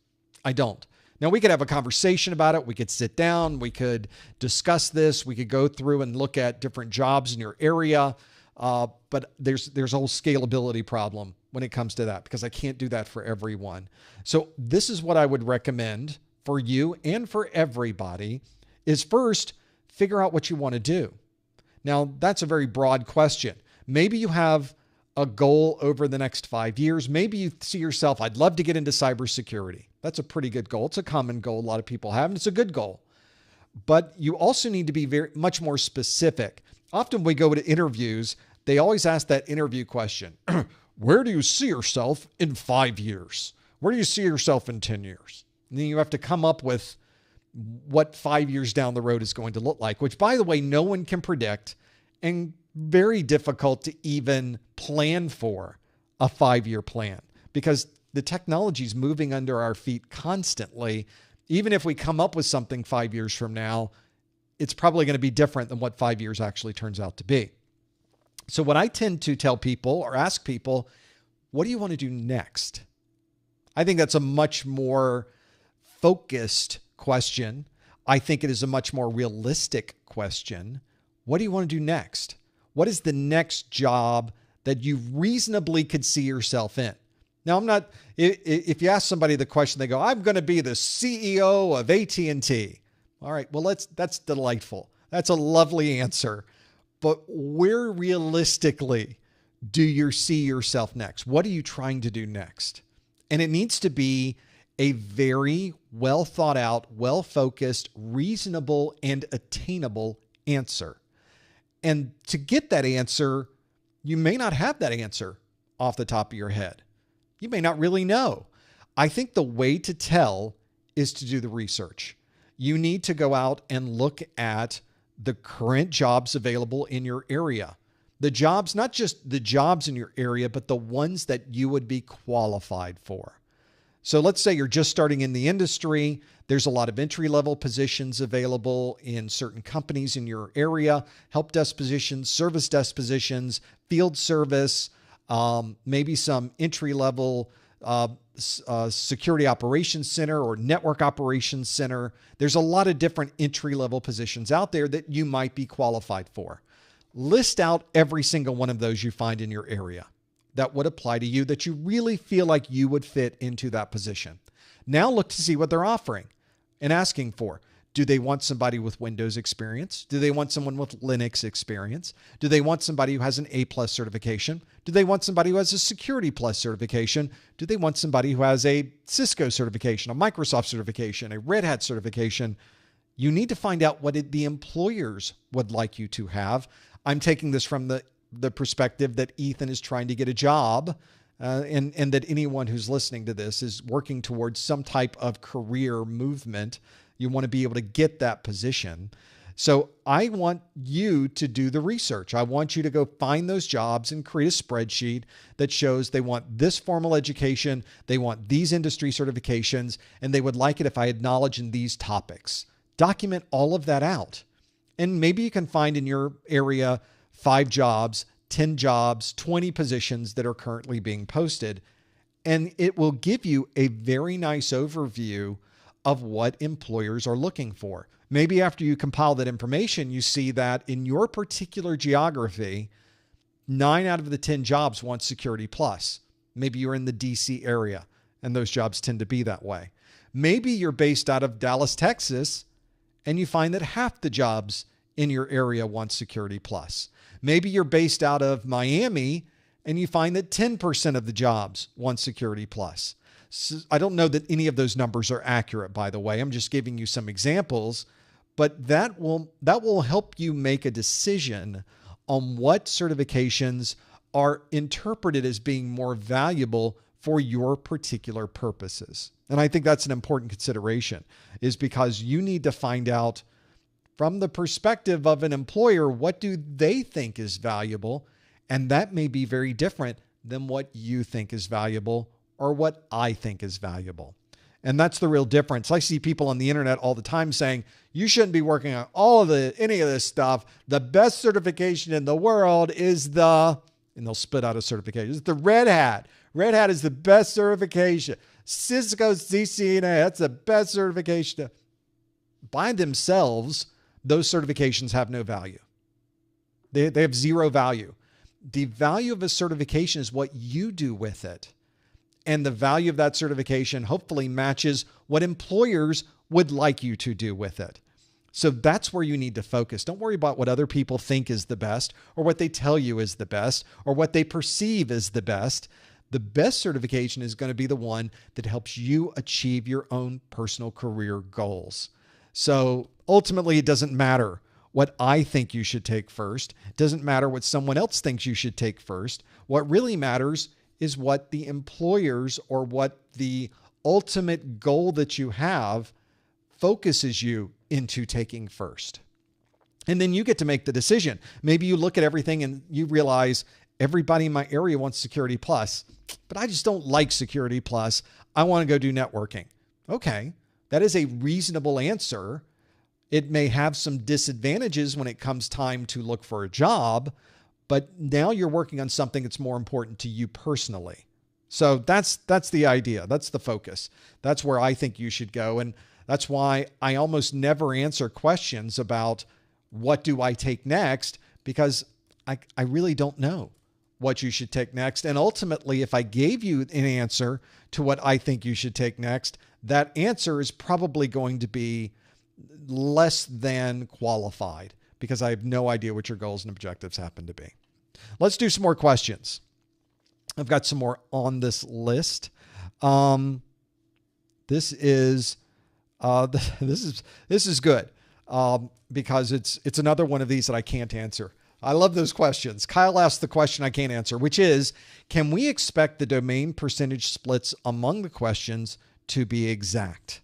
I don't. Now, we could have a conversation about it. We could sit down. We could discuss this. We could go through and look at different jobs in your area. But there's a whole scalability problem when it comes to that, because I can't do that for everyone. So this is what I would recommend for you and for everybody is first, figure out what you want to do. Now, that's a very broad question. Maybe you have a goal over the next 5 years. Maybe you see yourself, I'd love to get into cybersecurity. That's a pretty good goal. It's a common goal a lot of people have, and it's a good goal. But you also need to be very much more specific. Often we go to interviews, they always ask that interview question. Where do you see yourself in 5 years? Where do you see yourself in 10 years? And then you have to come up with what 5 years down the road is going to look like, which, by the way, no one can predict and very difficult to even plan for a 5-year plan because the technology is moving under our feet constantly. Even if we come up with something 5 years from now, it's probably going to be different than what 5 years actually turns out to be. So what I tend to tell people or ask people, what do you want to do next? I think that's a much more focused question. I think it is a much more realistic question. What do you want to do next? What is the next job that you reasonably could see yourself in? Now, if you ask somebody the question, they go, I'm going to be the CEO of AT&T. All right, well, that's delightful. That's a lovely answer. But where realistically do you see yourself next? What are you trying to do next? And it needs to be a very well thought out, well focused, reasonable, and attainable answer. And to get that answer, you may not have that answer off the top of your head. You may not really know. I think the way to tell is to do the research. You need to go out and look at the current jobs available in your area. The jobs, not just the jobs in your area, but the ones that you would be qualified for. So let's say you're just starting in the industry. There's a lot of entry-level positions available in certain companies in your area, help desk positions, service desk positions, field service, maybe some entry-level security operations center or network operations center. There's a lot of different entry-level positions out there that you might be qualified for. List out every single one of those you find in your area that would apply to you, that you really feel like you would fit into that position. Now look to see what they're offering and asking for. Do they want somebody with Windows experience? Do they want someone with Linux experience? Do they want somebody who has an A+ certification? Do they want somebody who has a Security Plus certification? Do they want somebody who has a Cisco certification, a Microsoft certification, a Red Hat certification? You need to find out what the employers would like you to have. I'm taking this from the perspective that Ethan is trying to get a job, and that anyone who's listening to this is working towards some type of career movement. You want to be able to get that position. So I want you to do the research. I want you to go find those jobs and create a spreadsheet that shows they want this formal education, they want these industry certifications, and they would like it if I had knowledge in these topics. Document all of that out. And maybe you can find in your area 5 jobs, 10 jobs, 20 positions that are currently being posted. And it will give you a very nice overview of what employers are looking for. Maybe after you compile that information, you see that in your particular geography, 9 out of the 10 jobs want Security Plus. Maybe you're in the DC area and those jobs tend to be that way. Maybe you're based out of Dallas, Texas, and you find that half the jobs in your area want Security Plus. Maybe you're based out of Miami and you find that 10% of the jobs want Security Plus. So I don't know that any of those numbers are accurate, by the way. I'm just giving you some examples, but that will help you make a decision on what certifications are interpreted as being more valuable for your particular purposes. And I think that's an important consideration, is because you need to find out from the perspective of an employer, what do they think is valuable? And that may be very different than what you think is valuable or what I think is valuable. And that's the real difference. I see people on the internet all the time saying, you shouldn't be working on any of this stuff. The best certification in the world is and they'll spit out a certification. It's the Red Hat. Red Hat is the best certification. Cisco's CCNA, that's the best certification. By themselves, those certifications have no value. They have zero value. The value of a certification is what you do with it. And the value of that certification hopefully matches what employers would like you to do with it. So that's where you need to focus. Don't worry about what other people think is the best, or what they tell you is the best, or what they perceive as the best. The best certification is going to be the one that helps you achieve your own personal career goals. So ultimately, it doesn't matter what I think you should take first. It doesn't matter what someone else thinks you should take first. What really matters is what the employers, or what the ultimate goal that you have, focuses you into taking first. And then you get to make the decision. Maybe you look at everything and you realize everybody in my area wants Security Plus, but I just don't like Security Plus. I want to go do networking. Okay, that is a reasonable answer. It may have some disadvantages when it comes time to look for a job, but now you're working on something that's more important to you personally. So that's the idea. That's the focus. That's where I think you should go. And that's why I almost never answer questions about what do I take next, because I really don't know what you should take next. And ultimately, if I gave you an answer to what I think you should take next, that answer is probably going to be less than qualified, because I have no idea what your goals and objectives happen to be. Let's do some more questions. I've got some more on this list. This is good because it's another one of these that I can't answer. I love those questions. Kyle asked the question I can't answer, which is, can we expect the domain percentage splits among the questions to be exact?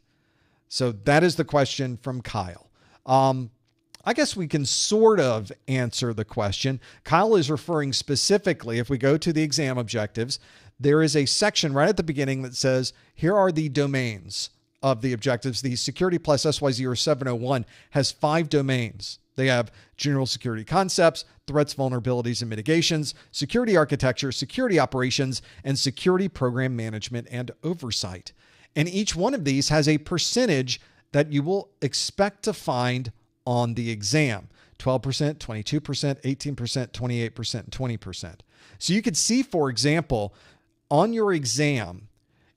So that is the question from Kyle. I guess we can sort of answer the question. Kyle is referring specifically, if we go to the exam objectives, there is a section right at the beginning that says, here are the domains of the objectives. The Security Plus SY0-701 has 5 domains. They have general security concepts, threats, vulnerabilities, and mitigations, security architecture, security operations, and security program management and oversight. And each one of these has a percentage that you will expect to find on the exam: 12%, 22%, 18%, 28%, and 20%. So you could see, for example, on your exam,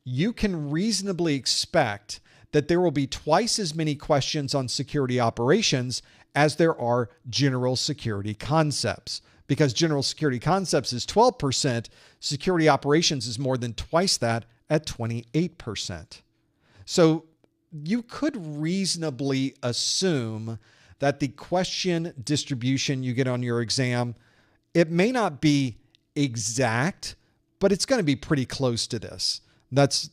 you can reasonably expect that there will be twice as many questions on security operations as there are general security concepts. Because general security concepts is 12%, security operations is more than twice that at 28%. So you could reasonably assume that the question distribution you get on your exam, it may not be exact, but it's going to be pretty close to this. That's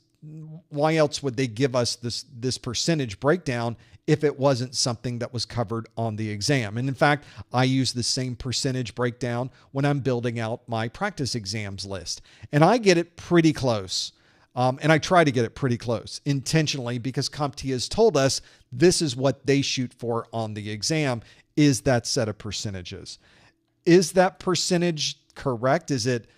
why else would they give us this percentage breakdown if it wasn't something that was covered on the exam? And in fact, I use the same percentage breakdown when I'm building out my practice exams list. And I get it pretty close. And I try to get it pretty close intentionally, because CompTIA has told us this is what they shoot for on the exam, is that set of percentages. Is that percentage correct? Is it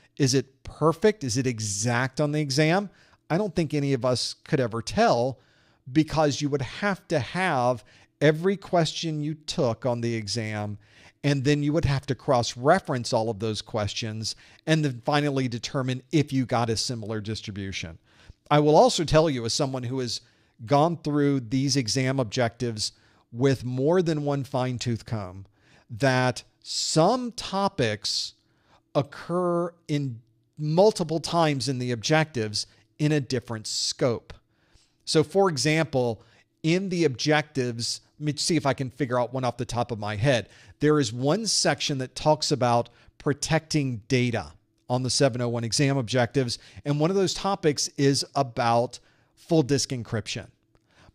perfect? Is it exact on the exam? I don't think any of us could ever tell, because you would have to have every question you took on the exam, and then you would have to cross-reference all of those questions and then finally determine if you got a similar distribution. I will also tell you, as someone who has gone through these exam objectives with more than one fine-tooth comb, that some topics occur in multiple times in the objectives in a different scope. So for example, in the objectives, let me see if I can figure out one off the top of my head. There is one section that talks about protecting data on the 701 exam objectives. And one of those topics is about full disk encryption.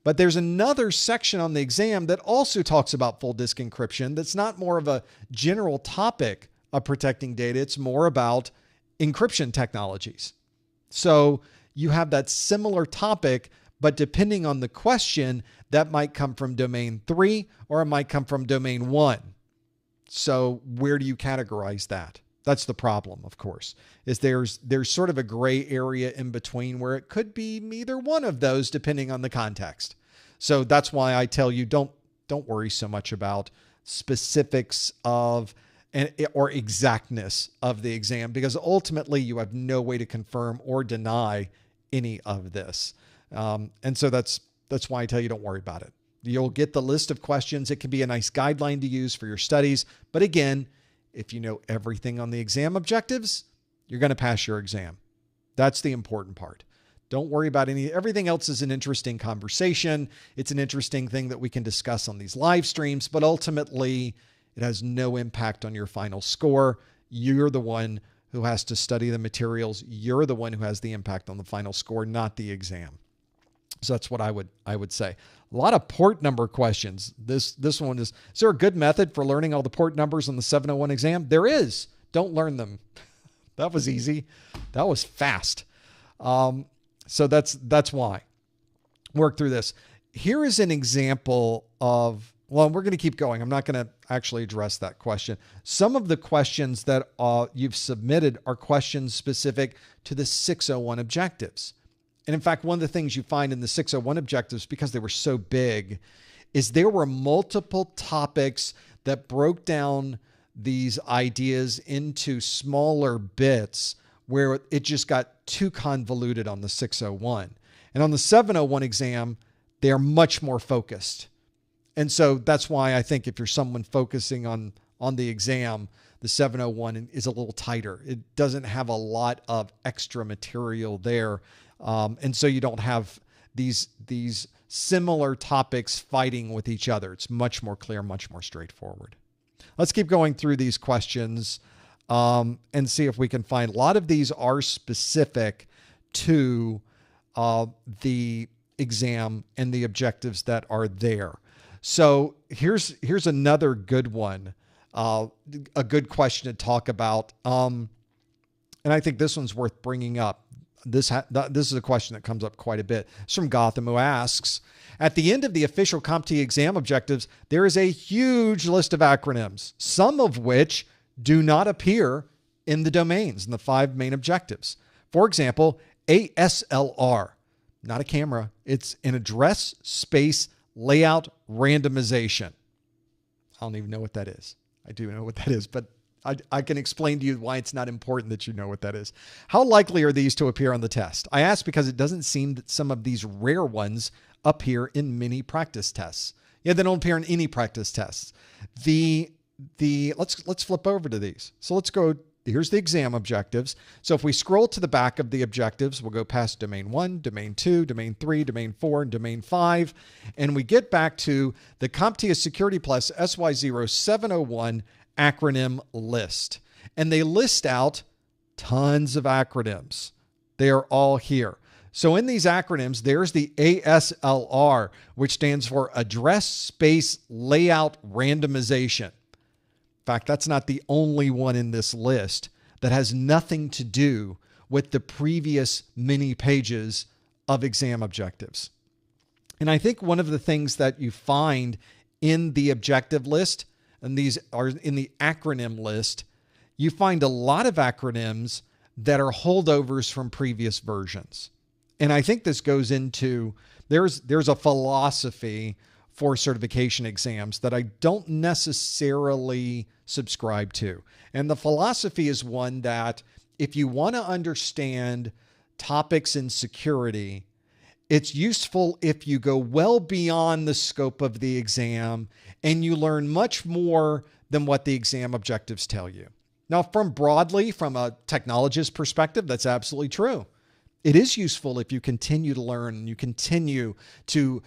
But there's another section on the exam that also talks about full disk encryption. That's not more of a general topic of protecting data. It's more about encryption technologies. So you have that similar topic, but depending on the question, that might come from domain 3 or it might come from domain 1. So where do you categorize that? That's the problem, of course, is there's sort of a gray area in between where it could be either one of those depending on the context. So that's why I tell you, don't worry so much about specifics of or exactness of the exam, because ultimately you have no way to confirm or deny any of this. And so that's why I tell you, don't worry about it. You'll get the list of questions. It can be a nice guideline to use for your studies. But again, if you know everything on the exam objectives, you're going to pass your exam. That's the important part. Don't worry about everything else is an interesting conversation. It's an interesting thing that we can discuss on these live streams, but ultimately it has no impact on your final score. You're the one who has to study the materials. You're the one who has the impact on the final score, not the exam. So that's what I would say. A lot of port number questions. This one is there a good method for learning all the port numbers on the 701 exam? There is. Don't learn them. That was easy. That was fast. So that's why. Work through this. Here is an example of, well, we're going to keep going. I'm not going to actually address that question. Some of the questions that you've submitted are questions specific to the 601 objectives. And in fact, one of the things you find in the 601 objectives, because they were so big, is there were multiple topics that broke down these ideas into smaller bits where it just got too convoluted on the 601. And on the 701 exam, they are much more focused. And so that's why I think if you're someone focusing on the exam, the 701 is a little tighter. It doesn't have a lot of extra material there. And so you don't have these similar topics fighting with each other. It's much more clear, much more straightforward. Let's keep going through these questions and see if we can find. A lot of these are specific to the exam and the objectives that are there. So here's another good one, a good question to talk about. And I think this one's worth bringing up. This is a question that comes up quite a bit. It's from Gotham, who asks, at the end of the official CompTIA exam objectives, there is a huge list of acronyms, some of which do not appear in the domains, in the 5 main objectives. For example, ASLR, not a camera. It's an address space layout randomization. I don't even know what that is. I do know what that is, but I can explain to you why it's not important that you know what that is. How likely are these to appear on the test? I ask because it doesn't seem that some of these rare ones appear in many practice tests. Yeah, they don't appear in any practice tests. Let's flip over to these. So let's go. Here's the exam objectives. So if we scroll to the back of the objectives, we'll go past domain 1, domain 2, domain 3, domain 4, and domain 5. And we get back to the CompTIA Security Plus SY0-701 acronym list. And they list out tons of acronyms. They are all here. So in these acronyms, there's the ASLR, which stands for Address Space Layout Randomization. In fact, that's not the only one in this list that has nothing to do with the previous many pages of exam objectives. And I think one of the things that you find in the objective list, and these are in the acronym list, you find a lot of acronyms that are holdovers from previous versions. And I think this goes into, there's a philosophy for certification exams that I don't necessarily subscribe to. And the philosophy is one that if you want to understand topics in security, it's useful if you go well beyond the scope of the exam and you learn much more than what the exam objectives tell you. Now, from a technologist perspective, that's absolutely true. It is useful if you continue to learn and you continue to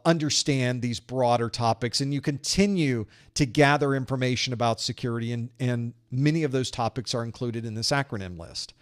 understand these broader topics and you continue to gather information about security, and many of those topics are included in this acronym list.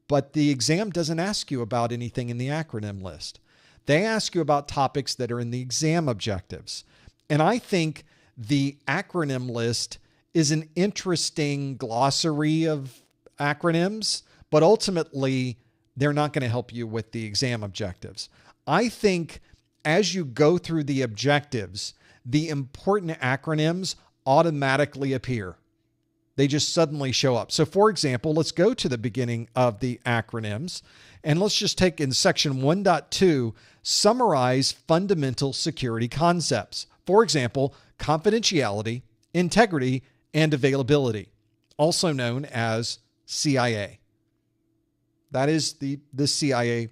But the exam doesn't ask you about anything in the acronym list. They ask you about topics that are in the exam objectives. And I think the acronym list is an interesting glossary of acronyms, but ultimately they're not going to help you with the exam objectives. I think as you go through the objectives, the important acronyms automatically appear. They just suddenly show up. So for example, let's go to the beginning of the acronyms and let's just take in section 1.2, summarize fundamental security concepts. For example, confidentiality, integrity, and availability, also known as CIA. That is the CIA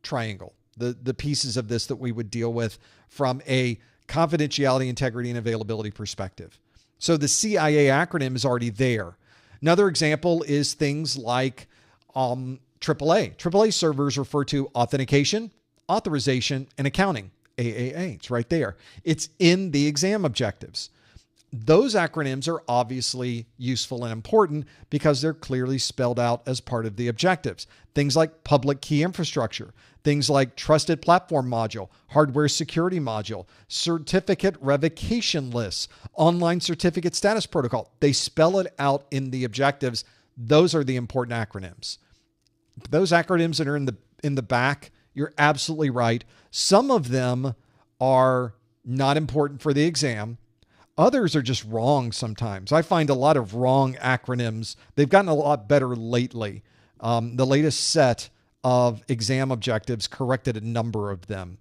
triangle, the pieces of this that we would deal with from a confidentiality, integrity, and availability perspective. So the CIA acronym is already there. Another example is things like AAA. AAA servers refer to authentication, authorization, and accounting. AAA, it's right there. It's in the exam objectives. Those acronyms are obviously useful and important because they're clearly spelled out as part of the objectives. Things like public key infrastructure, things like trusted platform module, hardware security module, certificate revocation lists, online certificate status protocol. They spell it out in the objectives. Those are the important acronyms. Those acronyms that are in the back, you're absolutely right. Some of them are not important for the exam. Others are just wrong sometimes. I find a lot of wrong acronyms. They've gotten a lot better lately. The latest set of exam objectives corrected a number of them.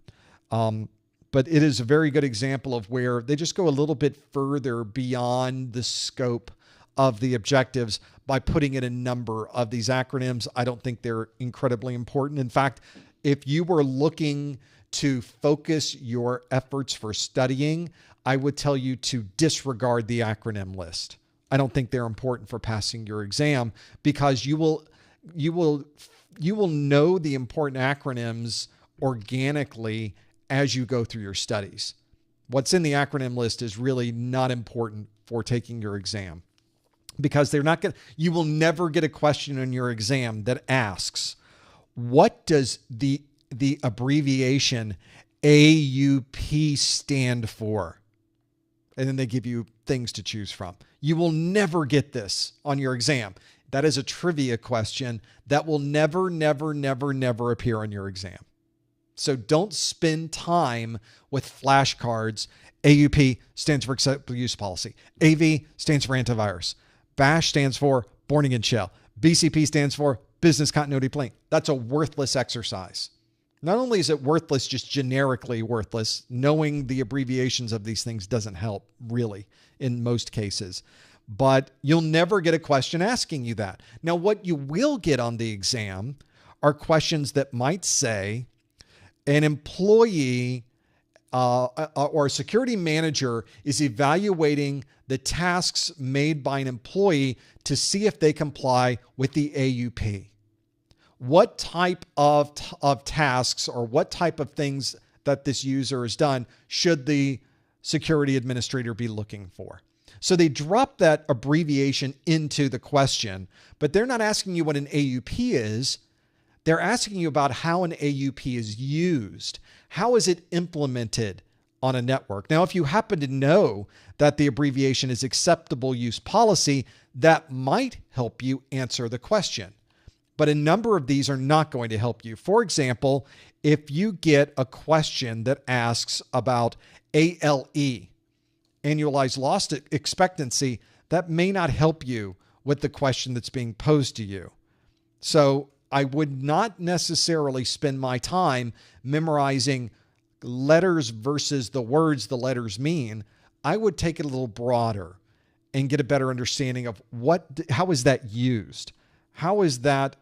But it is a very good example of where they just go a little bit further beyond the scope of the objectives by putting in a number of these acronyms. I don't think they're incredibly important. In fact, if you were looking to focus your efforts for studying, I would tell you to disregard the acronym list. I don't think they're important for passing your exam because you will know the important acronyms organically as you go through your studies. What's in the acronym list is really not important for taking your exam because you will never get a question in your exam that asks, what does the abbreviation AUP stand for? And then they give you things to choose from. You will never get this on your exam. That is a trivia question that will never, never, never, never appear on your exam. So don't spend time with flashcards. AUP stands for acceptable use policy. AV stands for antivirus. BASH stands for born again shell. BCP stands for business continuity plan. That's a worthless exercise. Not only is it worthless, just generically worthless, knowing the abbreviations of these things doesn't help really in most cases, but you'll never get a question asking you that. Now, what you will get on the exam are questions that might say an employee or a security manager is evaluating the tasks made by an employee to see if they comply with the AUP. What type of tasks or what type of things that this user has done should the security administrator be looking for? So they drop that abbreviation into the question, but they're not asking you what an AUP is. They're asking you about how an AUP is used. How is it implemented on a network? Now, if you happen to know that the abbreviation is acceptable use policy, that might help you answer the question. But a number of these are not going to help you. For example, if you get a question that asks about ALE, annualized loss expectancy, that may not help you with the question that's being posed to you. So I would not necessarily spend my time memorizing letters versus the words the letters mean. I would take it a little broader and get a better understanding of how is that used? How is that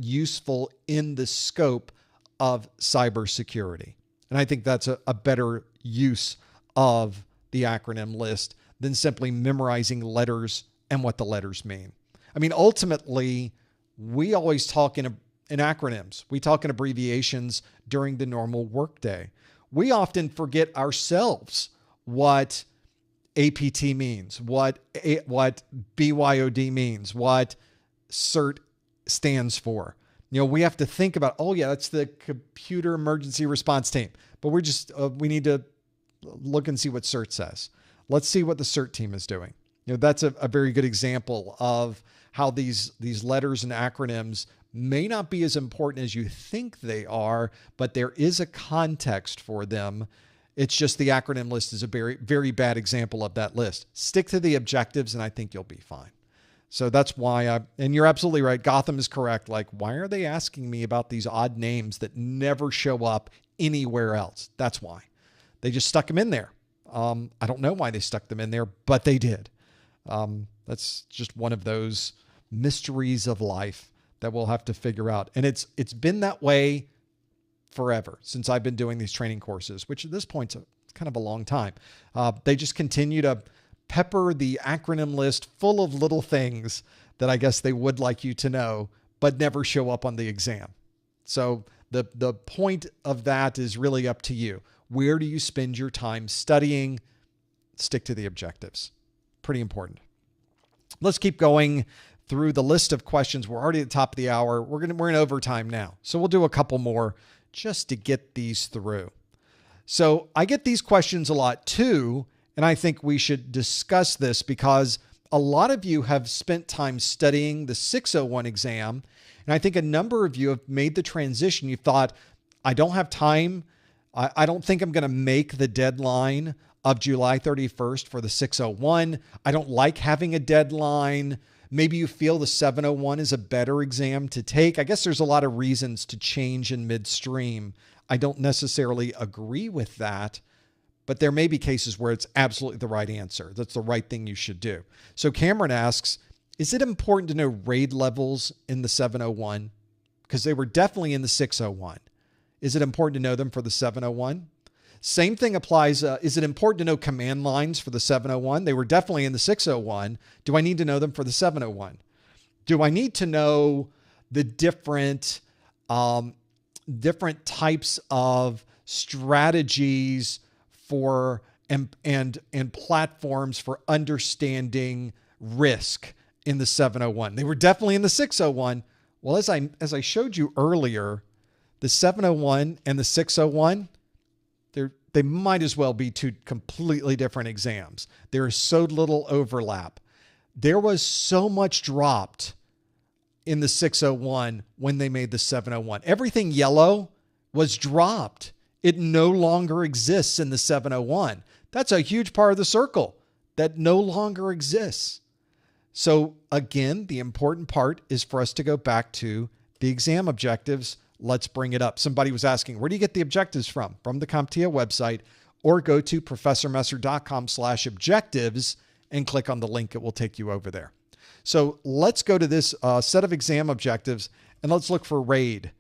useful in the scope of cybersecurity? And I think that's a better use of the acronym list than simply memorizing letters and what the letters mean. I mean, ultimately, we always talk in acronyms. We talk in abbreviations during the normal workday. We often forget ourselves what APT means, what BYOD means, what CERT stands for. We have to think about, oh yeah, that's the computer emergency response team. But we need to look and see what CERT says. Let's see what the CERT team is doing. That's a very good example of how these letters and acronyms may not be as important as you think they are, but there is a context for them. It's just the acronym list is a very, very bad example of that list. Stick to the objectives and I think you'll be fine. So that's why and you're absolutely right. Gotham is correct. Like, why are they asking me about these odd names that never show up anywhere else? That's why. They just stuck them in there. I don't know why they stuck them in there, but they did. That's just one of those mysteries of life that we'll have to figure out. And it's been that way forever since I've been doing these training courses, which at this point is kind of a long time. They just continue to pepper the acronym list full of little things that I guess they would like you to know, but never show up on the exam. So the point of that is really up to you. Where do you spend your time studying? Stick to the objectives. Pretty important. Let's keep going through the list of questions. We're already at the top of the hour. We're in overtime now. So we'll do a couple more just to get these through. So I get these questions a lot too, and I think we should discuss this because a lot of you have spent time studying the 601 exam, and I think a number of you have made the transition. You thought, I don't have time. I don't think I'm going to make the deadline of July 31st for the 601. I don't like having a deadline. Maybe you feel the 701 is a better exam to take. I guess there's a lot of reasons to change in midstream. I don't necessarily agree with that, but there may be cases where it's absolutely the right answer. That's the right thing you should do. So Cameron asks, is it important to know RAID levels in the 701? Because they were definitely in the 601. Is it important to know them for the 701? Same thing applies. Is it important to know command lines for the 701? They were definitely in the 601. Do I need to know them for the 701? Do I need to know the different types of strategies for and platforms for understanding risk in the 701? They were definitely in the 601. Well, as I showed you earlier, the 701 and the 601, they might as well be two completely different exams. There is so little overlap. There was so much dropped in the 601 when they made the 701. Everything yellow was dropped. It no longer exists in the 701. That's a huge part of the circle that no longer exists. So again, the important part is for us to go back to the exam objectives. Let's bring it up. Somebody was asking, where do you get the objectives from? From the CompTIA website, or go to professormesser.com/objectives and click on the link. It will take you over there. So let's go to this set of exam objectives and let's look for RAID.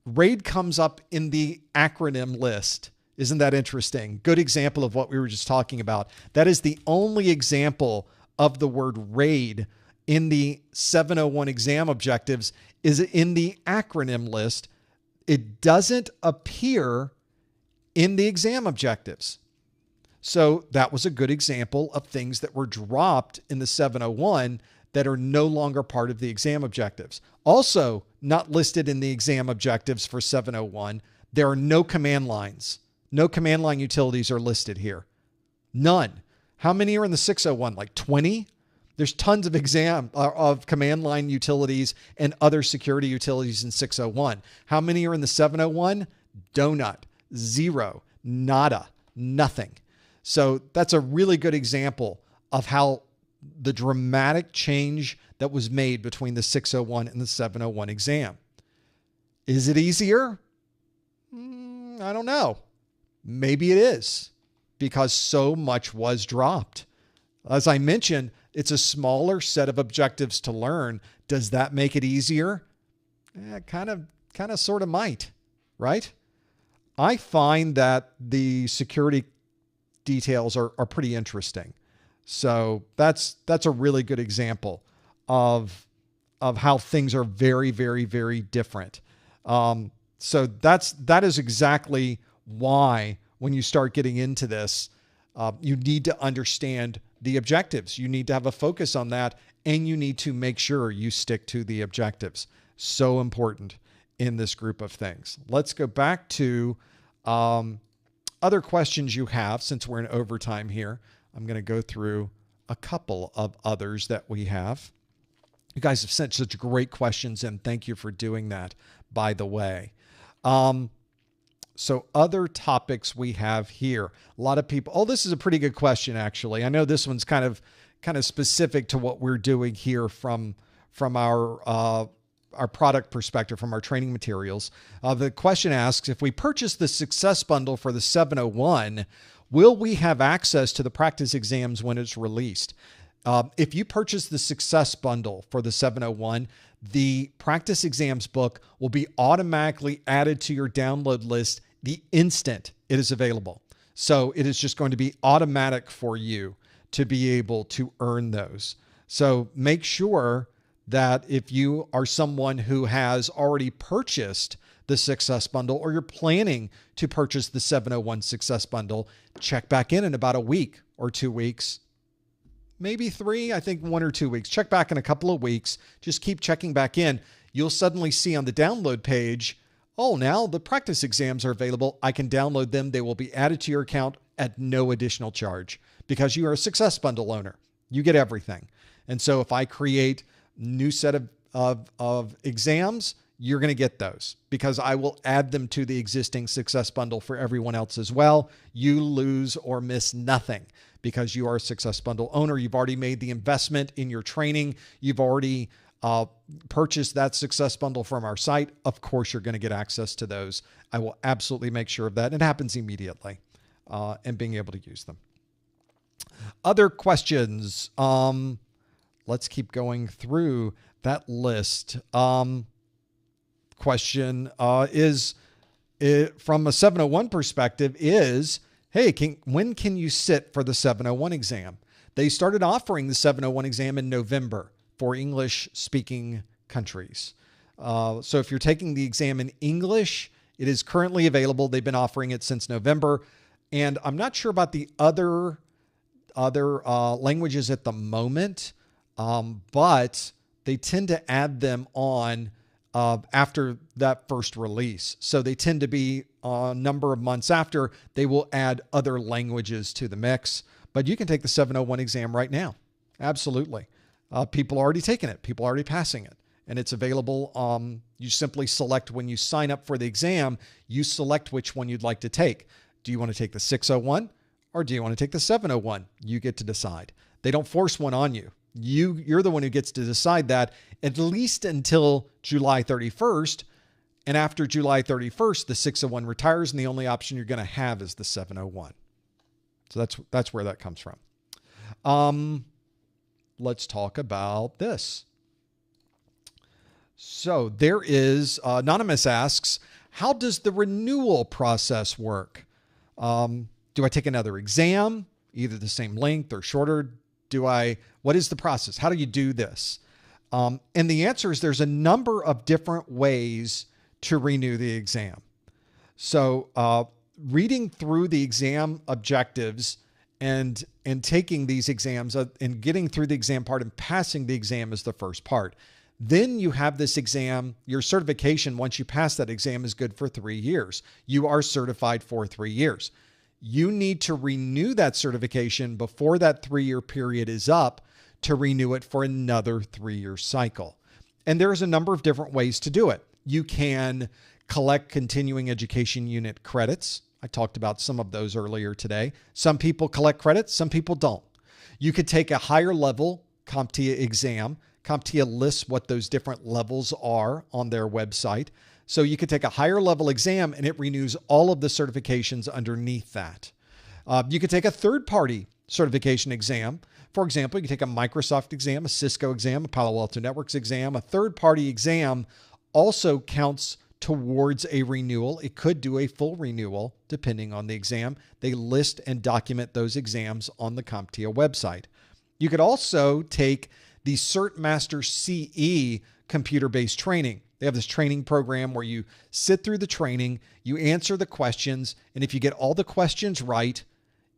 RAID comes up in the acronym list. Isn't that interesting? Good example of what we were just talking about. That is the only example of the word RAID in the 701 exam objectives is in the acronym list. It doesn't appear in the exam objectives. So that was a good example of things that were dropped in the 701 that are no longer part of the exam objectives. Also not listed in the exam objectives for 701, there are no command lines. No command line utilities are listed here. None. How many are in the 601? Like 20? There's tons of command line utilities and other security utilities in 601. How many are in the 701? Donut, zero, nada, nothing. So that's a really good example of how the dramatic change that was made between the 601 and the 701 exam. Is it easier? I don't know. Maybe it is because so much was dropped. As I mentioned, it's a smaller set of objectives to learn. Does that make it easier? Kind of sort of might, right? I find that the security details are pretty interesting. So that's a really good example of how things are very, very, very different. So that is exactly why when you start getting into this, you need to understand the objectives. You need to have a focus on that, and you need to make sure you stick to the objectives. So important in this group of things. Let's go back to other questions you have since we're in overtime here. I'm going to go through a couple of others that we have. You guys have sent such great questions, and thank you for doing that, by the way. So other topics we have here. A lot of people, this is a pretty good question, actually. I know this one's kind of specific to what we're doing here from our product perspective, from our training materials. The question asks, if we purchase the Success Bundle for the 701, will we have access to the practice exams when it's released? If you purchase the Success Bundle for the 701, the practice exams book will be automatically added to your download list the instant it is available. So it is just going to be automatic for you to be able to earn those. So make sure that if you are someone who has already purchased the Success Bundle or you're planning to purchase the 701 Success Bundle, check back in about a week or 2 weeks. Maybe 3, I think 1 or 2 weeks. Check back in a couple of weeks. Just keep checking back in. You'll suddenly see on the download page, oh, now the practice exams are available. I can download them. They will be added to your account at no additional charge because you are a Success Bundle owner. You get everything. And so if I create a new set of exams, you're going to get those because I will add them to the existing Success Bundle for everyone else as well. You lose or miss nothing because you are a Success Bundle owner. You've already made the investment in your training. You've already purchased that Success Bundle from our site. Of course, you're going to get access to those. I will absolutely make sure of that. It happens immediately and being able to use them. Other questions. Let's keep going through that list. Question is from a 701 perspective is, hey, when can you sit for the 701 exam? They started offering the 701 exam in November for English-speaking countries. So if you're taking the exam in English, it is currently available. They've been offering it since November. And I'm not sure about the other languages at the moment, but they tend to add them on after that first release. So they tend to be a number of months after, they will add other languages to the mix. But you can take the 701 exam right now. Absolutely. People are already taking it. People are already passing it. And it's available. You simply select when you sign up for the exam, you select which one you'd like to take. Do you want to take the 601 or do you want to take the 701? You get to decide. They don't force one on you. You're the one who gets to decide that at least until July 31st. And after July 31st, the 601 retires and the only option you're going to have is the 701. So that's where that comes from. Let's talk about this. So there is, Anonymous asks, how does the renewal process work? Do I take another exam, either the same length or shorter? What is the process? How do you do this? And the answer is there's a number of different ways to renew the exam. So reading through the exam objectives and taking these exams and getting through the exam part and passing the exam is the first part. Then you have this exam, your certification, once you pass that exam, is good for 3 years. You are certified for 3 years. You need to renew that certification before that 3-year period is up to renew it for another 3-year cycle. And there's a number of different ways to do it. You can collect continuing education unit credits. I talked about some of those earlier today. Some people collect credits, some people don't. You could take a higher level CompTIA exam. CompTIA lists what those different levels are on their website. So you could take a higher level exam and it renews all of the certifications underneath that. You could take a third-party certification exam. For example, you could take a Microsoft exam, a Cisco exam, a Palo Alto Networks exam. A third-party exam also counts towards a renewal. It could do a full renewal depending on the exam. They list and document those exams on the CompTIA website. You could also take the CertMaster CE computer-based training. They have this training program where you sit through the training, you answer the questions, and if you get all the questions right,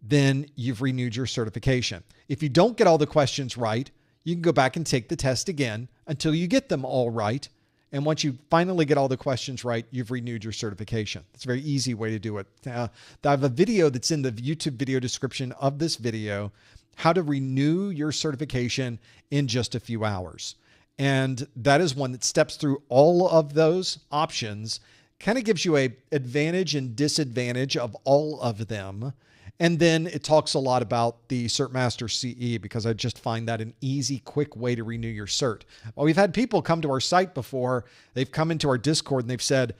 then you've renewed your certification. If you don't get all the questions right, you can go back and take the test again until you get them all right. And once you finally get all the questions right, you've renewed your certification. It's a very easy way to do it. I have a video that's in the YouTube video description of this video, how to renew your certification in just a few hours. And that is one that steps through all of those options, kind of gives you an advantage and disadvantage of all of them. And then it talks a lot about the CertMaster CE because I just find that an easy, quick way to renew your cert. Well, we've had people come to our site before. They've come into our Discord and they've said,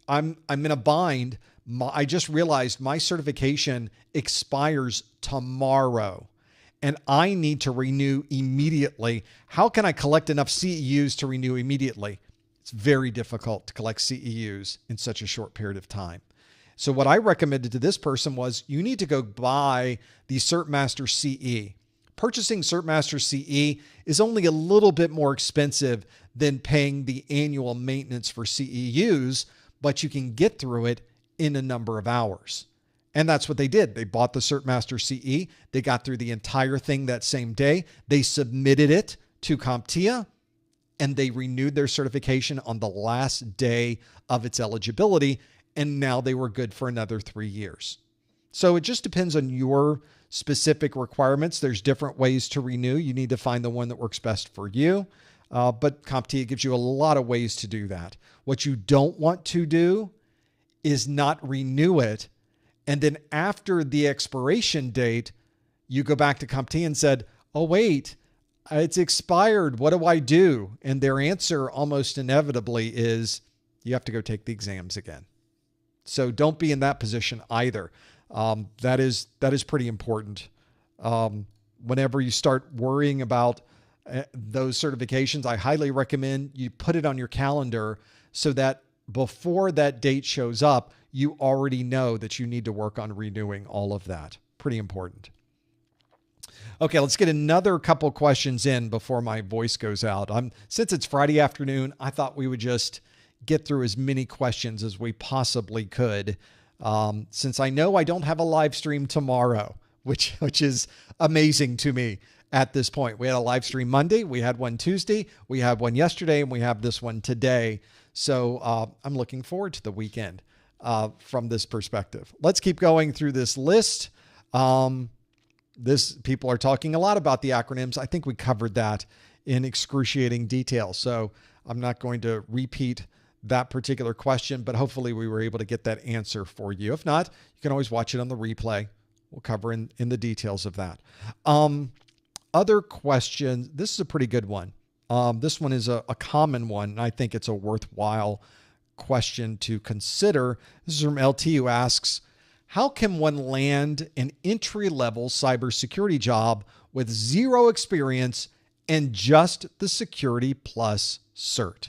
I'm in a bind. I just realized my certification expires tomorrow. and I need to renew immediately. How can I collect enough CEUs to renew immediately? It's very difficult to collect CEUs in such a short period of time. So what I recommended to this person was you need to go buy the CertMaster CE. Purchasing CertMaster CE is only a little bit more expensive than paying the annual maintenance for CEUs, but you can get through it in a number of hours. And that's what they did. They bought the CertMaster CE. They got through the entire thing that same day. They submitted it to CompTIA, and they renewed their certification on the last day of its eligibility. And now they were good for another 3 years. So it just depends on your specific requirements. There's different ways to renew. You need to find the one that works best for you. But CompTIA gives you a lot of ways to do that. What you don't want to do is not renew it. And then after the expiration date, you go back to CompTIA and said, oh, wait, it's expired. What do I do? And their answer almost inevitably is you have to go take the exams again. So don't be in that position either. That is pretty important. Whenever you start worrying about those certifications, I highly recommend you put it on your calendar so that before that date shows up, you already know that you need to work on renewing all of that. Pretty important. Okay, let's get another couple questions in before my voice goes out. Since it's Friday afternoon, I thought we would just get through as many questions as we possibly could. Since I know I don't have a live stream tomorrow, which is amazing to me at this point. We had a live stream Monday, we had one Tuesday, we had one yesterday, and we have this one today. So I'm looking forward to the weekend from this perspective. Let's keep going through this list. People are talking a lot about the acronyms. I think we covered that in excruciating detail. So I'm not going to repeat that particular question, but hopefully we were able to get that answer for you. If not, you can always watch it on the replay. We'll cover in the details of that. Other questions. This is a pretty good one. This one is a common one, and I think it's a worthwhile question to consider. This is from LT, who asks, how can one land an entry-level cybersecurity job with zero experience and just the Security Plus cert?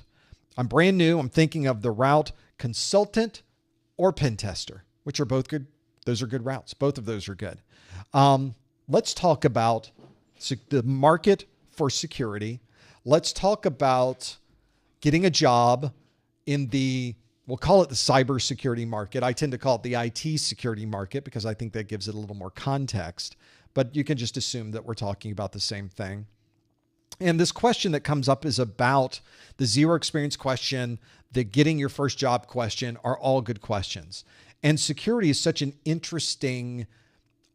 I'm brand new. I'm thinking of the route consultant or pen tester, which are both good. Those are good routes. Both of those are good. Let's talk about the market for security. Let's talk about getting a job in we'll call it the cybersecurity market. I tend to call it the IT security market because I think that gives it a little more context, but you can just assume that we're talking about the same thing. And this question that comes up is about the zero experience question, the getting your first job question are all good questions. And security is such an interesting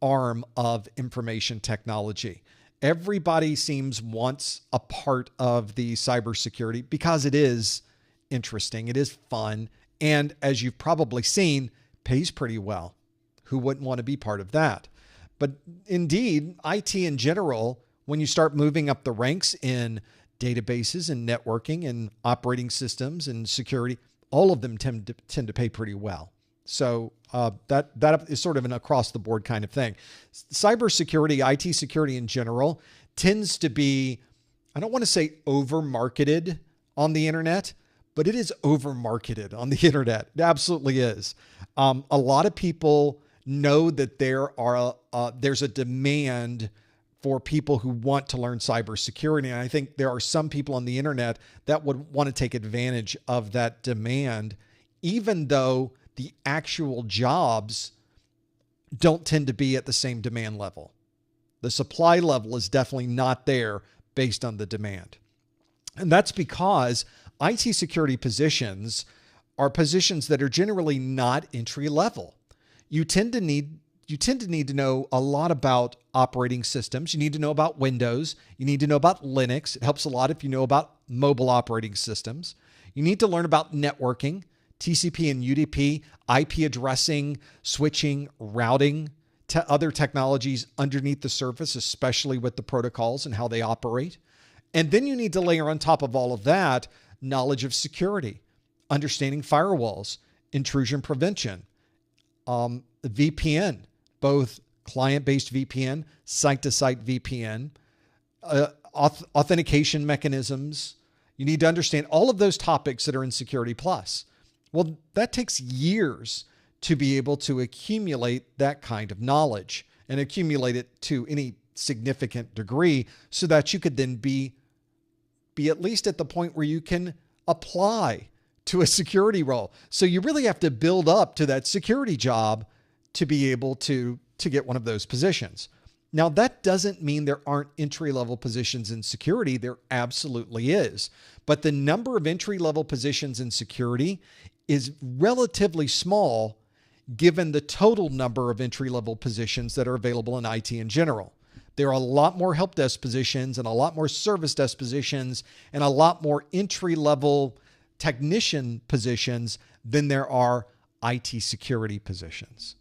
arm of information technology. Everybody wants a part of the cybersecurity because it is interesting. It is fun. And as you've probably seen, pays pretty well. Who wouldn't want to be part of that? But indeed, IT in general, when you start moving up the ranks in databases and networking and operating systems and security, all of them tend to pay pretty well. So that is sort of an across the board kind of thing. Cybersecurity, IT security in general, tends to be, I don't want to say over marketed on the internet, but it is over marketed on the internet. It absolutely is. A lot of people know that there's a demand for people who want to learn cybersecurity. And I think there are some people on the internet that would want to take advantage of that demand, even though the actual jobs don't tend to be at the same demand level. The supply level is definitely not there based on the demand. And that's because IT security positions are positions that are generally not entry level. You tend to need to know a lot about operating systems. You need to know about Windows. You need to know about Linux. It helps a lot if you know about mobile operating systems. You need to learn about networking, TCP and UDP, IP addressing, switching, routing, other technologies underneath the surface, especially with the protocols and how they operate. And then you need to layer on top of all of that knowledge of security, understanding firewalls, intrusion prevention, VPN, both client-based VPN, site-to-site VPN, authentication mechanisms. You need to understand all of those topics that are in Security Plus. Well, that takes years to be able to accumulate that kind of knowledge and accumulate it to any significant degree so that you could then be at least at the point where you can apply to a security role. So you really have to build up to that security job to be able to get one of those positions. Now, that doesn't mean there aren't entry-level positions in security. There absolutely is. But the number of entry-level positions in security is relatively small given the total number of entry-level positions that are available in IT in general. There are a lot more help desk positions and a lot more service desk positions and a lot more entry-level technician positions than there are IT security positions.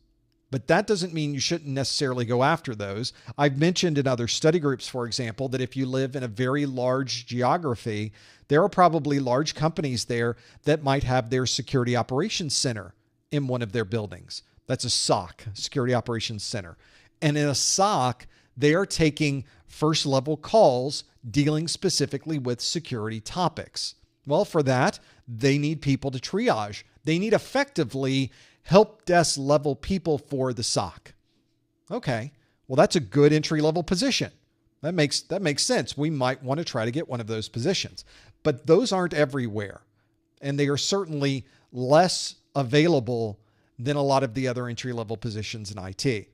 But that doesn't mean you shouldn't necessarily go after those. I've mentioned in other study groups, for example, that if you live in a very large geography, there are probably large companies there that might have their security operations center in one of their buildings. That's a SOC, Security Operations Center. And in a SOC, they are taking first level calls dealing specifically with security topics. Well, for that, they need people to triage. They need effectively help desk level people for the SOC. Okay, well, that's a good entry level position. That makes sense. We might want to try to get one of those positions, but those aren't everywhere. And they are certainly less available than a lot of the other entry level positions in IT.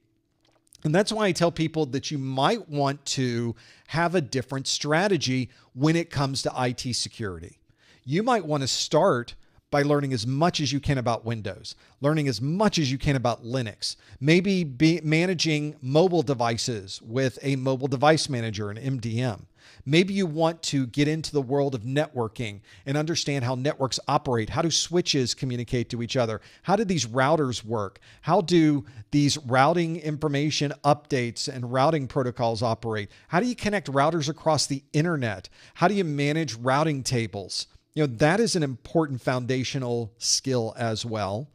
And that's why I tell people that you might want to have a different strategy when it comes to IT security. You might want to start by learning as much as you can about Windows, learning as much as you can about Linux, maybe managing mobile devices with a mobile device manager, an MDM. Maybe you want to get into the world of networking and understand how networks operate. How do switches communicate to each other? How do these routers work? How do these routing information updates and routing protocols operate? How do you connect routers across the internet? How do you manage routing tables? That is an important foundational skill as well.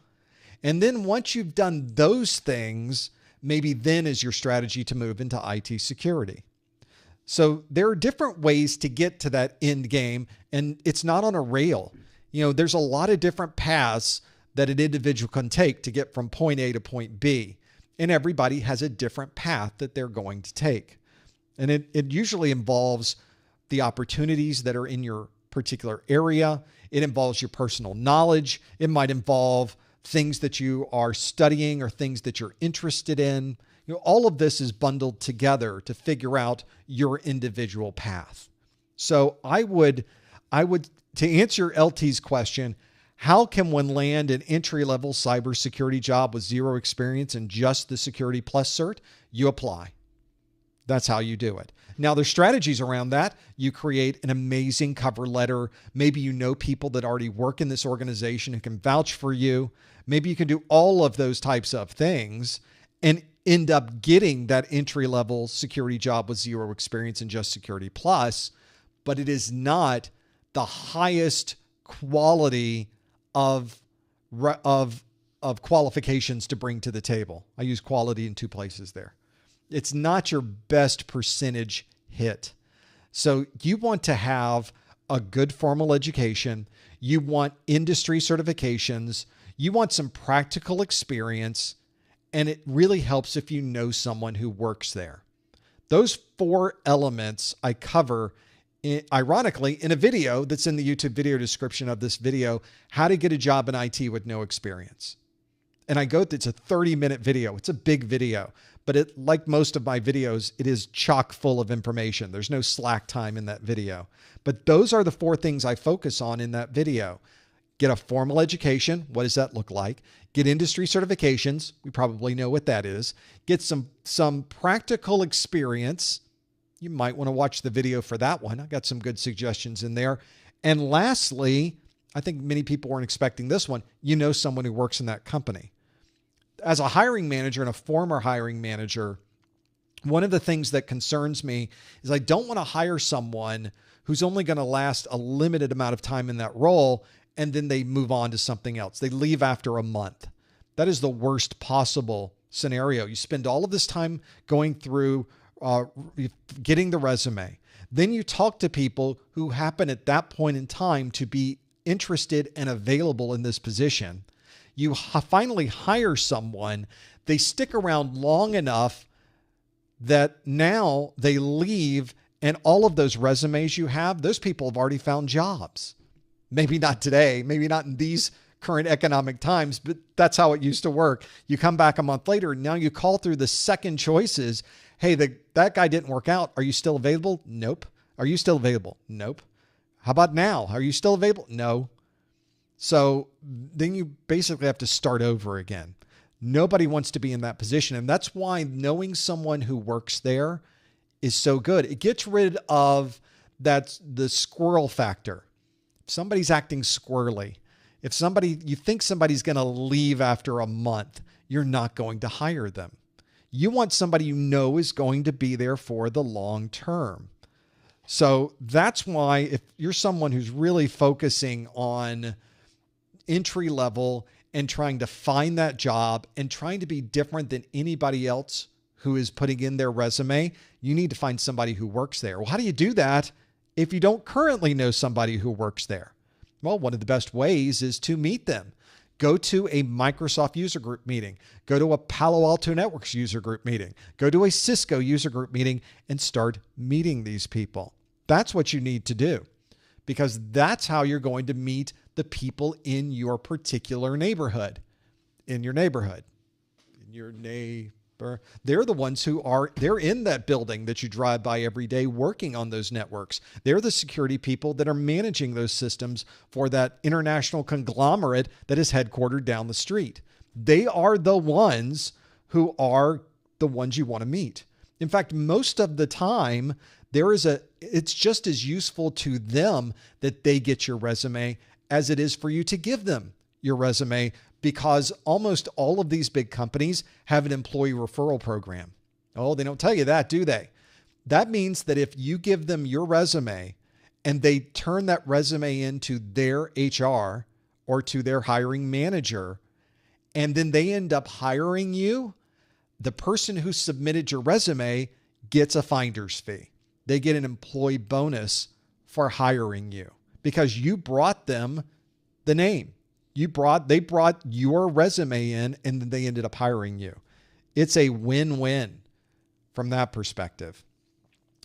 And then once you've done those things, maybe then is your strategy to move into IT security. So there are different ways to get to that end game, and it's not on a rail. There's a lot of different paths that an individual can take to get from point A to point B, and everybody has a different path that they're going to take. And it usually involves the opportunities that are in your particular area. It involves your personal knowledge. It might involve things that you are studying or things that you're interested in. All of this is bundled together to figure out your individual path. So I would, to answer LT's question, how can one land an entry-level cybersecurity job with zero experience and just the Security Plus cert? You apply. That's how you do it. Now, there's strategies around that. You create an amazing cover letter. Maybe you know people that already work in this organization who can vouch for you. Maybe you can do all of those types of things and end up getting that entry-level security job with zero experience and just Security Plus, but it is not the highest quality of qualifications to bring to the table. I use quality in two places there. It's not your best percentage hit. So you want to have a good formal education. You want industry certifications. You want some practical experience. And it really helps if you know someone who works there. Those four elements I cover, ironically, in a video that's in the YouTube video description of this video, how to get a job in IT with no experience. And it's a 30-minute video. It's a big video. But like most of my videos, it is chock full of information. There's no slack time in that video. But those are the four things I focus on in that video. Get a formal education. What does that look like? Get industry certifications. We probably know what that is. Get some practical experience. You might want to watch the video for that one. I got some good suggestions in there. And lastly, I think many people weren't expecting this one. You know someone who works in that company. As a hiring manager and a former hiring manager, one of the things that concerns me is I don't want to hire someone who's only going to last a limited amount of time in that role and then they move on to something else. They leave after a month. That is the worst possible scenario. You spend all of this time going through getting the resume. Then you talk to people who happen at that point in time to be interested and available in this position. You finally hire someone. They stick around long enough that now they leave, and all of those resumes you have, those people have already found jobs. Maybe not today, maybe not in these current economic times, but that's how it used to work. You come back a month later, and now you call through the second choices. Hey, that guy didn't work out. Are you still available? Nope. Are you still available? Nope. How about now? Are you still available? No. So then you basically have to start over again. Nobody wants to be in that position. And that's why knowing someone who works there is so good. It gets rid of the squirrel factor. If somebody's acting squirrely, if you think somebody's going to leave after a month, you're not going to hire them. You want somebody you know is going to be there for the long term. So that's why if you're someone who's really focusing on entry level and trying to find that job and trying to be different than anybody else who is putting in their resume, you need to find somebody who works there. Well, how do you do that if you don't currently know somebody who works there? Well, one of the best ways is to meet them. Go to a Microsoft user group meeting. Go to a Palo Alto Networks user group meeting. Go to a Cisco user group meeting and start meeting these people. That's what you need to do, because that's how you're going to meet the people in your particular neighborhood. In your neighborhood. In your neighbor. They're the ones they're in that building that you drive by every day working on those networks. They're the security people that are managing those systems for that international conglomerate that is headquartered down the street. They are the ones who are the ones you want to meet. In fact, most of the time, it's just as useful to them that they get your resume as it is for you to give them your resume, because almost all of these big companies have an employee referral program. Oh, they don't tell you that, do they? That means that if you give them your resume and they turn that resume into their HR or to their hiring manager, and then they end up hiring you, the person who submitted your resume gets a finder's fee. They get an employee bonus for hiring you because you brought them the name. They brought your resume in, and then they ended up hiring you. It's a win-win from that perspective.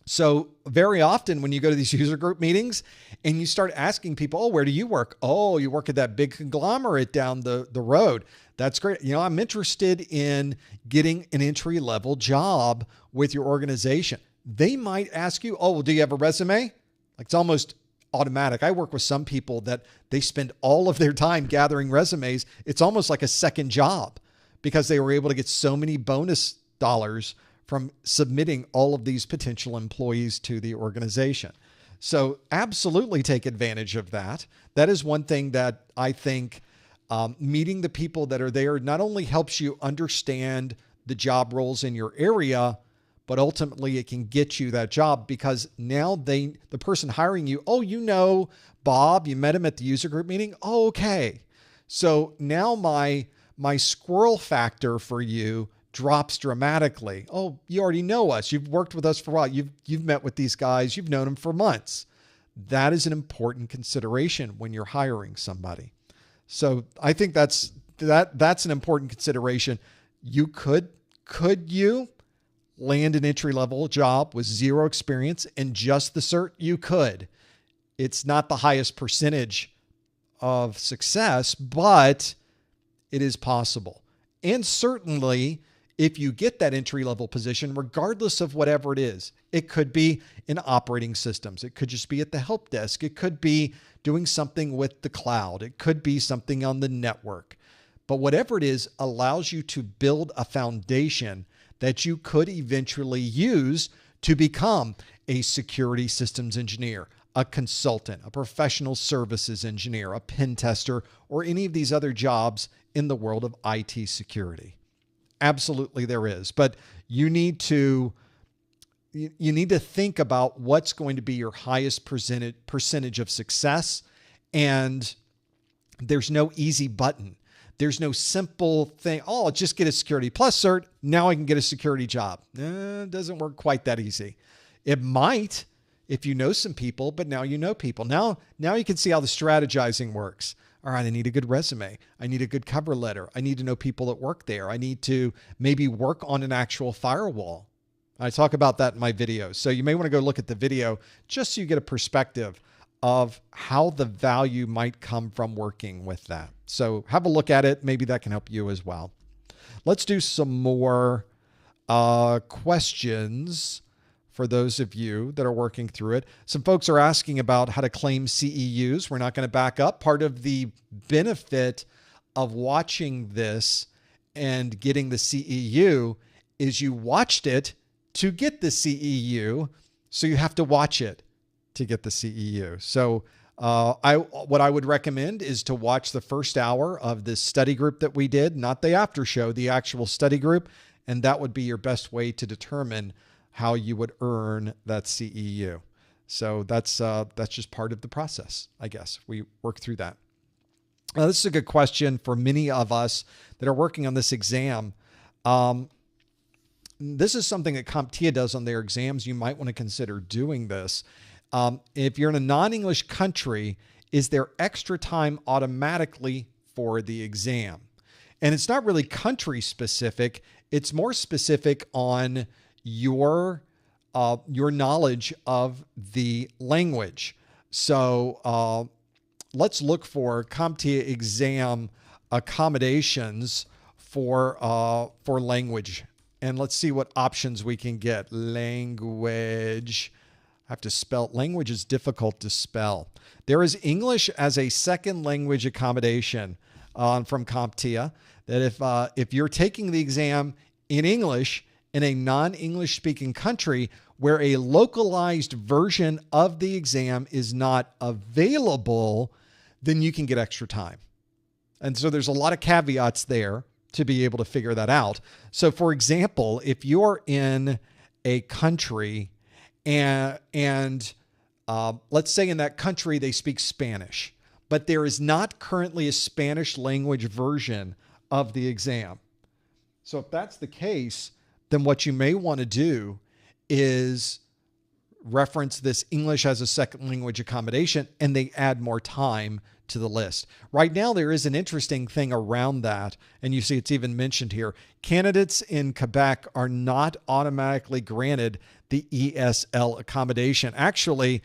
So very often when you go to these user group meetings and you start asking people, oh, where do you work? Oh, you work at that big conglomerate down the road. That's great. I'm interested in getting an entry-level job with your organization. They might ask you, oh, well, do you have a resume? Like, it's almost automatic. I work with some people that they spend all of their time gathering resumes. It's almost like a second job because they were able to get so many bonus dollars from submitting all of these potential employees to the organization. So absolutely take advantage of that. That is one thing that I think meeting the people that are there not only helps you understand the job roles in your area, but ultimately it can get you that job because now the person hiring you, oh, Bob, you met him at the user group meeting. Oh, okay. So now my squirrel factor for you drops dramatically. Oh, you already know us. You've worked with us for a while. You've met with these guys. You've known them for months. That is an important consideration when you're hiring somebody. So I think that's an important consideration. You could you land an entry-level job with zero experience and just the cert? You could. It's not the highest percentage of success, but it is possible. And certainly, if you get that entry-level position, regardless of whatever it is, it could be in operating systems. It could just be at the help desk. It could be doing something with the cloud. It could be something on the network. But whatever it is allows you to build a foundation that you could eventually use to become a security systems engineer, a consultant, a professional services engineer, a pen tester, or any of these other jobs in the world of IT security. Absolutely there is. But you need to think about what's going to be your highest percentage of success. And there's no easy button. There's no simple thing. Oh, I'll just get a Security Plus cert. Now I can get a security job. It doesn't work quite that easy. It might if you know some people, but now you know people. Now you can see how the strategizing works. All right, I need a good resume. I need a good cover letter. I need to know people that work there. I need to maybe work on an actual firewall. I talk about that in my videos. So you may want to go look at the video just so you get a perspective of how the value might come from working with that. So have a look at it. Maybe that can help you as well. Let's do some more questions for those of you that are working through it. Some folks are asking about how to claim CEUs. We're not going to back up. Part of the benefit of watching this and getting the CEU is you watched it to get the CEU, so you have to watch it to get the CEU. So what I would recommend is to watch the first hour of this study group that we did, not the after show, the actual study group, and that would be your best way to determine how you would earn that CEU. So that's just part of the process, I guess. We work through that. Now, this is a good question for many of us that are working on this exam. This is something that CompTIA does on their exams. You might want to consider doing this. If you're in a non-English country, is there extra time automatically for the exam? And it's not really country specific. It's more specific on your knowledge of the language. So let's look for CompTIA exam accommodations for language. And let's see what options we can get. Language. I have to spell. Language is difficult to spell. There is English as a second language accommodation from CompTIA. That if you're taking the exam in English in a non-English speaking country where a localized version of the exam is not available, then you can get extra time. And so there's a lot of caveats there to be able to figure that out. So for example, if you're in a country and let's say in that country they speak Spanish, but there is not currently a Spanish language version of the exam. So if that's the case, then what you may want to do is reference this English as a second language accommodation, and they add more time to the list. Right now, there is an interesting thing around that, and you see it's even mentioned here. Candidates in Quebec are not automatically granted the ESL accommodation. Actually,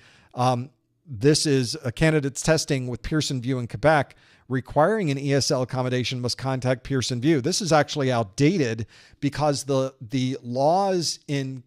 this is a candidate's testing with Pearson VUE in Quebec. Requiring an ESL accommodation must contact Pearson VUE. This is actually outdated because the laws in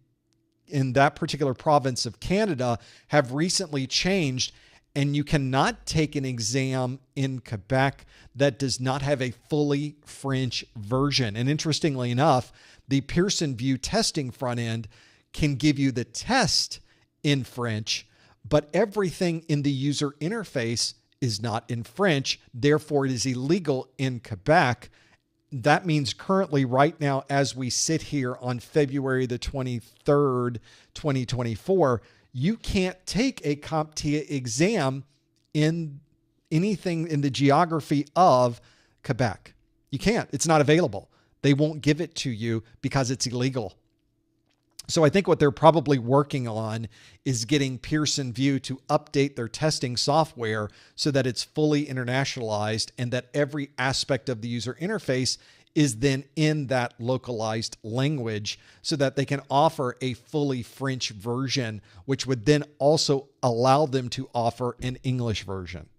that particular province of Canada have recently changed, and you cannot take an exam in Quebec that does not have a fully French version. And interestingly enough, the Pearson VUE testing front end can give you the test in French, but everything in the user interface is not in French. Therefore, it is illegal in Quebec. That means currently right now, as we sit here on February the 23rd, 2024, you can't take a CompTIA exam in anything in the geography of Quebec. You can't. It's not available. They won't give it to you because it's illegal. So I think what they're probably working on is getting Pearson VUE to update their testing software so that it's fully internationalized and that every aspect of the user interface is then in that localized language so that they can offer a fully French version, which would then also allow them to offer an English version.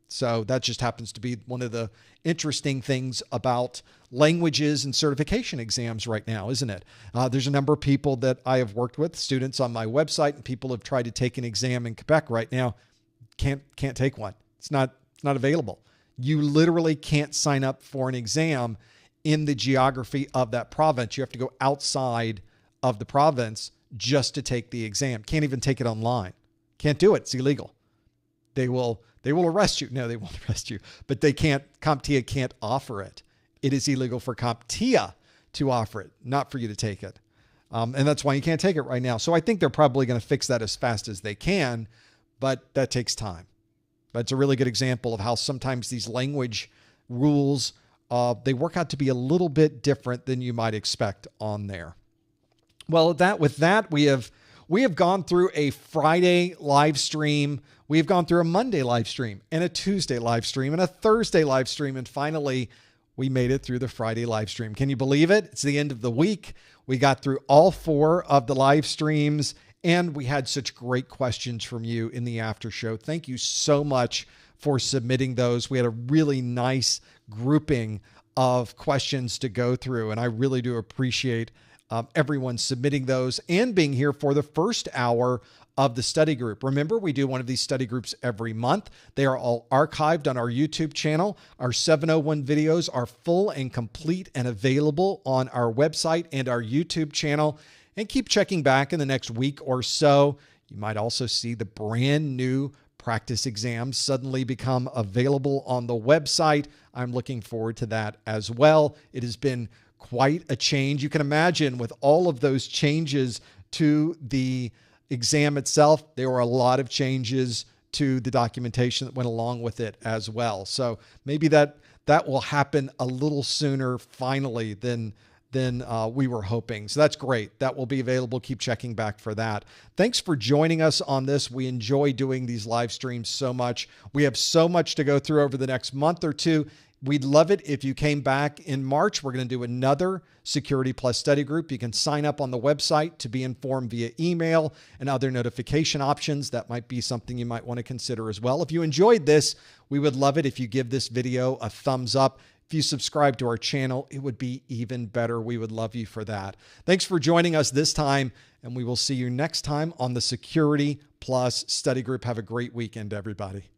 So that just happens to be one of the interesting things about languages and certification exams right now, isn't it? There's a number of people that I have worked with, students on my website, and people have tried to take an exam in Quebec right now. Can't take one. It's not available. You literally can't sign up for an exam in the geography of that province. You have to go outside of the province just to take the exam. Can't even take it online. Can't do it. It's illegal. They will arrest you. No, they won't arrest you, but they can't. CompTIA can't offer it. It is illegal for CompTIA to offer it, not for you to take it. And that's why you can't take it right now. So I think they're probably going to fix that as fast as they can, but that takes time. That's a really good example of how sometimes these language rules they work out to be a little bit different than you might expect on there. Well, with that, we have gone through a Friday live stream. We've gone through a Monday live stream and a Tuesday live stream and a Thursday live stream. And finally, we made it through the Friday live stream. Can you believe it? It's the end of the week. We got through all 4 of the live streams, and we had such great questions from you in the after show. Thank you so much for submitting those. We had a really nice grouping of questions to go through, and I really do appreciate everyone submitting those and being here for the first hour of the study group. Remember, we do one of these study groups every month. They are all archived on our YouTube channel. Our 701 videos are full and complete and available on our website and our YouTube channel. And keep checking back in the next week or so. You might also see the brand new practice exams suddenly become available on the website. I'm looking forward to that as well. It has been quite a change. You can imagine with all of those changes to the exam itself, there were a lot of changes to the documentation that went along with it as well. So maybe that will happen a little sooner finally than we were hoping. So that's great. That will be available. Keep checking back for that. Thanks for joining us on this. We enjoy doing these live streams so much. We have so much to go through over the next month or two. We'd love it if you came back in March. We're going to do another Security Plus study group. You can sign up on the website to be informed via email and other notification options. That might be something you might want to consider as well. If you enjoyed this, we would love it if you give this video a thumbs up. If you subscribe to our channel, it would be even better. We would love you for that. Thanks for joining us this time, and we will see you next time on the Security Plus study group. Have a great weekend, everybody.